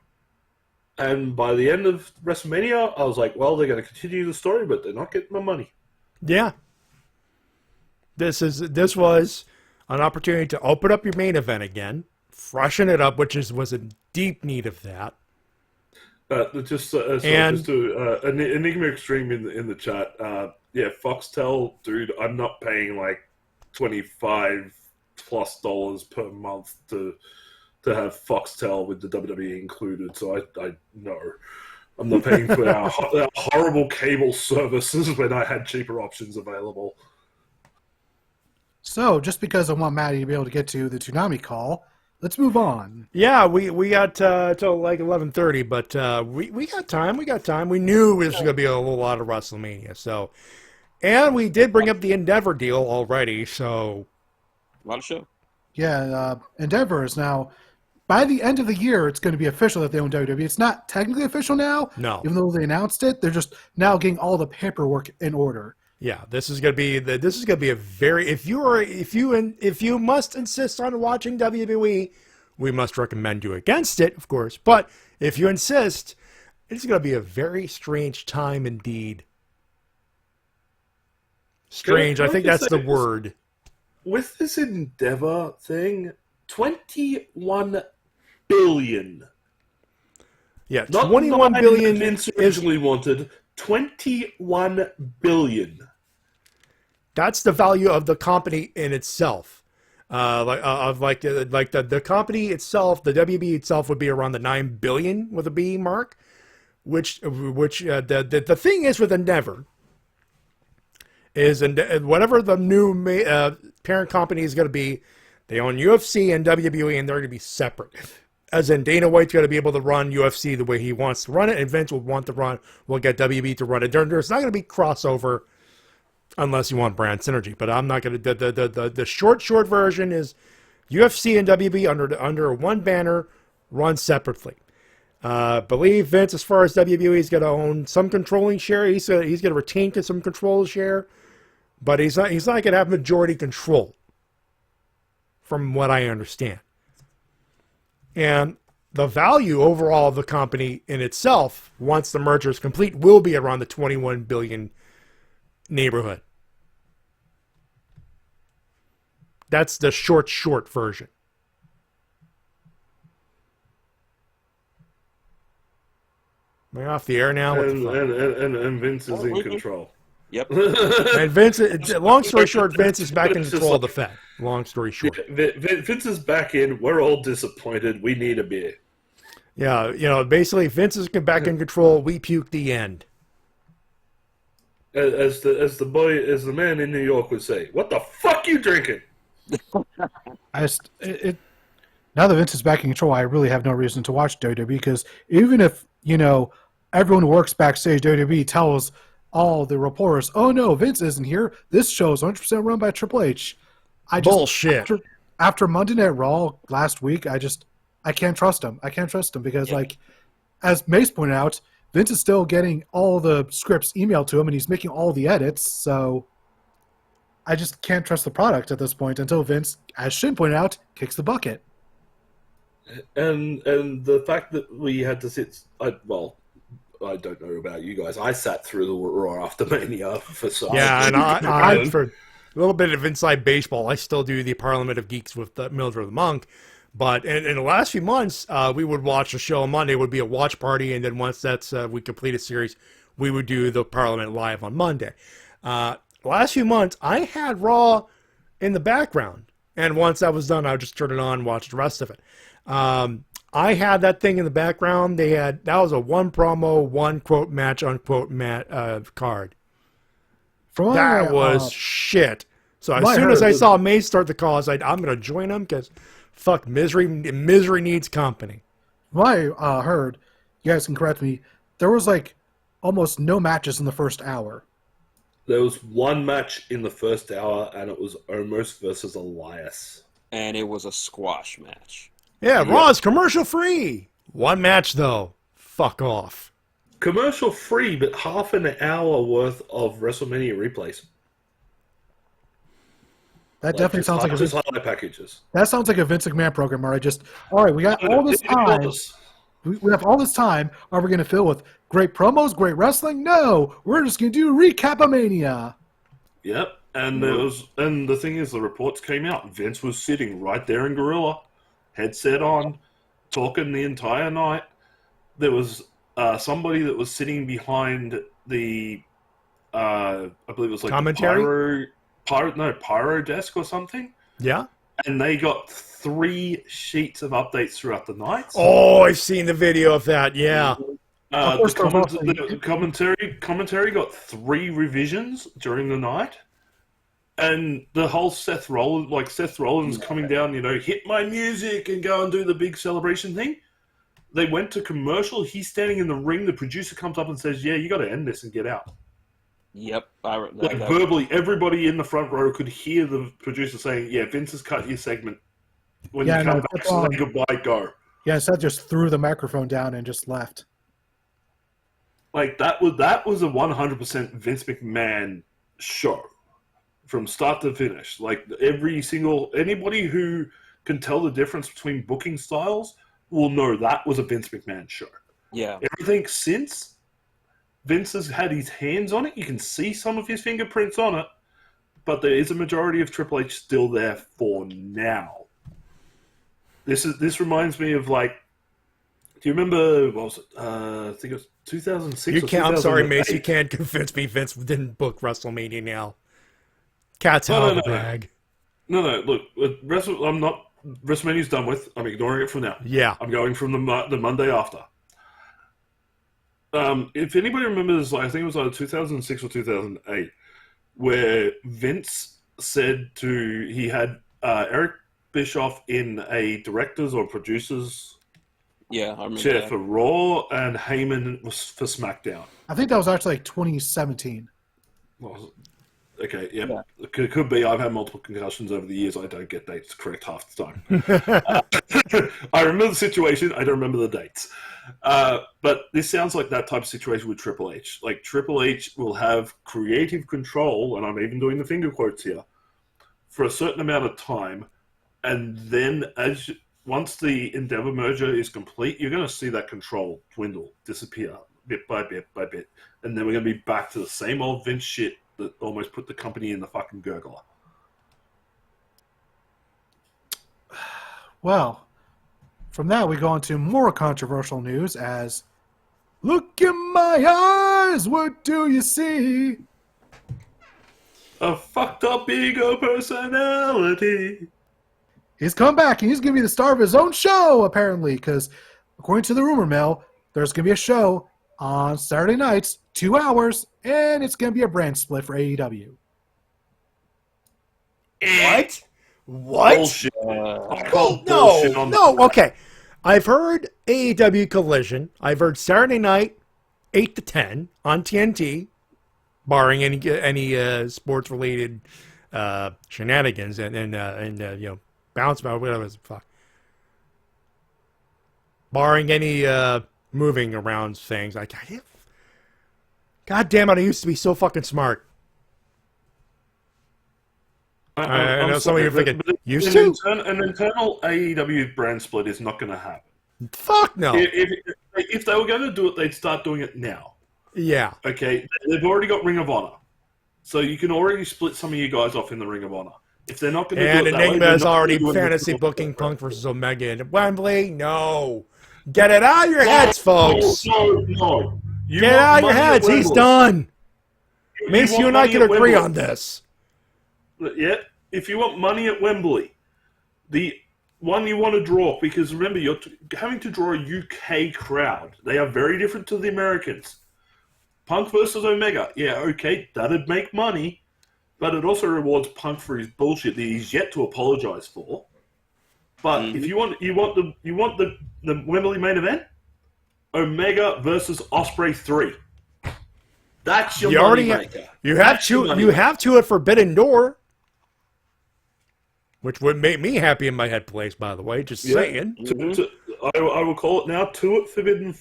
And by the end of WrestleMania, I was like, well, they're going to continue the story, but they're not getting my money. Yeah. This was an opportunity to open up your main event again, freshen it up, which was in deep need of that. Enigma Extreme in the chat. Yeah, Foxtel, dude, I'm not paying like $25+ per month to have Foxtel with the WWE included. So I know I'm not paying for our horrible cable services when I had cheaper options available. So, just because I want Matty to be able to get to the Toonami call, let's move on. Yeah, we got till like 11:30, but we got time. We got time. We knew this was going to be a whole lot of WrestleMania. So, and we did bring up the Endeavor deal already. So, A lot of show. Yeah, Endeavor is now, by the end of the year, it's going to be official that they own WWE. It's not technically official now. No. Even though they announced it, they're just now getting all the paperwork in order. Yeah, this is gonna be a very if you must insist on watching WWE, we must recommend you against it, of course. But if you insist, it's gonna be a very strange time indeed. Strange, I think that's the word. With this Endeavor thing, $21 billion. Yeah, Not 21 9 billion Vince is originally wanted. 21 billion. that's the value of the company in itself. The company itself, the WB itself would be around the 9 billion with a B mark, which the thing is with Endeavor is whatever the new parent company is going to be, they own UFC and WWE, and they're going to be separate. As in, Dana White's going to be able to run UFC the way he wants to run it, and Vince will want to run, will get WB to run it. There's not going to be crossover unless you want brand synergy. But I'm not going to. The short version is UFC and WB under one banner, run separately. Believe Vince, as far as WWE, is going to own some controlling share. He's going to retain some control share, but he's not going to have majority control, from what I understand. And the value overall of the company in itself, once the merger is complete, will be around the 21 billion neighborhood. That's the short version. Am I off the air now? And Vince is in control. Yep. And Vince, long story short, Vince is back in control of the Fed. Long story short. Vince is back in. We're all disappointed. We need a beer. Yeah, basically, Vince is back in control. We puke the end. As the man in New York would say, "What the fuck you drinking?" Now that Vince is back in control, I really have no reason to watch WWE, because even if, everyone who works backstage WWE tells all the reporters, "Oh no, Vince isn't here. This show is 100% run by Triple H." Bullshit. After Monday Night Raw last week, I can't trust him. I can't trust him because, as Mase pointed out, Vince is still getting all the scripts emailed to him, and he's making all the edits. So I just can't trust the product at this point until Vince, as Shin pointed out, kicks the bucket. And the fact that we had to sit, I don't know about you guys. I sat through the Raw after Mania for some. Yeah, and I for a little bit of inside baseball, I still do the Parliament of Geeks with Mildred the Monk. But in the last few months, we would watch a show on Monday. It would be a watch party, and then once we complete a series, we would do the Parliament live on Monday. Last few months, I had Raw in the background, and once that was done, I would just turn it on and watch the rest of it. I had that thing in the background. That was a one promo, one quote match, unquote card. That was shit. So as soon as I saw Mase start the call, I was like, I'm going to join them because fuck, misery needs company. Well, I heard, you guys can correct me, there was almost no matches in the first hour. There was one match in the first hour, and it was Omos versus Elias. And it was a squash match. Yeah, Raw's commercial free. One match though. Fuck off. Commercial free, but half an hour worth of WrestleMania replays. That definitely sounds like just highlight packages. That sounds like a Vince McMahon program where all right, we got all this time. We have all this time. Are we going to fill with great promos, great wrestling? No, we're just going to do Recap-a-Mania. Yep, and the thing is, the reports came out. Vince was sitting right there in Gorilla, headset on, talking the entire night. There was somebody that was sitting behind the, I believe it was commentary? Pyro desk or something. Yeah. And they got 3 sheets of updates throughout the night. Oh, I've seen the video of that. Yeah. The commentary got 3 revisions during the night. And the whole Seth Rollins coming down, hit my music and go and do the big celebration thing. They went to commercial. He's standing in the ring. The producer comes up and says, "Yeah, you got to end this and get out." Yep. Verbally, everybody in the front row could hear the producer saying, "Yeah, Vince has cut your segment. When you come back, say goodbye, go." Yeah, Seth just threw the microphone down and just left. That was a 100% Vince McMahon show from start to finish. Anybody who can tell the difference between booking styles will know that was a Vince McMahon show. Yeah. Everything since, Vince has had his hands on it. You can see some of his fingerprints on it, but there is a majority of Triple H still there for now. This reminds me of Do you remember, what was it? I think it was 2006 You or can't. I'm sorry, 2008. Mace. You can't convince me Vince didn't book WrestleMania now. Cat's No, out no, of the no. bag. No, look, I'm not. WrestleMania's done with. I'm ignoring it from now. Yeah. I'm going from the Monday after. If anybody remembers, I think it was either 2006 or 2008, where Vince said he had Eric Bischoff in a director's or producer's Yeah, I remember chair that. for Raw, and Heyman was for SmackDown. I think that was actually like 2017. Well, okay, yeah. It could be. I've had multiple concussions over the years. I don't get dates correct half the time. I remember the situation. I don't remember the dates. But this sounds like that type of situation with Triple H. Like, Triple H will have creative control, and I'm even doing the finger quotes here, for a certain amount of time, and then once the Endeavor merger is complete, you're going to see that control dwindle, disappear, bit by bit by bit, and then we're going to be back to the same old Vince shit that almost put the company in the fucking gurgler. Well, from that we go on to more controversial news as, look in my eyes, what do you see? A fucked up ego personality. He's come back and he's going to be the star of his own show, apparently, because according to the rumor mill, there's going to be a show on Saturday nights, 2 hours, and it's going to be a brand split for AEW. What? What? Bullshit. I Oh, call bullshit no, on no. Okay, I've heard AEW Collision. I've heard Saturday night, 8 to 10 on TNT, barring any sports related shenanigans and you know, bounce about whatever the fuck. Barring any moving around things, God damn it! I used to be so fucking smart. I know some of you are thinking, used to? An internal AEW brand split is not going to happen. Fuck no. If they were going to do it, they'd start doing it now. Yeah. Okay, they've already got Ring of Honor, so you can already split some of you guys off in the Ring of Honor. If they're not going to do And it that way, Enigma they're is not already gonna do it fantasy in the- booking Punk versus Omega and Wembley. No. Get it out of your heads, folks. No. You Get want out of your money at heads. He's Wembley. done. Mace, want you and I money can at agree Wembley. on this. Yeah, if you want money at Wembley, the one you want to draw, because remember, you're having to draw a UK crowd. They are very different to the Americans. Punk versus Omega, yeah, okay, that'd make money, but it also rewards Punk for his bullshit that he's yet to apologize for. But if you want the Wembley main event, Omega versus Ospreay 3. That's your You money already maker. you have two at Forbidden Door, which would make me happy in my head place, by the way. Just saying. I will call it now 2 at Forbidden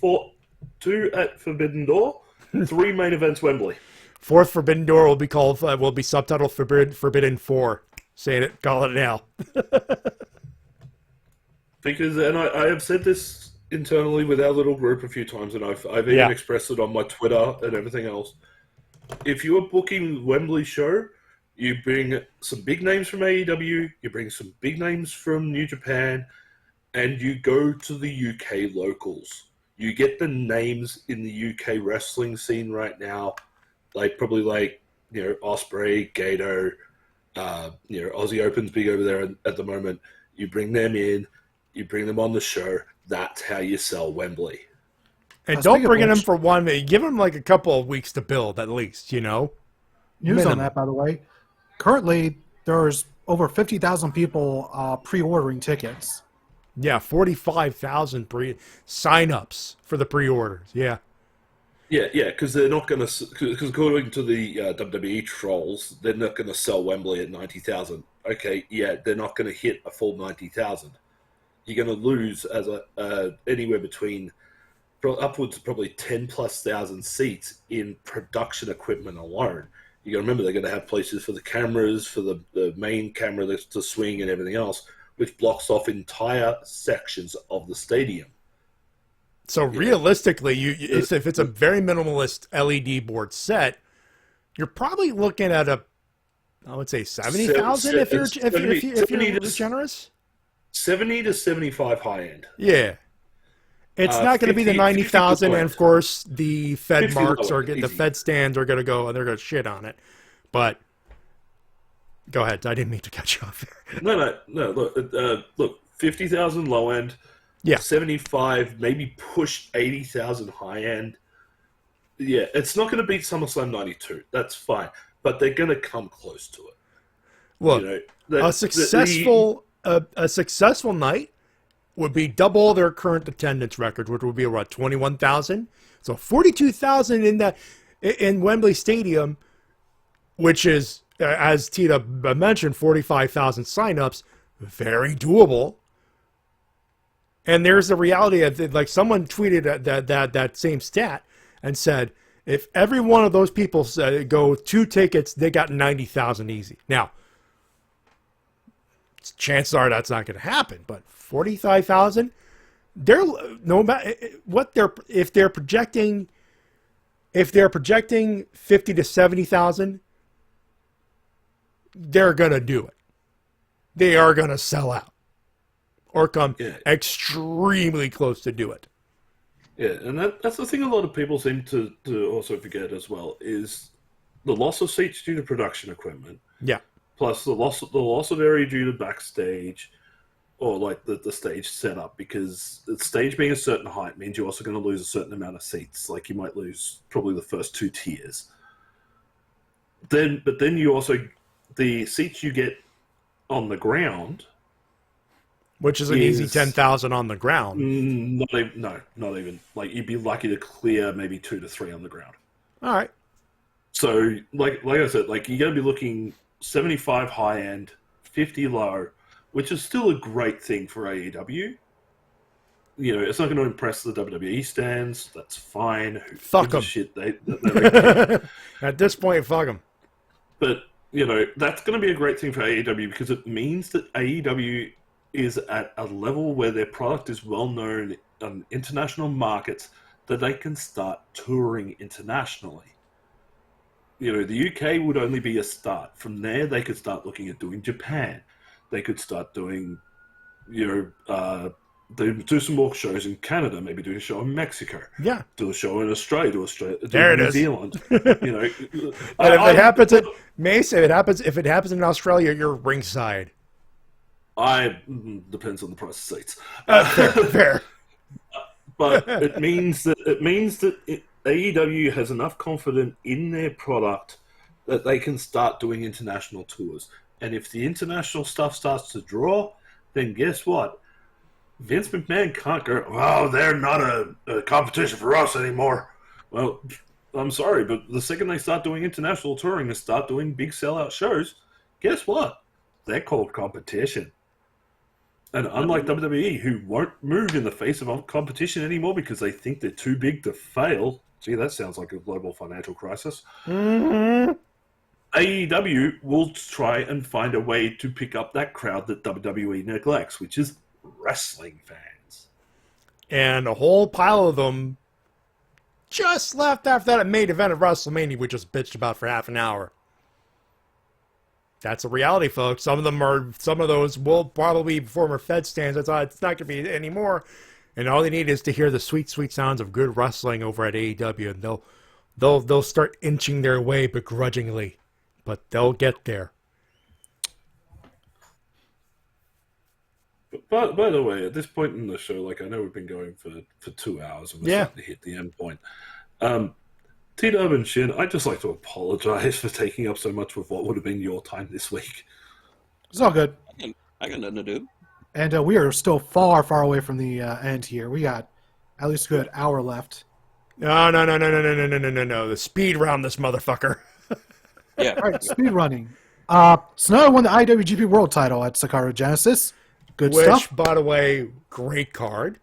Door, 3 main events Wembley. Fourth Forbidden Door will be subtitled Forbidden 4. Saying it, call it now. Because, and I have said this internally with our little group a few times, and I've even expressed it on my Twitter and everything else. If you are booking Wembley show, you bring some big names from AEW, you bring some big names from New Japan, and you go to the UK locals. You get the names in the UK wrestling scene right now, probably Ospreay, Gato, Aussie Open's big over there at the moment. You bring them in, you bring them on the show. That's how you sell Wembley. And don't bring them for one. Give them like a couple of weeks to build, at least, you know? News on that, by the way. Currently, there's over 50,000 people pre-ordering tickets. Yeah, 45,000 sign-ups for the pre-orders. Yeah. Yeah, because they're not going to. Because according to the WWE trolls, they're not going to sell Wembley at 90,000. Okay, yeah, they're not going to hit a full 90,000. You're going to lose as anywhere between upwards of probably 10,000+ seats in production equipment alone. You got to remember they're going to have places for the cameras, for the main camera to swing and everything else, which blocks off entire sections of the stadium. So realistically, if it's a very minimalist LED board set, you're probably looking at I would say 70,000 if you're generous. 70 to 75 high end. Yeah, It's not going to be the 90,000, and of course the Fed 50 marks lower, or the easy. Fed stands are going to go and they're going to shit on it. But go ahead. I didn't mean to cut you off there. No. Look, 50,000 low end. Yeah. 75, maybe push 80,000 high end. Yeah, it's not going to beat SummerSlam 92. That's fine, but they're going to come close to it. Look, You know, a successful night would be double their current attendance record, which would be around 21,000. So 42,000 in Wembley Stadium, which is, as Tita mentioned, 45,000 signups, very doable. And there's the reality of it, like someone tweeted that same stat and said, if every one of those people go 2 tickets, they got 90,000 easy. Now, chances are that's not going to happen, but 45,000, they're no matter what if they're projecting 50 to 70,000, they're going to do it. They are going to sell out or come extremely close to do it. Yeah, and that's the thing a lot of people seem to also forget as well, is the loss of seats due to production equipment. Yeah. Plus the loss of area due to backstage or like the stage setup, because the stage being a certain height means you're also going to lose a certain amount of seats. Like you might lose probably the first 2 tiers. But then you also, the seats you get on the ground, which is an easy 10,000 on the ground. Not even. Like you'd be lucky to clear maybe 2 to 3 on the ground. All right. So like I said, like you're going to be looking 75 high end, 50 low, which is still a great thing for AEW. You know, it's not going to impress the WWE stands. That's fine. Fuck them. Shit, At this point, fuck them. But you know, that's going to be a great thing for AEW because it means that AEW is at a level where their product is well known on international markets, that they can start touring internationally. You know, the UK would only be a start. From there, they could start looking at doing Japan. They could start doing, they do some more shows in Canada, maybe do a show in Mexico. Yeah. Do a show in Australia, do there it New is. Zealand. You know, And if it happens at Mase, if it happens in Australia, you're ringside. Depends on the price of seats. Fair. But it means that AEW has enough confidence in their product that they can start doing international tours. And if the international stuff starts to draw, then guess what? Vince McMahon can't go, well, they're not a competition for us anymore. Well, I'm sorry, but the second they start doing international touring and start doing big sellout shows, guess what? They're called competition. And unlike WWE, who won't move in the face of competition anymore because they think they're too big to fail. Gee, that sounds like a global financial crisis. Mm-hmm. AEW will try and find a way to pick up that crowd that WWE neglects, which is wrestling fans. And a whole pile of them just left after that main event of WrestleMania we just bitched about for half an hour. That's a reality, folks. Some of those will probably be former Fed stands. It's not going to be anymore. And all they need is to hear the sweet, sweet sounds of good wrestling over at AEW, and they'll start inching their way begrudgingly, but they'll get there. But by the way, at this point in the show, like I know we've been going for 2 hours and we're starting to hit the end point. T-Dub and Shin, I'd just like to apologize for taking up so much with what would have been your time this week. It's all good. I got nothing to do. And we are still far, far away from the end here. We got at least a good hour left. No. The speed round this motherfucker. Yeah. All right, speed running. Sonata won the IWGP World title at Sakura Genesis. Good stuff. Which, by the way, great card.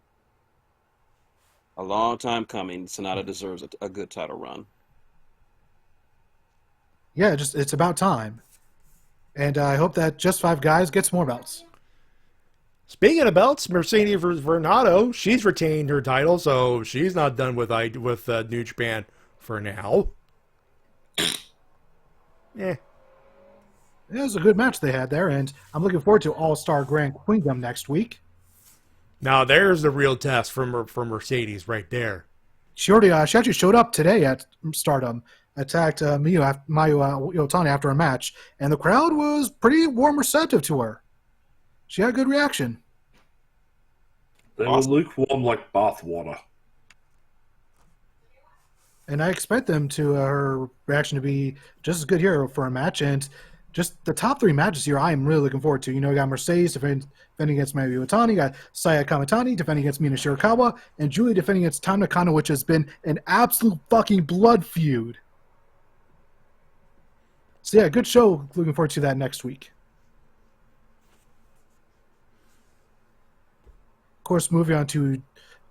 A long time coming. Sonata deserves a good title run. Yeah, it's about time. And I hope that Just Five Guys gets more belts. Speaking of belts, Mercedes Vernado, she's retained her title, so she's not done with New Japan for now. It was a good match they had there, and I'm looking forward to All-Star Grand Queendom next week. Now there's the real test from Mercedes right there. She actually showed up today at Stardom, attacked Mayu Iwatani after a match, and the crowd was pretty warm receptive to her. She had a good reaction. They were lukewarm like bath water. And I expect her reaction to be just as good here for a match. And just the top 3 matches here, I am really looking forward to. You got Mercedes defending against Mayu Iwatani, got Saya Kamitani defending against Mina Shirakawa, and Julie defending against Tam Nakano, which has been an absolute fucking blood feud. So yeah, good show. Looking forward to that next week. Of course, moving on to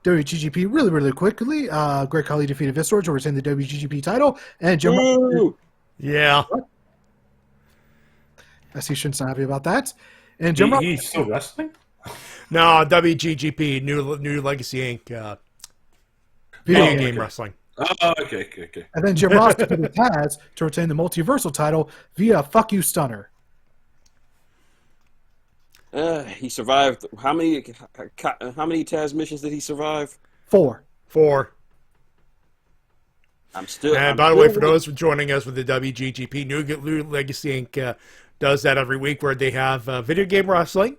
WGGP really, really quickly. Great Khali defeated Vistor to retain the WGGP title. And Jim Ross. Yeah. I see Shin's not happy about that. And Jim Ross. He's still wrestling? No, WGGP, New Legacy Inc. Video game wrestling. Oh, okay. And then Jim Ross defeated Taz to retain the Multiversal title via Fuck You Stunner. He survived. How many Taz missions did he survive? 4. And by the way, for those joining us with the WGGP, New Legacy Inc. Does that every week, where they have video game wrestling,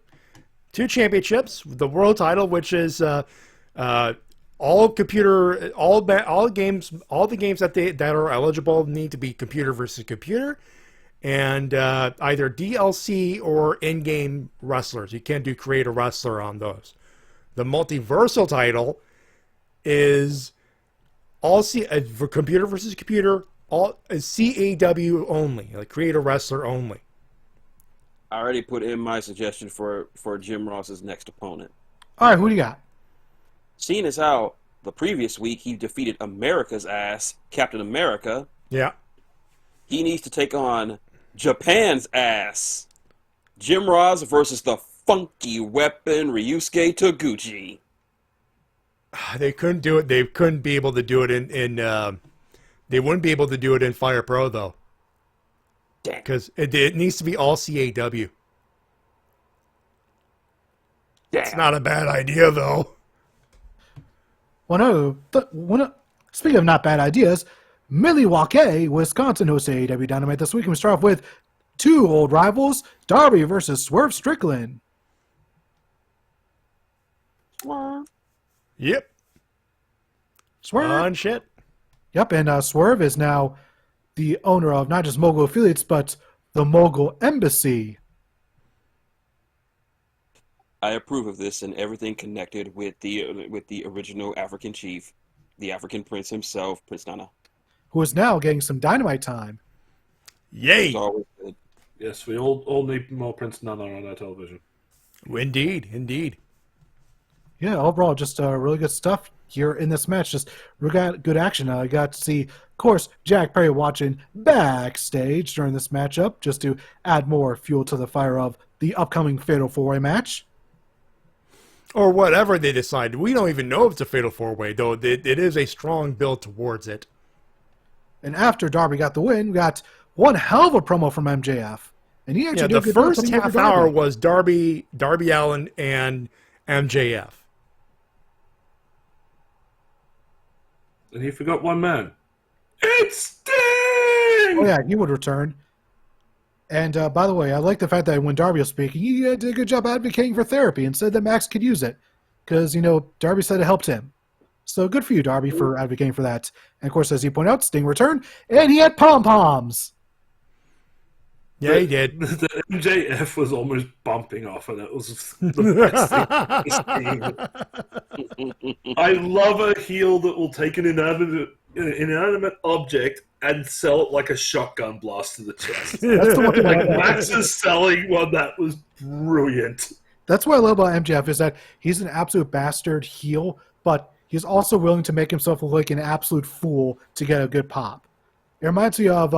2 championships, the world title, which is all the games that are eligible need to be computer versus computer. And either DLC or in-game wrestlers. You can't do create a wrestler on those. The Multiversal title is all for computer versus computer, all CAW only, like create a wrestler only. I already put in my suggestion for Jim Ross's next opponent. All right, who do you got? Seeing as how the previous week he defeated America's ass, Captain America. Yeah. He needs to take on Japan's ass. Jim Ross versus the funky weapon Ryusuke Taguchi. They couldn't do it. They couldn't be able to do it in they wouldn't be able to do it in Fire Pro though. Because it needs to be all CAW. Damn. It's not a bad idea though. Well, no. Speaking of not bad ideas, Milwaukee, Wisconsin hosts AEW Dynamite this week, and we start off with 2 old rivals, Darby versus Swerve Strickland. Yep. Swerve. On shit. Yep, and Swerve is now the owner of not just Mogul Affiliates, but the Mogul Embassy. I approve of this and everything connected with the original African chief, the African prince himself, Prince Nana. Who is now getting some Dynamite time. Yay! It's always good. Yes, we all need more Prince Nana on our television. Indeed. Yeah, overall, just really good stuff here in this match. Just we got good action. I got to see, of course, Jack Perry watching backstage during this matchup, just to add more fuel to the fire of the upcoming Fatal 4-Way match. Or whatever they decide. We don't even know if it's a Fatal 4-Way, though it is a strong build towards it. And after Darby got the win, we got one hell of a promo from MJF. And he actually did a good job first putting over half hour Darby. was Darby Allin and MJF. And he forgot one man. It's Sting! Oh yeah, he would return. And by the way, I like the fact that when Darby was speaking, he did a good job advocating for therapy and said that Max could use it. Because, Darby said it helped him. So good for you, Darby, for advocating for that. And of course, as you point out, Sting returned, and he had pom-poms. Yeah, he did. The MJF was almost bumping off, and it was the best thing. I love a heel that will take an inanimate object and sell it like a shotgun blast to the chest. That's the one Like Max is selling one that was brilliant. That's what I love about MJF is that he's an absolute bastard heel, but he's also willing to make himself look like an absolute fool to get a good pop. It reminds me of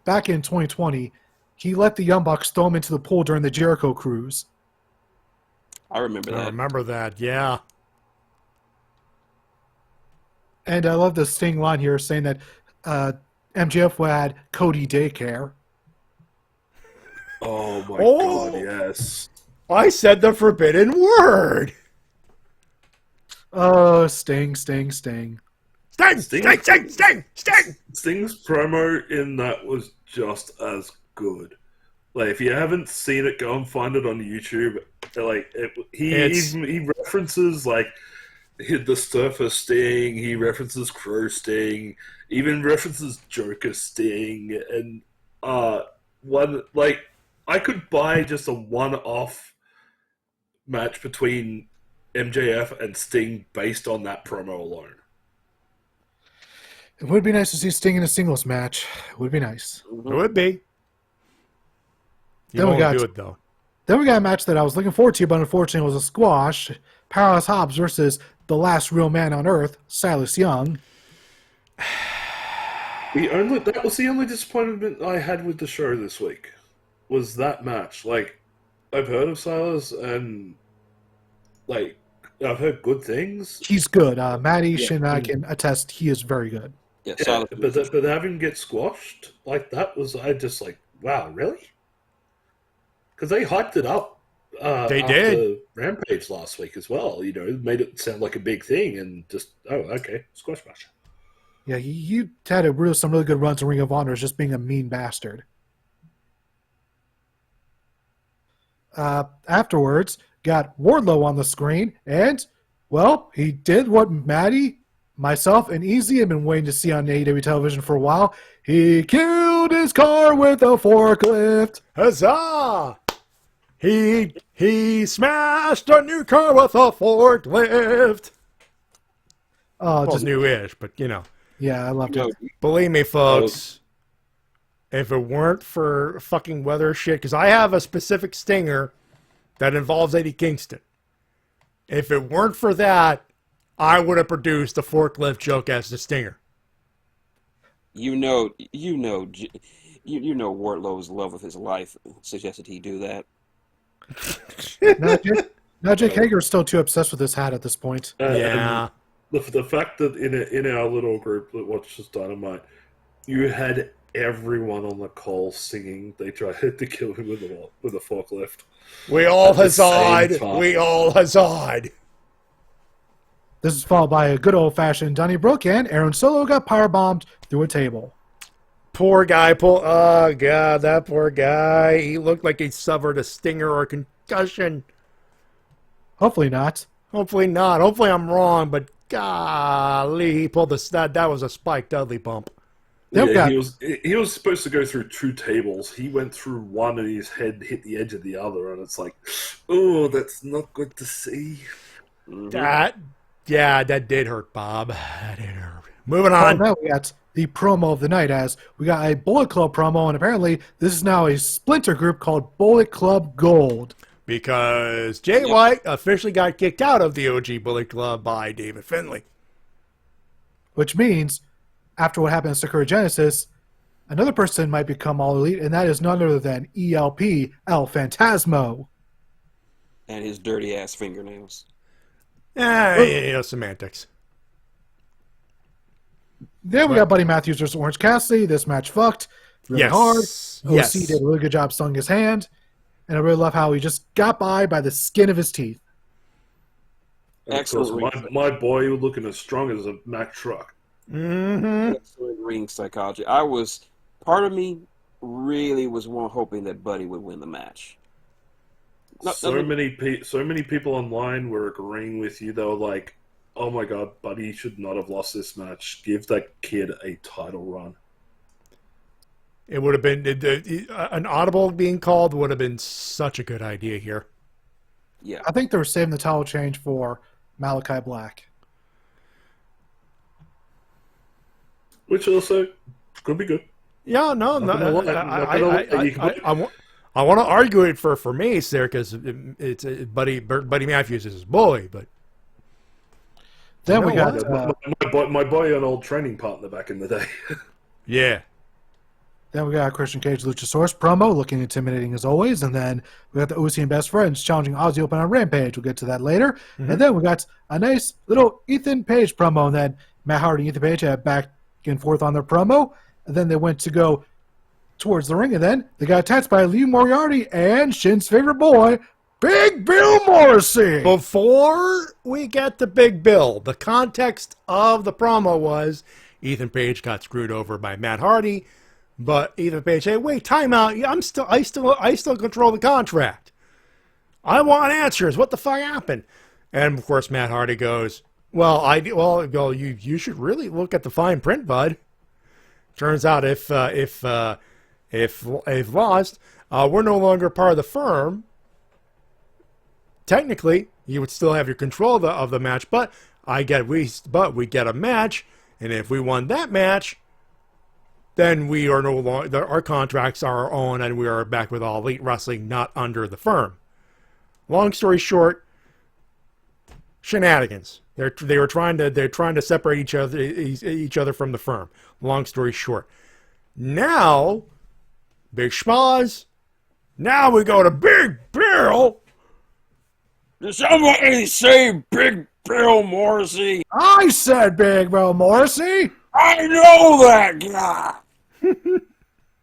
back in 2020, he let the Young Bucks throw him into the pool during the Jericho Cruise. I remember that. I remember that, yeah. And I love the Sting line here saying that MJF had Cody Daycare. Oh my Oh. god, yes. I said the forbidden word. Oh, Sting, Sting, Sting. Sting! Sting! Sting! Sting! Sting! Sting's promo in that was just as good. Like, if you haven't seen it, go and find it on YouTube. Like, he references like the Surfer Sting. He references Crow Sting. Even references Joker Sting. And I could buy just a one-off match between MJF and Sting based on that promo alone. It would be nice to see Sting in a singles match. It would be nice. It would be. You Then we won't got- do it, though. Then we got a match that I was looking forward to, but unfortunately it was a squash. Powerhouse Hobbs versus the last real man on Earth, Silas Young. That was the only disappointment I had with the show this week. Was that match. Like, I've heard of Silas and like I've heard good things. He's good. Matty Shin, I can attest he is very good. Yeah, Yeah, solid. but having him get squashed like that was I just like, wow, really? Because they hyped it up. They after did. Rampage last week as well. You know, made it sound like a big thing, and just okay, squash match. Yeah, he had some really good runs in Ring of Honor as just being a mean bastard. Afterwards, got Wardlow on the screen, and, well, he did what Matty, myself, and Easy have been waiting to see on AEW television for a while. He killed his car with a forklift. Huzzah! He smashed a new car with a forklift. Oh, Well, just new-ish, but, you know. yeah, I loved No, it. Believe me, folks, if it weren't for fucking weather shit, because I have a specific stinger that involves Eddie Kingston. If it weren't for that, I would have produced a forklift joke as the stinger. you know Wardlow's love of his life suggested he do that. Now Jake Hager is still too obsessed with his hat at this point. Yeah. The fact that in our little group that watches Dynamite, you had everyone on the call singing. They tried to kill him with a forklift. We all At the same huzza'd. time. We all huzza'd. This is followed by a good old-fashioned Donnybrook, and Aaron Solo got powerbombed through a table. Poor guy. Oh, God, that poor guy. He looked like he suffered a stinger or a concussion. Hopefully not. Hopefully not. Hopefully I'm wrong, but golly, he pulled that was a Spike Dudley bump. Then we Yeah, got- he was supposed to go through two tables. He went through one and his head hit the edge of the other, and it's like, oh, that's not good to see. That did hurt, Bob. That did hurt. Moving Oh, on. now we got the promo of the night, as we got a Bullet Club promo, and apparently this is now a splinter group called Bullet Club Gold. Because Jay White officially got kicked out of the OG Bullet Club by David Finlay. Which means, after what happened at Sakura Genesis, another person might become All Elite, and that is none other than ELP, El Phantasmo. And his dirty ass fingernails. Semantics. Then we got Buddy Matthews versus Orange Cassidy. This match fucked really Yes. hard. OC Yes. did a really good job selling his hand. And I really love how he just got by the skin of his teeth. And of course, Excellent. my boy looking as strong as a Mack truck. Excellent ring psychology. Part of me really was hoping that Buddy would win the match. So many people online were agreeing with you. They were like, "Oh my God, Buddy should not have lost this match. Give that kid a title run." It would have been an audible being called would have been such a good idea here. Yeah. I think they were saving the title change for Malachi Black. Which also could be good. Yeah, no, Not gonna lie, I want to argue it for Mase there because it's Buddy Matthews is his boy, but Then we know got My boy, an old training partner back in the day. yeah. Then we got Christian Cage Luchasaurus promo, looking intimidating as always. And then we got the Uzi and Best Friends challenging Ozzy Open on Rampage. We'll get to that later. And then we got a nice little Ethan Page promo. And then Matt Howard and Ethan Page had back and forth on their promo. And then they went to go towards the ring. And then they got attacked by Lee Moriarty and Shin's favorite boy, Big Bill Morrissey. Before we get to Big Bill, the context of the promo was Ethan Page got screwed over by Matt Hardy, but Ethan Page said, "Wait, time out. I still control the contract. I want answers. What the fuck happened?" And of course, Matt Hardy goes, "Well, you should really look at the fine print, bud. Turns out if lost, we're no longer part of the firm. Technically, you would still have your control of the match, but we get a match, and if we won that match, then we are no longer, our contracts are our own, and we are back with All Elite Wrestling, not under the firm." Long story short, shenanigans. They're trying to separate each other from the firm. Long story short, now Big Schmaz. Now we go to Big Bill. Did somebody say Big Bill Morrissey? I said Big Bill Morrissey. I know that guy.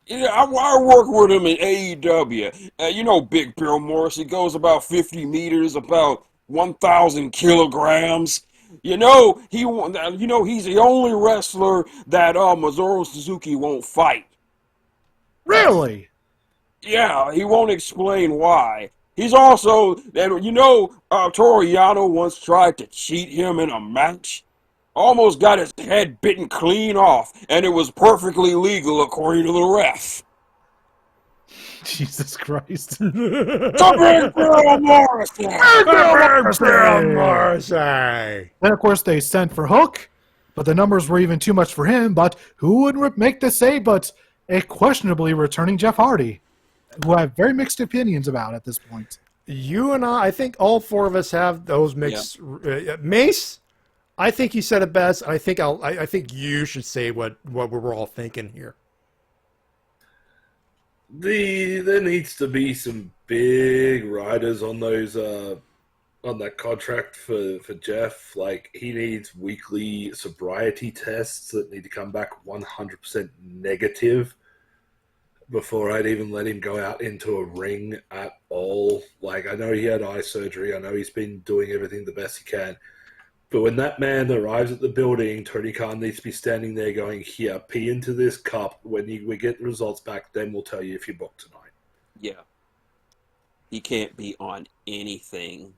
Yeah, I work with him in AEW. You know, Big Bill Morrissey goes about 50 meters, about 1,000 kilograms. You know, he's the only wrestler that Masaru Suzuki won't fight. Really? Yeah, he won't explain why. He's also, Toru Yano once tried to cheat him in a match. Almost got his head bitten clean off, and it was perfectly legal according to the ref. Jesus Christ. The Big Bill Morrissey! Bill Morrissey! Then, of course, they sent for Hook, but the numbers were even too much for him. But who would make the save but a questionably returning Jeff Hardy, who I have very mixed opinions about at this point. You and I think all four of us have those mixed. Yeah. Mase, I think you said it best. I think you should say what we're all thinking here. There needs to be some big riders on those on that contract for Jeff. Like, he needs weekly sobriety tests that need to come back 100% negative before I'd even let him go out into a ring at all. Like, I know he had eye surgery. I know he's been doing everything the best he can. But when that man arrives at the building, Tony Khan needs to be standing there going, "Here, pee into this cup. When we get the results back, then we'll tell you if you're booked tonight." Yeah. He can't be on anything.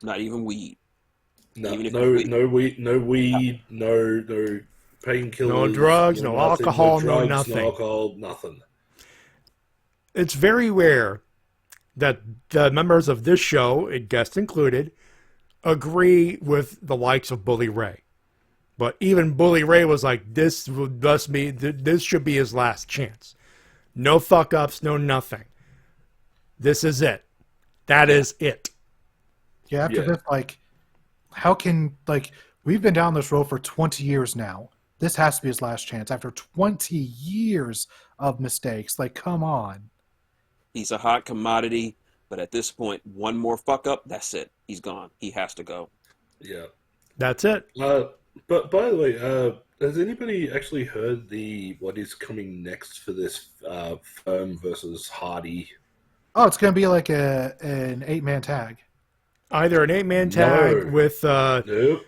Not even weed. No weed, no painkillers. No drugs, no alcohol, no nothing. No alcohol, nothing. It's very rare that the members of this show, guests included, agree with the likes of Bully Ray. But even Bully Ray was like, this should be his last chance. No fuck-ups, no nothing. This is it. That is it. Yeah, after this, how can, we've been down this road for 20 years now. This has to be his last chance after 20 years of mistakes. Come on. He's a hot commodity, but at this point, one more fuck-up, that's it. He's gone. He has to go. Yeah. That's it. But by the way, has anybody actually heard what is coming next for this Firm versus Hardy? Oh, it's going to be like an 8-man tag. Either an 8-man tag with... Nope.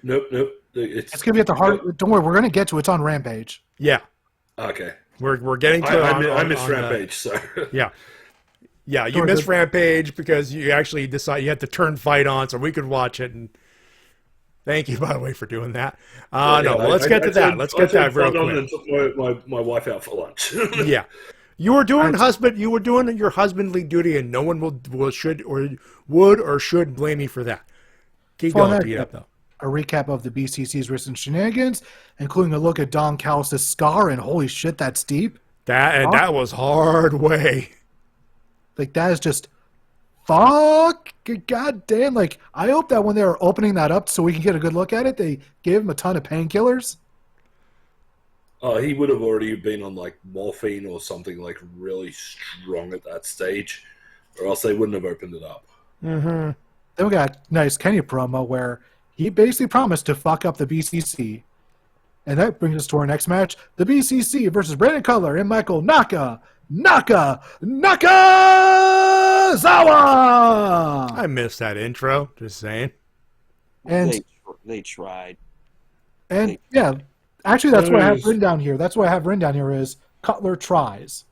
It's going to be at the heart... Don't worry, we're going to get to it. It's on Rampage. Yeah. Okay. We're getting to I missed Rampage, so... Yeah. Yeah, you missed Rampage because you actually decided you had to turn fight on so we could watch it. And thank you, by the way, for doing that. Let's get to that. Let's get that real quick. And took my wife out for lunch. Yeah, you were doing your husbandly duty, and no one would or should blame you for that. Keep going, Pete, though. A recap of the BCC's recent shenanigans, including a look at Don Callis' scar, and holy shit, that's deep. That was hard way. That is just fuck. God damn. I hope that when they were opening that up so we can get a good look at it, they gave him a ton of painkillers. Oh, he would have already been on morphine or something really strong at that stage, or else they wouldn't have opened it up. Mm-hmm. Then we got nice Kenya promo where he basically promised to fuck up the BCC. And that brings us to our next match, the BCC versus Brandon Cutler and Michael Naka Tozawa! I missed that intro. Just saying. And They tried. and yeah, actually that's what I have written down here. That's what I have written down here is Cutler tries.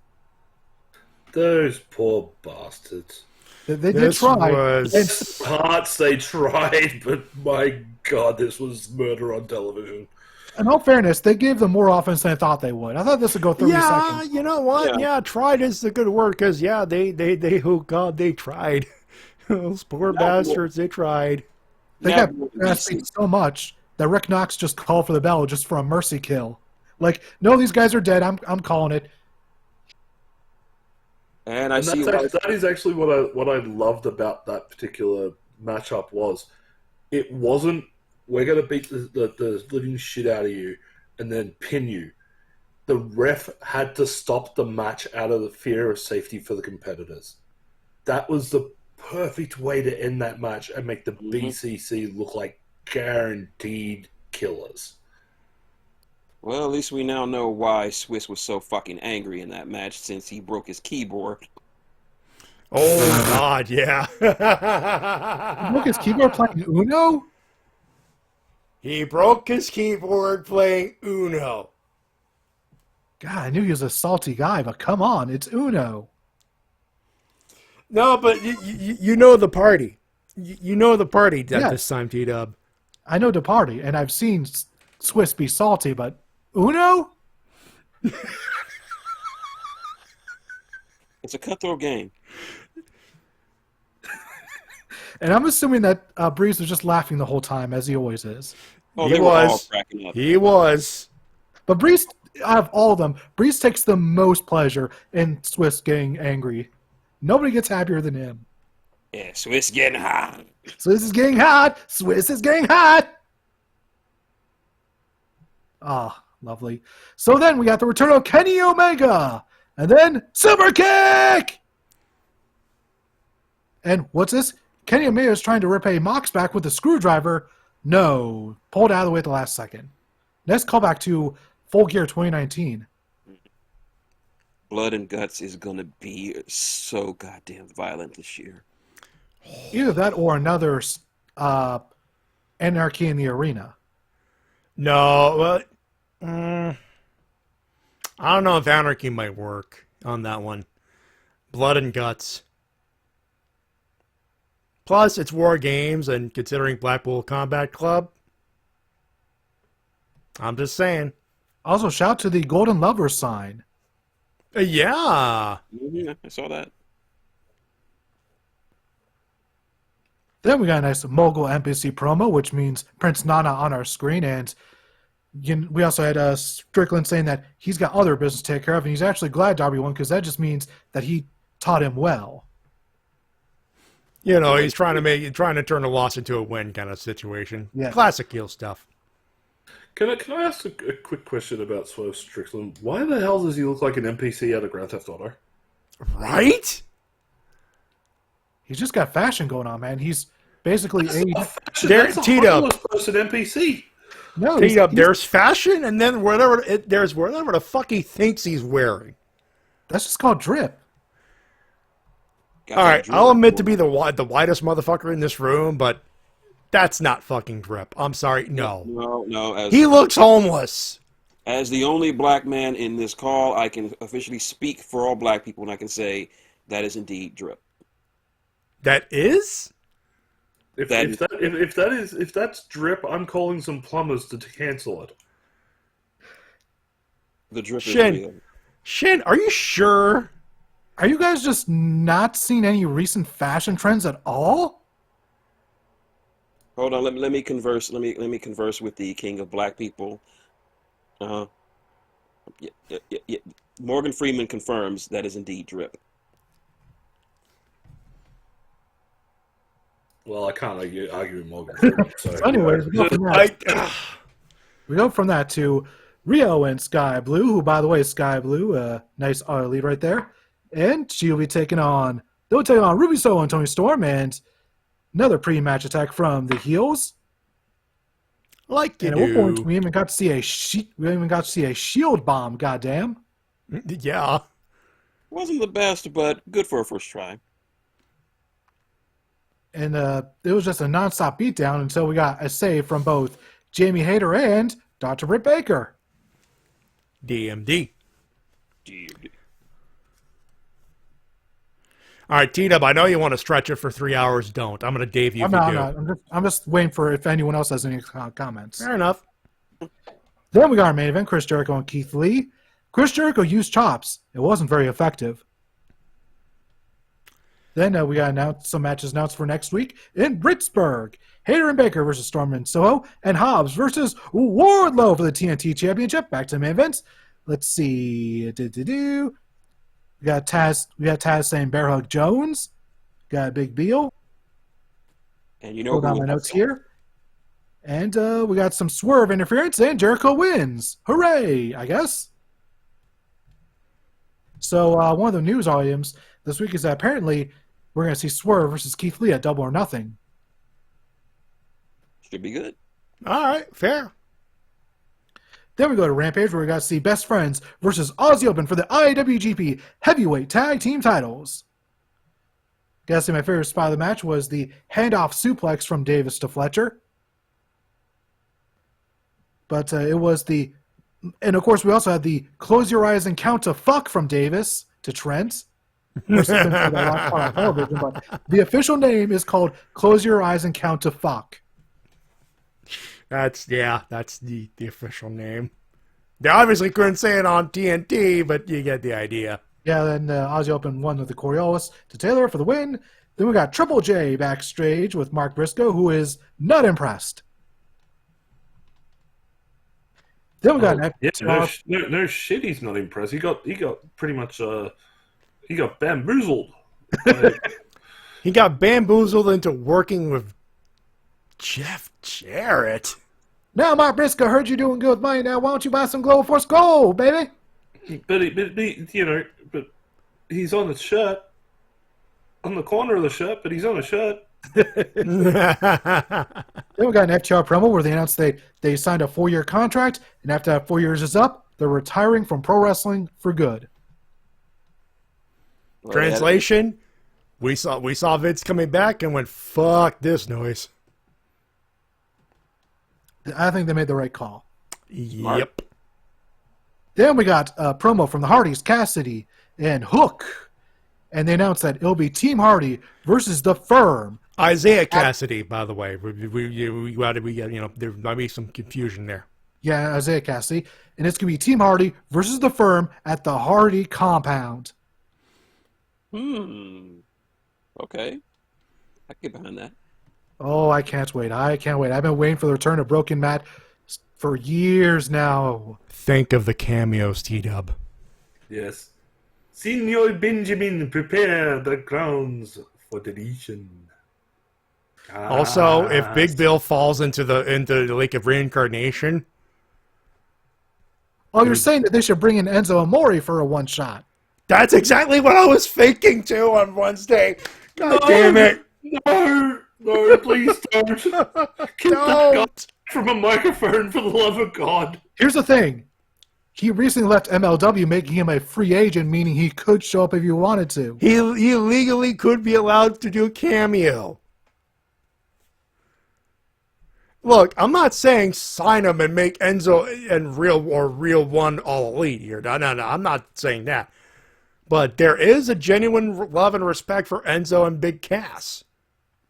Those poor bastards. They did try. Was... Parts they tried, but my God, this was murder on television. In all fairness, they gave them more offense than I thought they would. I thought this would go 30 seconds. You know what? Yeah, tried is a good word because they oh God, they tried. Those poor bastards, they tried. They got beat so much that Rick Knox just called for the bell just for a mercy kill. Like, no, these guys are dead. I'm calling it. And that is actually what I loved about that particular matchup was it wasn't we're gonna beat the living shit out of you and then pin you. The ref had to stop the match out of the fear of safety for the competitors. That was the perfect way to end that match and make the BCC look like guaranteed killers. Well, at least we now know why Swiss was so fucking angry in that match since he broke his keyboard. Oh, God, yeah. He broke his keyboard playing Uno? He broke his keyboard playing Uno. God, I knew he was a salty guy, but come on, it's Uno. No, but you know the party. You know the party at this time, T-Dub. I know the party, and I've seen Swiss be salty, but Uno? It's a cutthroat game. And I'm assuming that Breeze was just laughing the whole time, as he always is. Oh, they were all cracking up. He was. But Breeze, out of all of them, Breeze takes the most pleasure in Swiss getting angry. Nobody gets happier than him. Yeah, Swiss getting hot. Swiss is getting hot. Swiss is getting hot. Ah, lovely. So then we got the return of Kenny Omega. And then Super Kick! And what's this? Kenny Omega is trying to rip a Mox back with a screwdriver. No. Pulled out of the way at the last second. Next callback to Full Gear 2019. Blood and Guts is going to be so goddamn violent this year. Either that or another Anarchy in the Arena. No, I don't know if Anarchy might work on that one. Blood and Guts. Plus, it's War Games, and considering Blackpool Combat Club, I'm just saying. Also, shout to the Golden Lovers sign. Yeah. Mm-hmm, I saw that. Then we got a nice Mogul NPC promo, which means Prince Nana on our screen, and we also had Strickland saying that he's got other business to take care of, and he's actually glad Darby won because that just means that he taught him well. You know, he's trying to turn a loss into a win kind of situation. Yeah. Classic heel stuff. Can I ask a quick question about Swerve Strickland? Why the hell does he look like an NPC out of Grand Theft Auto? Right? He's just got fashion going on, man. He's basically That's a homeless person NPC. No, T-Dub, there's fashion, and then there's whatever the fuck he thinks he's wearing. That's just called drip. All right, I'll admit to be the whitest motherfucker in this room, but that's not fucking drip. I'm sorry, no. No. He looks homeless. As the only black man in this call, I can officially speak for all black people, and I can say that is indeed drip. That is? If that's drip, I'm calling some plumbers to cancel it. The drip is real. Shin, are you sure? Are you guys just not seeing any recent fashion trends at all? Hold on, let me converse. Let me converse with the king of black people. Yeah. Morgan Freeman confirms that is indeed drip. Well, I can't argue with Morgan Freeman. So anyways, we go from that to Rio and Sky Blue, who, by the way, Sky Blue, nice lead right there. And she'll be taking on Ruby Soho and Tony Storm, and another pre-match attack from the heels. Like you and do. at one point, we even got to see a shield bomb. Goddamn. Yeah. Wasn't the best, but good for a first try. And it was just a nonstop beatdown until we got a save from both Jamie Hayter and Dr. Britt Baker. DMD. All right, T-Dub, I know you want to stretch it for 3 hours. Don't. I'm going to Dave you if you do. I'm just waiting for if anyone else has any comments. Fair enough. Then we got our main event, Chris Jericho and Keith Lee. Chris Jericho used chops. It wasn't very effective. Then we got some matches announced for next week in Pittsburgh. Hayter and Baker versus Storm and Soho, and Hobbs versus Wardlow for the TNT Championship. Back to the main events. Let's see. We got Taz saying Bear Hug Jones. Got Big Beal. And you know Hold on my notes here. And we got some swerve interference, and Jericho wins. Hooray, I guess. So one of the news items this week is that apparently we're going to see Swerve versus Keith Lee at Double or Nothing. Should be good. All right, fair. Then we go to Rampage, where we got to see Best Friends versus Aussie Open for the IWGP Heavyweight Tag Team titles. Gotta say my favorite spot of the match was the handoff suplex from Davis to Fletcher. But it was and of course we also had the close your eyes and count to fuck from Davis to Trent. But the official name is called Close Your Eyes and Count to Fuck. That's the official name. They obviously couldn't say it on TNT, but you get the idea. Yeah, then Aussie Open won with the Coriolis to Taylor for the win. Then we got Triple J backstage with Mark Briscoe, who is not impressed. Then we got no shit. He's not impressed. He got pretty much he got bamboozled. He got bamboozled into working with Jeff Jarrett. Now, Mark Briscoe, heard you doing good with money. Now, why don't you buy some Global Force Gold, baby? But he's on the shirt, on the corner of the shirt. But he's on a shirt. Then we got an FTR promo where they announced they signed a 4-year contract, and after that 4 years is up, they're retiring from pro wrestling for good. Translation: We saw Vince coming back and went, "Fuck this noise." I think they made the right call. Yep. Then we got a promo from the Hardys, Cassidy and Hook, and they announced that it'll be Team Hardy versus the Firm. Isaiah Cassidy, by the way. There might be some confusion there. Yeah, Isaiah Cassidy, and it's gonna be Team Hardy versus the Firm at the Hardy compound. Okay. I can get behind that. Oh, I can't wait. I've been waiting for the return of Broken Matt for years now. Think of the cameos, T-Dub. Yes. Signor Benjamin, prepare the grounds for deletion. Also, if Big Bill falls into the Lake of Reincarnation. Oh, you're saying that they should bring in Enzo Amore for a one-shot. That's exactly what I was thinking, too, on Wednesday. God damn it. No, please don't. Get that guy from a microphone, for the love of God. Here's the thing. He recently left MLW, making him a free agent, meaning he could show up if he wanted to. He legally could be allowed to do a cameo. Look, I'm not saying sign him and make Enzo and Real One all elite here. No, I'm not saying that. But there is a genuine love and respect for Enzo and Big Cass.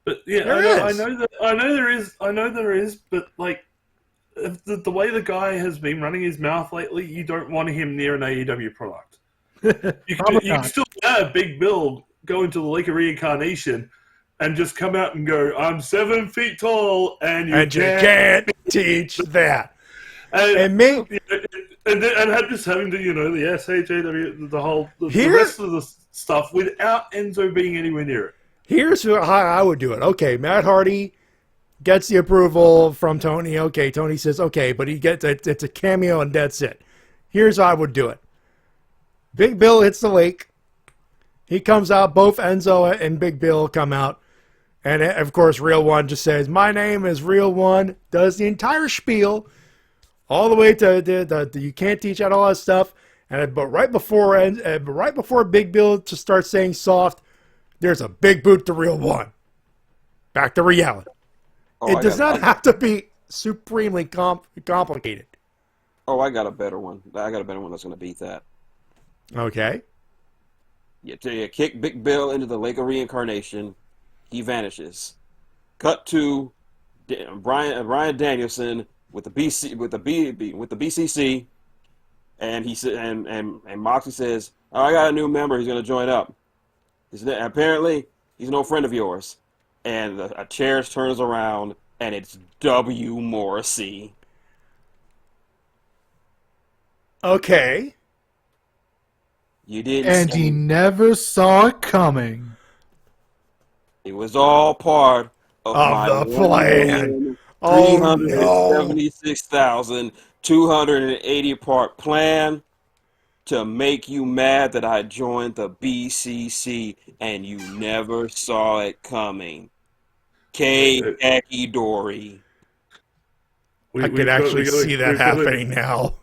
But yeah, I know there is. But like, the way the guy has been running his mouth lately, you don't want him near an AEW product. You can still have Big Bill go into the Lake of Reincarnation and just come out and go, "I'm 7 feet tall, and you can't teach that." And just having to, the SHAW, the rest of the stuff without Enzo being anywhere near it. Here's how I would do it. Okay, Matt Hardy gets the approval from Tony. Okay, Tony says, okay, but he gets it's a cameo and that's it. Here's how I would do it. Big Bill hits the lake. He comes out. Both Enzo and Big Bill come out. And, of course, Real One just says, "My name is Real One." Does the entire spiel all the way to the you can't teach out all that stuff. But right before Big Bill to start saying soft, there's a big boot to Real One. Back to reality. Oh, It does not have to be supremely complicated. Oh, I got a better one. I got a better one that's going to beat that. Okay. You kick Big Bill into the Lake of Reincarnation. He vanishes. Cut to Brian Danielson with the BCC, and he said, and Moxley says, "Oh, I got a new member. He's going to join up. Apparently, he's no friend of yours." And a chair turns around, and it's W. Morrissey. Okay. You didn't. And he never saw it coming. It was all part of my the plan. Oh, no. 376,280 part plan to make you mad that I joined the BCC and you never saw it coming. Kaki Dory. I could actually see that happening now.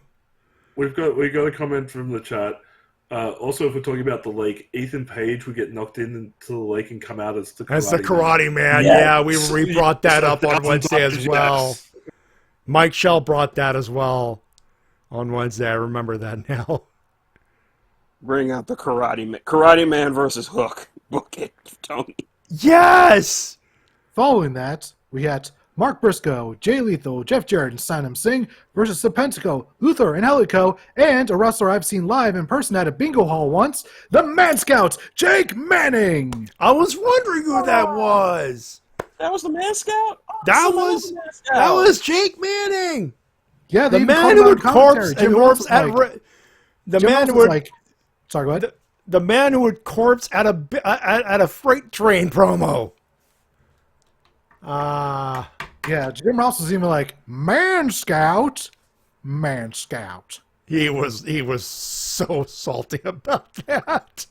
We got a comment from the chat. Also, if we're talking about the lake, Ethan Page would get knocked into the lake and come out as the Karate Man. Yeah, we brought that up on Wednesday as well. Mike Shell brought that as well on Wednesday. I remember that now. Bring out the Karate Man. Karate Man versus Hook. Book it, Tony. Yes! Following that, we had Mark Briscoe, Jay Lethal, Jeff Jarrett, and Sanam Singh versus Serpentico, Luther, and Helico, and a wrestler I've seen live in person at a bingo hall once, the Man Scout, Jake Manning! I was wondering who that was. That was the Man Scout? Oh, that was Jake Manning! Yeah, the man who would corpse and corpse at... The man who would... Sorry, go ahead. The man who would corpse at a freight train promo. Yeah, Jim Ross was even like, Man Scout. He was so salty about that.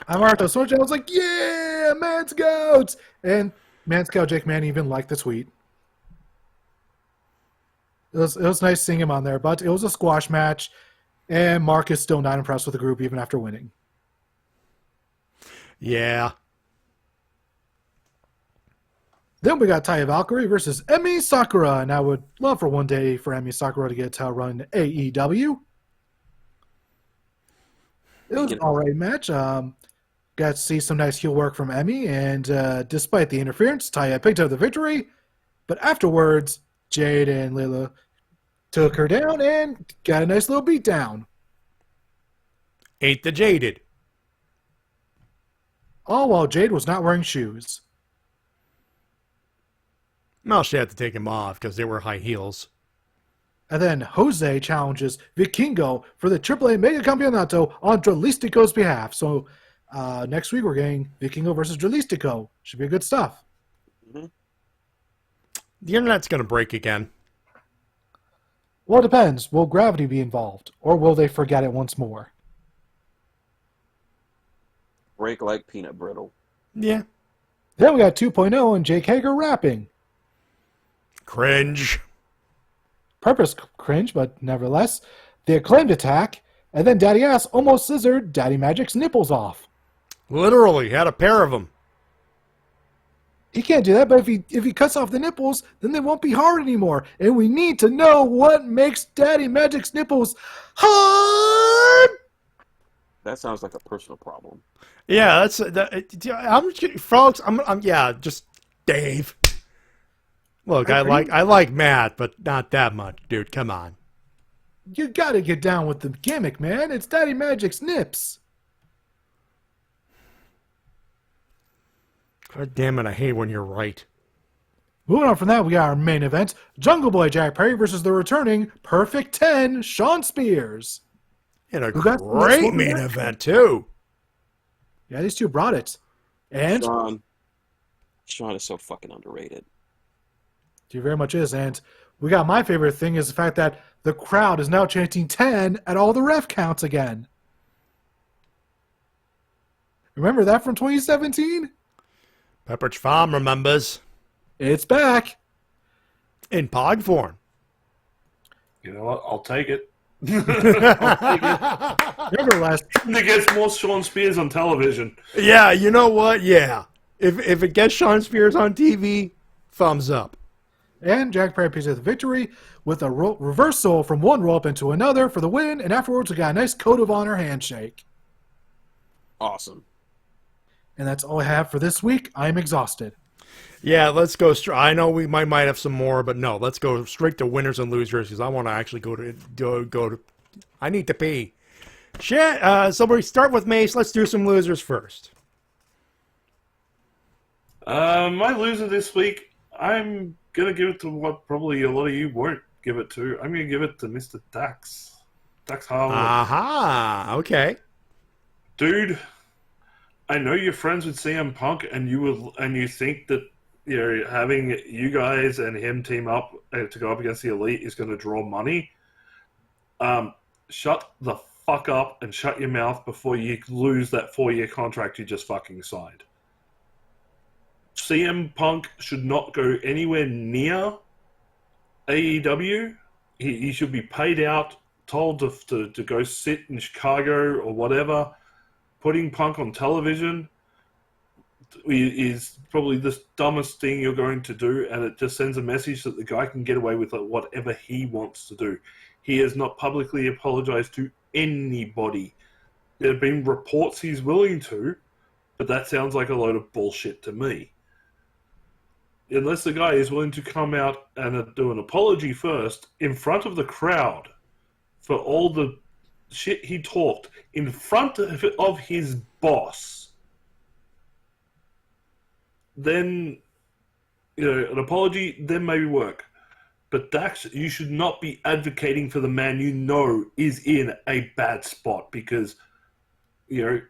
I'm Arthur Switch. I was like, yeah, Man Scout. And Man Scout Jake Manning even liked the tweet. It was nice seeing him on there, but it was a squash match, and Mark is still not impressed with the group even after winning. Yeah. Then we got Taya Valkyrie versus Emi Sakura, and I would love for one day for Emi Sakura to get a title run in AEW. It was an alright match. Got to see some nice heel work from Emi, and despite the interference, Taya picked up the victory. But afterwards, Jade and Layla took her down and got a nice little beat down. Ate the Jaded. All while Jade was not wearing shoes. Well, she had to take him off because they were high heels. And then Jose challenges Vikingo for the AAA Mega Campeonato on Dralistico's behalf. So next week we're getting Vikingo versus Dralistico. Should be good stuff. Mm-hmm. The internet's going to break again. Well, it depends. Will gravity be involved? Or will they forget it once more? Break like peanut brittle. Yeah. Then we got 2.0 and Jake Hager rapping. Cringe. Purpose cringe, but nevertheless. The Acclaimed attack, and then Daddy Ass almost scissored Daddy Magic's nipples off. Literally, had a pair of them. He can't do that, but if he cuts off the nipples, then they won't be hard anymore. And we need to know what makes Daddy Magic's nipples hard. That sounds like a personal problem. Yeah, just Dave. Look, I like Matt, but not that much, dude. Come on. You gotta get down with the gimmick, man. It's Daddy Magic's nips. God damn it, I hate when you're right. Moving on from that, we got our main event. Jungle Boy Jack Perry versus the returning Perfect 10, Sean Spears. And a great main event, too. Yeah, these two brought it. And Sean is so fucking underrated. He very much is. And we got my favorite thing is the fact that the crowd is now chanting 10 at all the ref counts again. Remember that from 2017? Pepperidge Farm remembers. It's back. In pod form. You know what? I'll take it. Remember last... It gets more Sean Spears on television. Yeah, you know what? Yeah. If it gets Shawn Spears on TV, thumbs up. And Jack Perry picks up the victory with a reversal from one rope into another for the win. And afterwards, we got a nice code of honor handshake. Awesome. And that's all I have for this week. I'm exhausted. Yeah, let's go. I know we might have some more, but no, let's go straight to winners and losers because I want to actually go to. I need to pee. Shit. So we start with Mase. Let's do some losers first. My loser this week, I'm gonna give it to what probably a lot of you won't give it to. I'm gonna give it to Mr. Dax Harwood. Aha. Okay. Dude, I know you're friends with CM Punk, and you think that having you guys and him team up to go up against the Elite is going to draw money. Shut the fuck up and shut your mouth before you lose that 4-year contract you just fucking signed. CM Punk should not go anywhere near AEW. He should be paid out, told to go sit in Chicago or whatever. Putting Punk on television is probably the dumbest thing you're going to do, and it just sends a message that the guy can get away with whatever he wants to do. He has not publicly apologized to anybody. There have been reports he's willing to, but that sounds like a load of bullshit to me. Unless the guy is willing to come out and do an apology first in front of the crowd for all the shit he talked in front of his boss, then an apology then maybe work. But Dax, you should not be advocating for the man you know is in a bad spot, because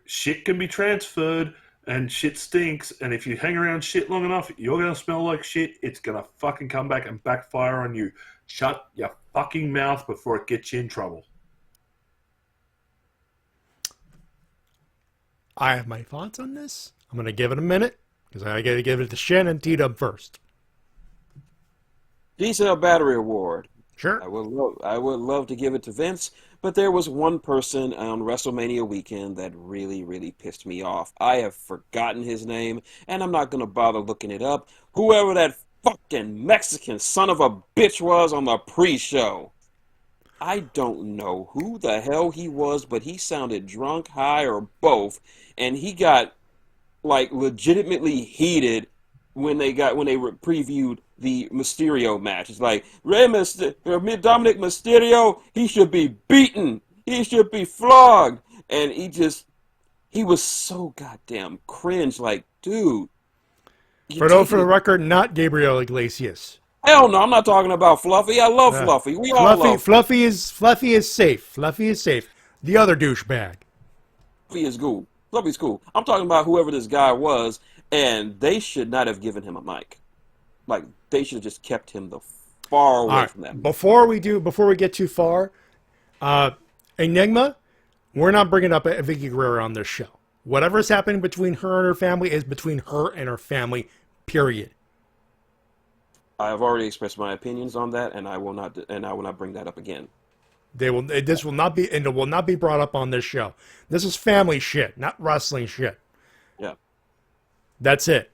shit can be transferred and shit stinks, and if you hang around shit long enough, you're gonna smell like shit. It's gonna fucking come back and backfire on you. Shut your fucking mouth before it gets you in trouble. I have my thoughts on this. I'm going to give it a minute because I got to give it to Shen and T-Dub first. D-Cell Battery Award. Sure. I would love to give it to Vince, but there was one person on WrestleMania weekend that really, really pissed me off. I have forgotten his name, and I'm not going to bother looking it up. Whoever that fucking Mexican son of a bitch was on the pre-show. I don't know who the hell he was, but he sounded drunk, high, or both, and he got legitimately heated when they previewed the Mysterio match. It's like, Dominic Mysterio, he should be beaten, he should be flogged, and he was so goddamn cringe. Like, dude. For the record, not Gabriel Iglesias. Hell no, I'm not talking about Fluffy. I love Fluffy. We all love Fluffy is safe. Fluffy is safe. The other douchebag. Fluffy is cool. Fluffy's cool. I'm talking about whoever this guy was, and they should not have given him a mic. Like, they should have just kept him far away from that. Before we get too far, Enigma, we're not bringing up Vicky Guerrero on this show. Whatever's happening between her and her family is between her and her family, period. I have already expressed my opinions on that, and I will not bring that up again. This will not be, and it will not be brought up on this show. This is family shit, not wrestling shit. Yeah. That's it.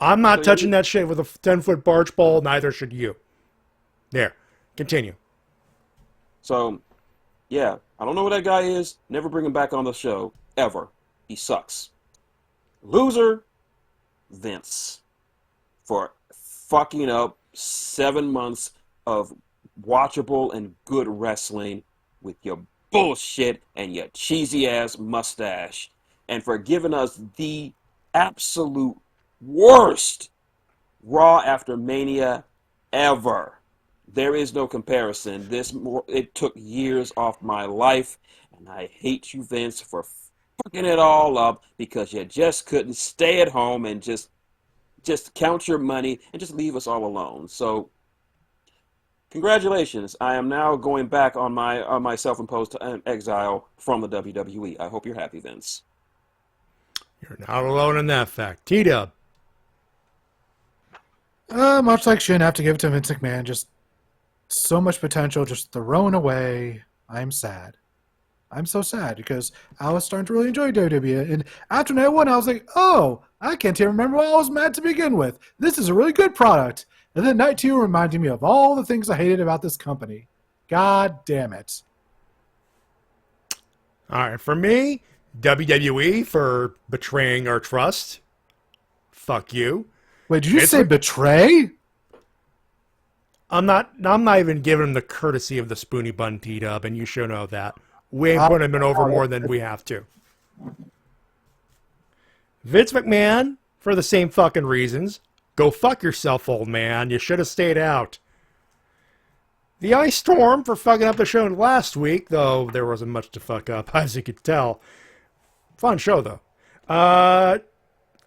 I'm not touching that shit with a 10-foot barge pole, neither should you. There. Continue. So, yeah, I don't know who that guy is. Never bring him back on the show, ever. He sucks. Loser, Vince. For fucking up 7 months of watchable and good wrestling with your bullshit and your cheesy ass mustache, and for giving us the absolute worst Raw after Mania ever. There is no comparison. It took years off my life, and I hate you, Vince, for fucking it all up because you just couldn't stay at home and just count your money and just leave us all alone. So, congratulations. I am now going back on my self-imposed exile from the WWE. I hope you're happy, Vince. You're not alone in that fact. T-Dub. Much like Shin, I have to give it to Vince McMahon. Just so much potential just thrown away. I'm sad. I'm so sad because I was starting to really enjoy WWE. And after night one, I was like, oh, I can't even remember why I was mad to begin with. This is a really good product. And then night two reminded me of all the things I hated about this company. God damn it. All right, for me, WWE for betraying our trust. Fuck you. Wait, did you say betray? I'm not even giving him the courtesy of the Spoonie Bun T-Dub, and you should know that. We ain't putting him over more than we have to. Vince McMahon, for the same fucking reasons. Go fuck yourself, old man. You should have stayed out. The Ice Storm for fucking up the show last week, though there wasn't much to fuck up, as you could tell. Fun show, though.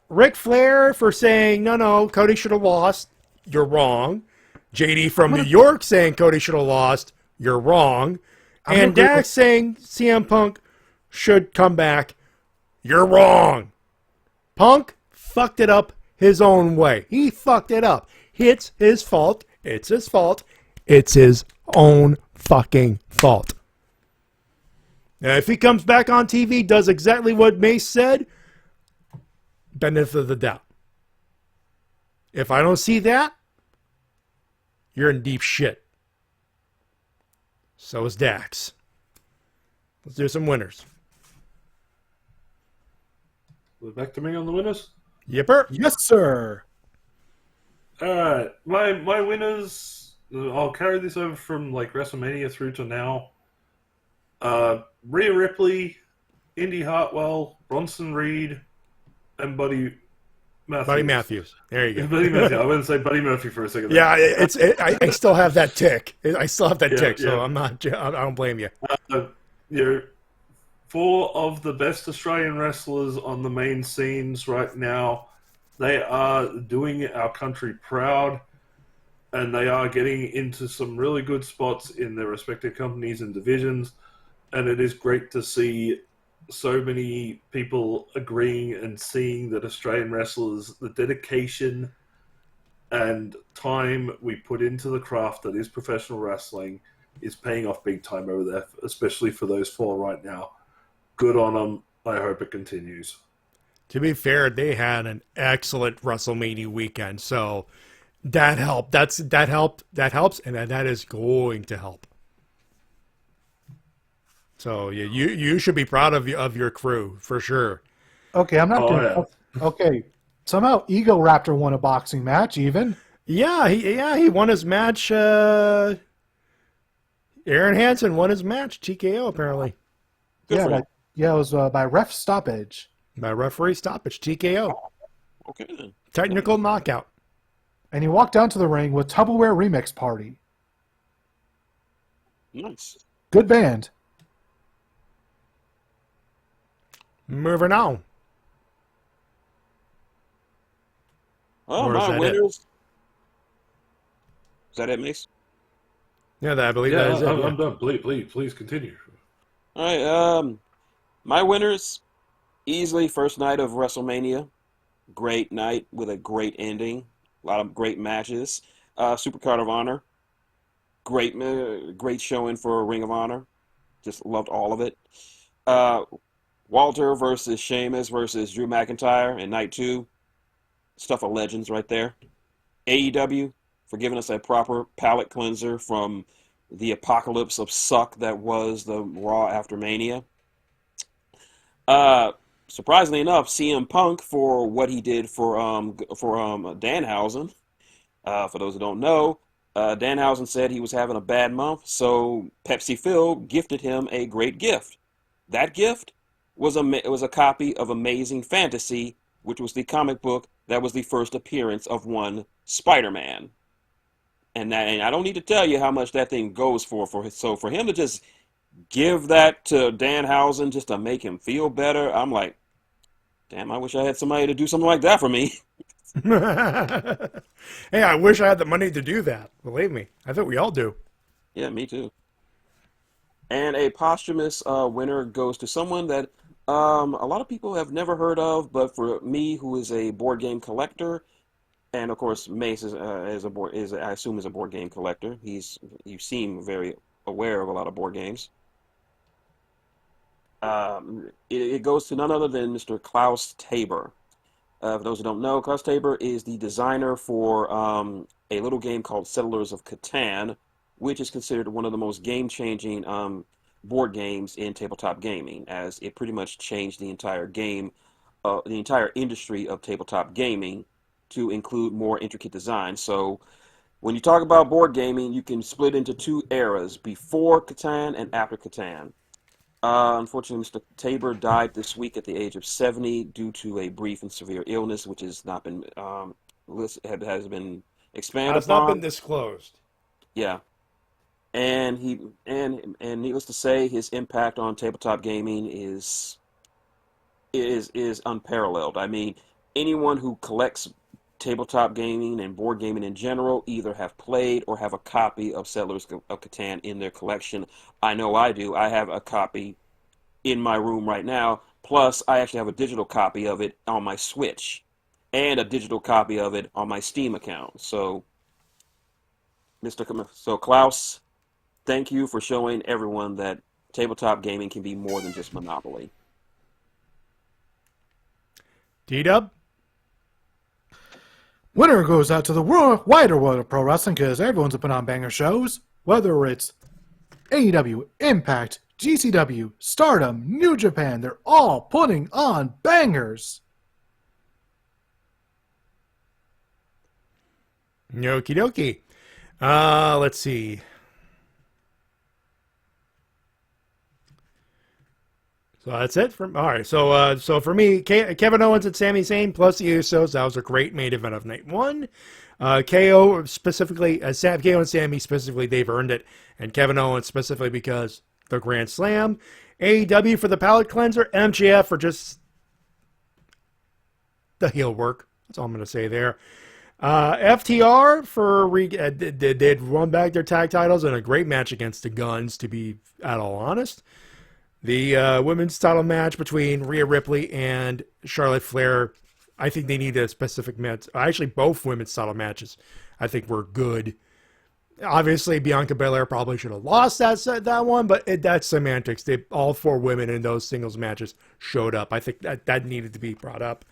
Ric Flair for saying, no, Cody should have lost. You're wrong. JD from New York saying Cody should have lost. You're wrong. And Dax saying CM Punk should come back. You're wrong. Punk fucked it up his own way. He fucked it up. It's his fault. It's his fault. It's his own fucking fault. Now, if he comes back on TV, does exactly what Mase said, benefit of the doubt. If I don't see that, you're in deep shit. So is Dax. Let's do some winners. Back to me on the winners? Yipper. Yes, sir. All right. My winners, I'll carry this over from like WrestleMania through to now. Rhea Ripley, Indy Hartwell, Bronson Reed, and Buddy Matthews. Buddy Matthews. There you go. Buddy Matthews. I wouldn't say Buddy Murphy for a second. Yeah, I still have that tick. I still have that tick, so yeah. I'm not. I don't blame you. Four of the best Australian wrestlers on the main scenes right now. They are doing our country proud, and they are getting into some really good spots in their respective companies and divisions. And it is great to see so many people agreeing and seeing that Australian wrestlers, the dedication and time we put into the craft that is professional wrestling, is paying off big time over there, especially for those four right now. Good on them. I hope it continues. To be fair, they had an excellent WrestleMania weekend, so that helped. That helps, and that is going to help. So yeah, you should be proud of your crew for sure. Okay, I'm not doing. Yeah. Okay, somehow Ego Raptor won a boxing match. Even he won his match. Aaron Hansen won his match. TKO apparently. it was by ref stoppage. By referee stoppage. TKO. Okay then. Technical knockout. And he walked down to the ring with Tupperware Remix Party. Nice. Good band. Moving on. Oh, Or is my that winners. Is that it, Mace? Yeah, I believe Yeah, that is it. I'm done. Please continue. All right. My winners, easily first night of WrestleMania. Great night with a great ending. A lot of great matches. Supercard of Honor. Great showing for Ring of Honor. Just loved all of it. Walter versus Sheamus versus Drew McIntyre in night 2. Stuff of legends right there. AEW for giving us a proper palate cleanser from the apocalypse of suck that was the Raw after Mania. Surprisingly enough, CM Punk for what he did for Danhausen. For those who don't know, Danhausen said he was having a bad month, so Pepsi Phil gifted him a great gift. That gift was a copy of Amazing Fantasy, which was the comic book that was the first appearance of one Spider-Man. And I don't need to tell you how much that thing goes for him to just give that to Danhausen just to make him feel better, I'm like, damn, I wish I had somebody to do something like that for me. Hey, I wish I had the money to do that. Believe me, I think we all do. Yeah, me too. And a posthumous winner goes to someone that a lot of people have never heard of, but for me, who is a board game collector, and of course, Mase I assume is a board game collector. You seem very aware of a lot of board games. It goes to none other than Mr. Klaus Tabor. For those who don't know, Klaus Tabor is the designer for a little game called Settlers of Catan, which is considered one of the most game-changing board games in tabletop gaming, as it pretty much changed the entire the entire industry of tabletop gaming to include more intricate design. So when you talk about board gaming, you can split into two eras, before Catan and after Catan. Unfortunately, Mr. Tabor died this week at the age of 70 due to a brief and severe illness, which has not been has been expanded Has upon. not been disclosed. Yeah, and needless to say, his impact on tabletop gaming is unparalleled. I mean, anyone who collects tabletop gaming and board gaming in general either have played or have a copy of Settlers of Catan in their collection. I know I do. I have a copy in my room right now. Plus, I actually have a digital copy of it on my Switch and a digital copy of it on my Steam account. So, Klaus, thank you for showing everyone that tabletop gaming can be more than just Monopoly. T-Dub? Winner goes out to the wider world of pro wrestling because everyone's putting on banger shows, whether it's AEW, Impact, GCW, Stardom, New Japan. They're all putting on bangers. Okie dokie. Let's see. So that's it from. All right. So for me, Kevin Owens and Sami Zayn plus the Usos. That was a great main event of night one. KO specifically, KO and Sami specifically, they've earned it, and Kevin Owens specifically because the Grand Slam. AEW for the palate cleanser. MJF for just the heel work. That's all I'm going to say there. FTR for they'd won back their tag titles in a great match against the Guns. To be at all honest. The women's title match between Rhea Ripley and Charlotte Flair, I think they need a specific match. Actually, both women's title matches, I think, were good. Obviously, Bianca Belair probably should have lost that one, but that's semantics. All four women in those singles matches showed up. I think that needed to be brought up.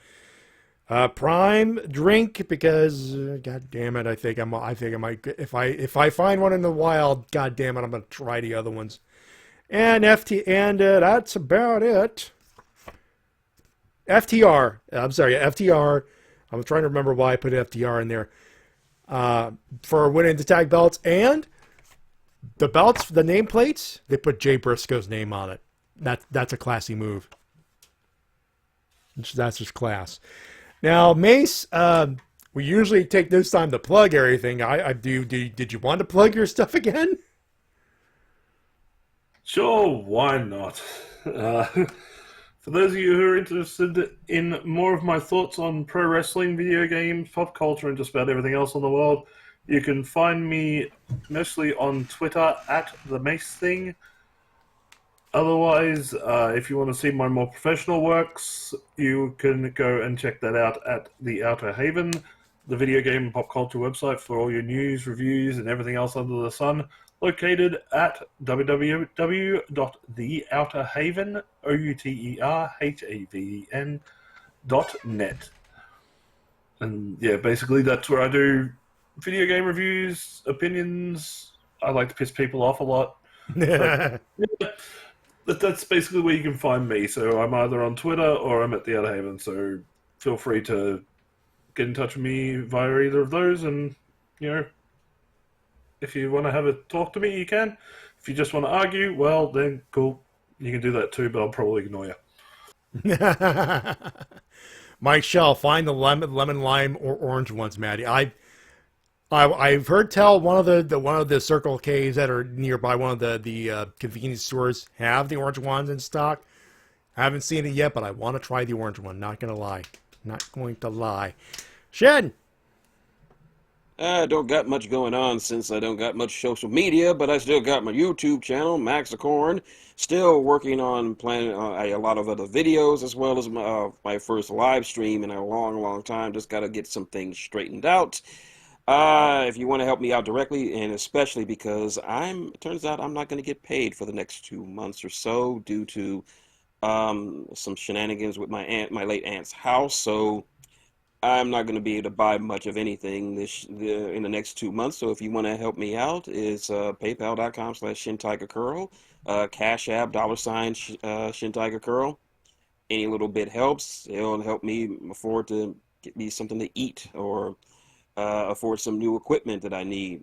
Prime drink because, God damn it, I think I might if I find one in the wild, God damn it, I'm gonna try the other ones. And that's about it. FTR. I'm trying to remember why I put FTR in there. For winning the tag belts and the belts, the nameplates, they put Jay Briscoe's name on it. That's a classy move. That's just class. Now, Mase, we usually take this time to plug everything. Did you want to plug your stuff again? Sure, why not? For those of you who are interested in more of my thoughts on pro wrestling, video games, pop culture, and just about everything else in the world, you can find me mostly on Twitter at the Mase Thing. Otherwise, if you want to see my more professional works, you can go and check that out at The Outer Haven, the video game and pop culture website for all your news, reviews, and everything else under the sun. Located at www.theouterhaven.net. And yeah, basically that's where I do video game reviews, opinions. I like to piss people off a lot. That's basically where you can find me. So I'm either on Twitter or I'm at the Outer Haven. So feel free to get in touch with me via either of those. And, if you want to have a talk to me, you can. If you just want to argue, well, then cool. You can do that too, but I'll probably ignore you. Mike Shell, find the lemon, lime, or orange ones, Matty. I've heard tell one of the Circle K's that are nearby, one of the convenience stores have the orange ones in stock. I haven't seen it yet, but I want to try the orange one. Not going to lie. Shen! I don't got much going on since I don't got much social media, but I still got my YouTube channel, Maxicorn. Still working on planning a lot of other videos, as well as my first live stream in a long, long time. Just got to get some things straightened out. If you want to help me out directly, and especially because it turns out I'm not going to get paid for the next 2 months or so due to some shenanigans with my late aunt's house, so I'm not going to be able to buy much of anything in the next 2 months. So if you want to help me out, it's paypal.com/Shintigercurl, Cash App, $Shintigercurl. Any little bit helps. It'll help me afford to get me something to eat or afford some new equipment that I need,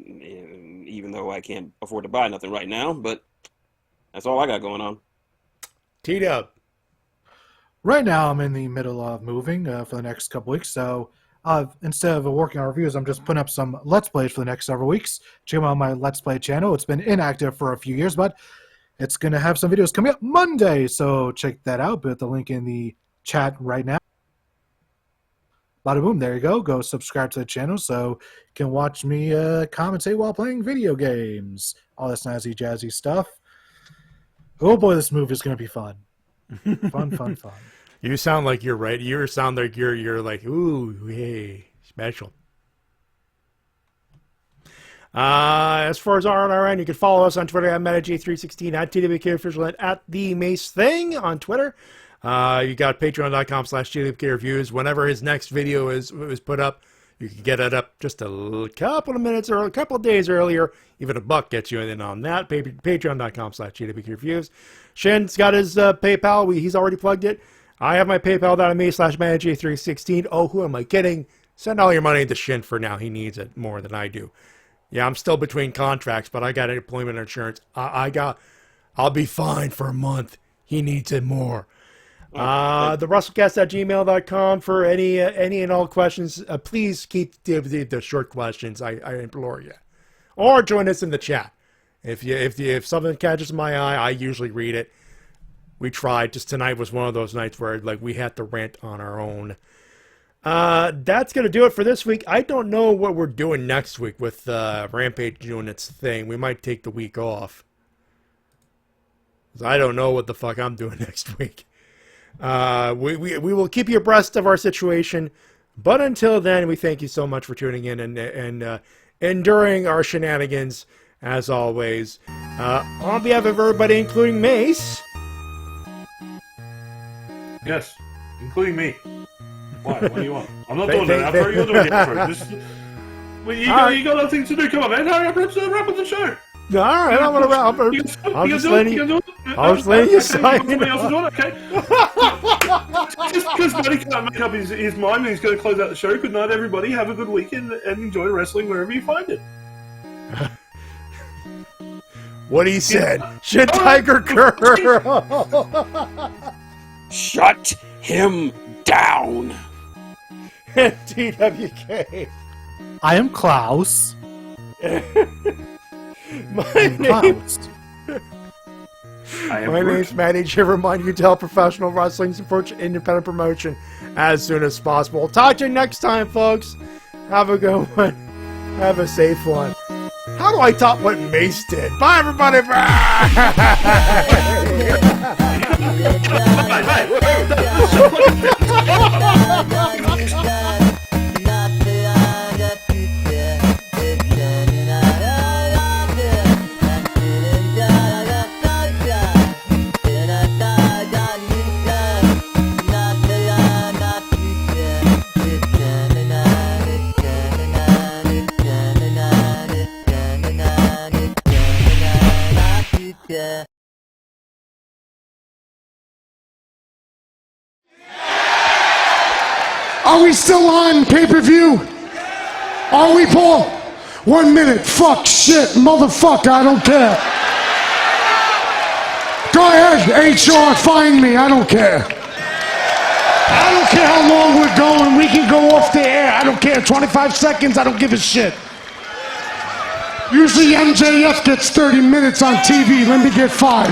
even though I can't afford to buy nothing right now. But that's all I got going on. T-Dub. Right now, I'm in the middle of moving for the next couple weeks, so instead of working on reviews, I'm just putting up some Let's Plays for the next several weeks. Check out my Let's Play channel. It's been inactive for a few years, but it's going to have some videos coming up Monday, so check that out. Put the link in the chat right now. Bada boom, there you go. Go subscribe to the channel so you can watch me commentate while playing video games. All that snazzy, jazzy stuff. Oh boy, this movie is going to be fun. Fun. You sound like you're right. You sound like you're like, ooh, hey, special. As far as our end, you can follow us on Twitter at MattyJ316, at TWK Official, and at The Mase Thing on Twitter. You got patreon.com/TWK Reviews. Whenever his next video is put up, you can get it up just a couple of minutes or a couple of days earlier. Even $1 gets you in on that. Patreon.com/TWK Reviews. Shin's got his PayPal. He's already plugged it. I have my PayPal.me/MattyJ316. Oh, who am I kidding? Send all your money to Shin for now. He needs it more than I do. Yeah, I'm still between contracts, but I got employment insurance. I'll be fine for a month. He needs it more. The Wrestle-Cast@gmail.com for any and all questions. Please keep the short questions. I implore you. Or join us in the chat. If something catches my eye, I usually read it. We tried. Just tonight was one of those nights where we had to rant on our own. That's going to do it for this week. I don't know what we're doing next week with Rampage doing its thing. We might take the week off. I don't know what the fuck I'm doing next week. We will keep you abreast of our situation. But until then, we thank you so much for tuning in and enduring our shenanigans, as always. On behalf of everybody, including Mase. Yes, including me. Why? What do you want? I'm not doing the outro. You're doing the outro. You got other things to do. Come on, man. Hurry up. Let's wrap up the show. All right, I'm gonna wrap. I'm just letting you. I was letting you sign. Somebody else is doing it. Okay. Just because Matty can't make up his mind and he's going to close out the show. Good night, everybody. Have a good weekend and enjoy wrestling wherever you find it. What he said. Shintigercurl. Shut him down. TWK. I am Klaus. My name's Matty Jay. Remind you to help professional wrestling support your independent promotion as soon as possible. Talk to you next time, folks. Have a good one. Have a safe one. How do I top what Mase did? Bye, everybody. Bye. Are we still on pay-per-view? Are we, Paul? 1 minute. Fuck, shit, motherfucker, I don't care. Go ahead, HR, find me, I don't care. I don't care how long we're going, we can go off the air, I don't care. 25 seconds, I don't give a shit. Usually MJF gets 30 minutes on TV, let me get 5.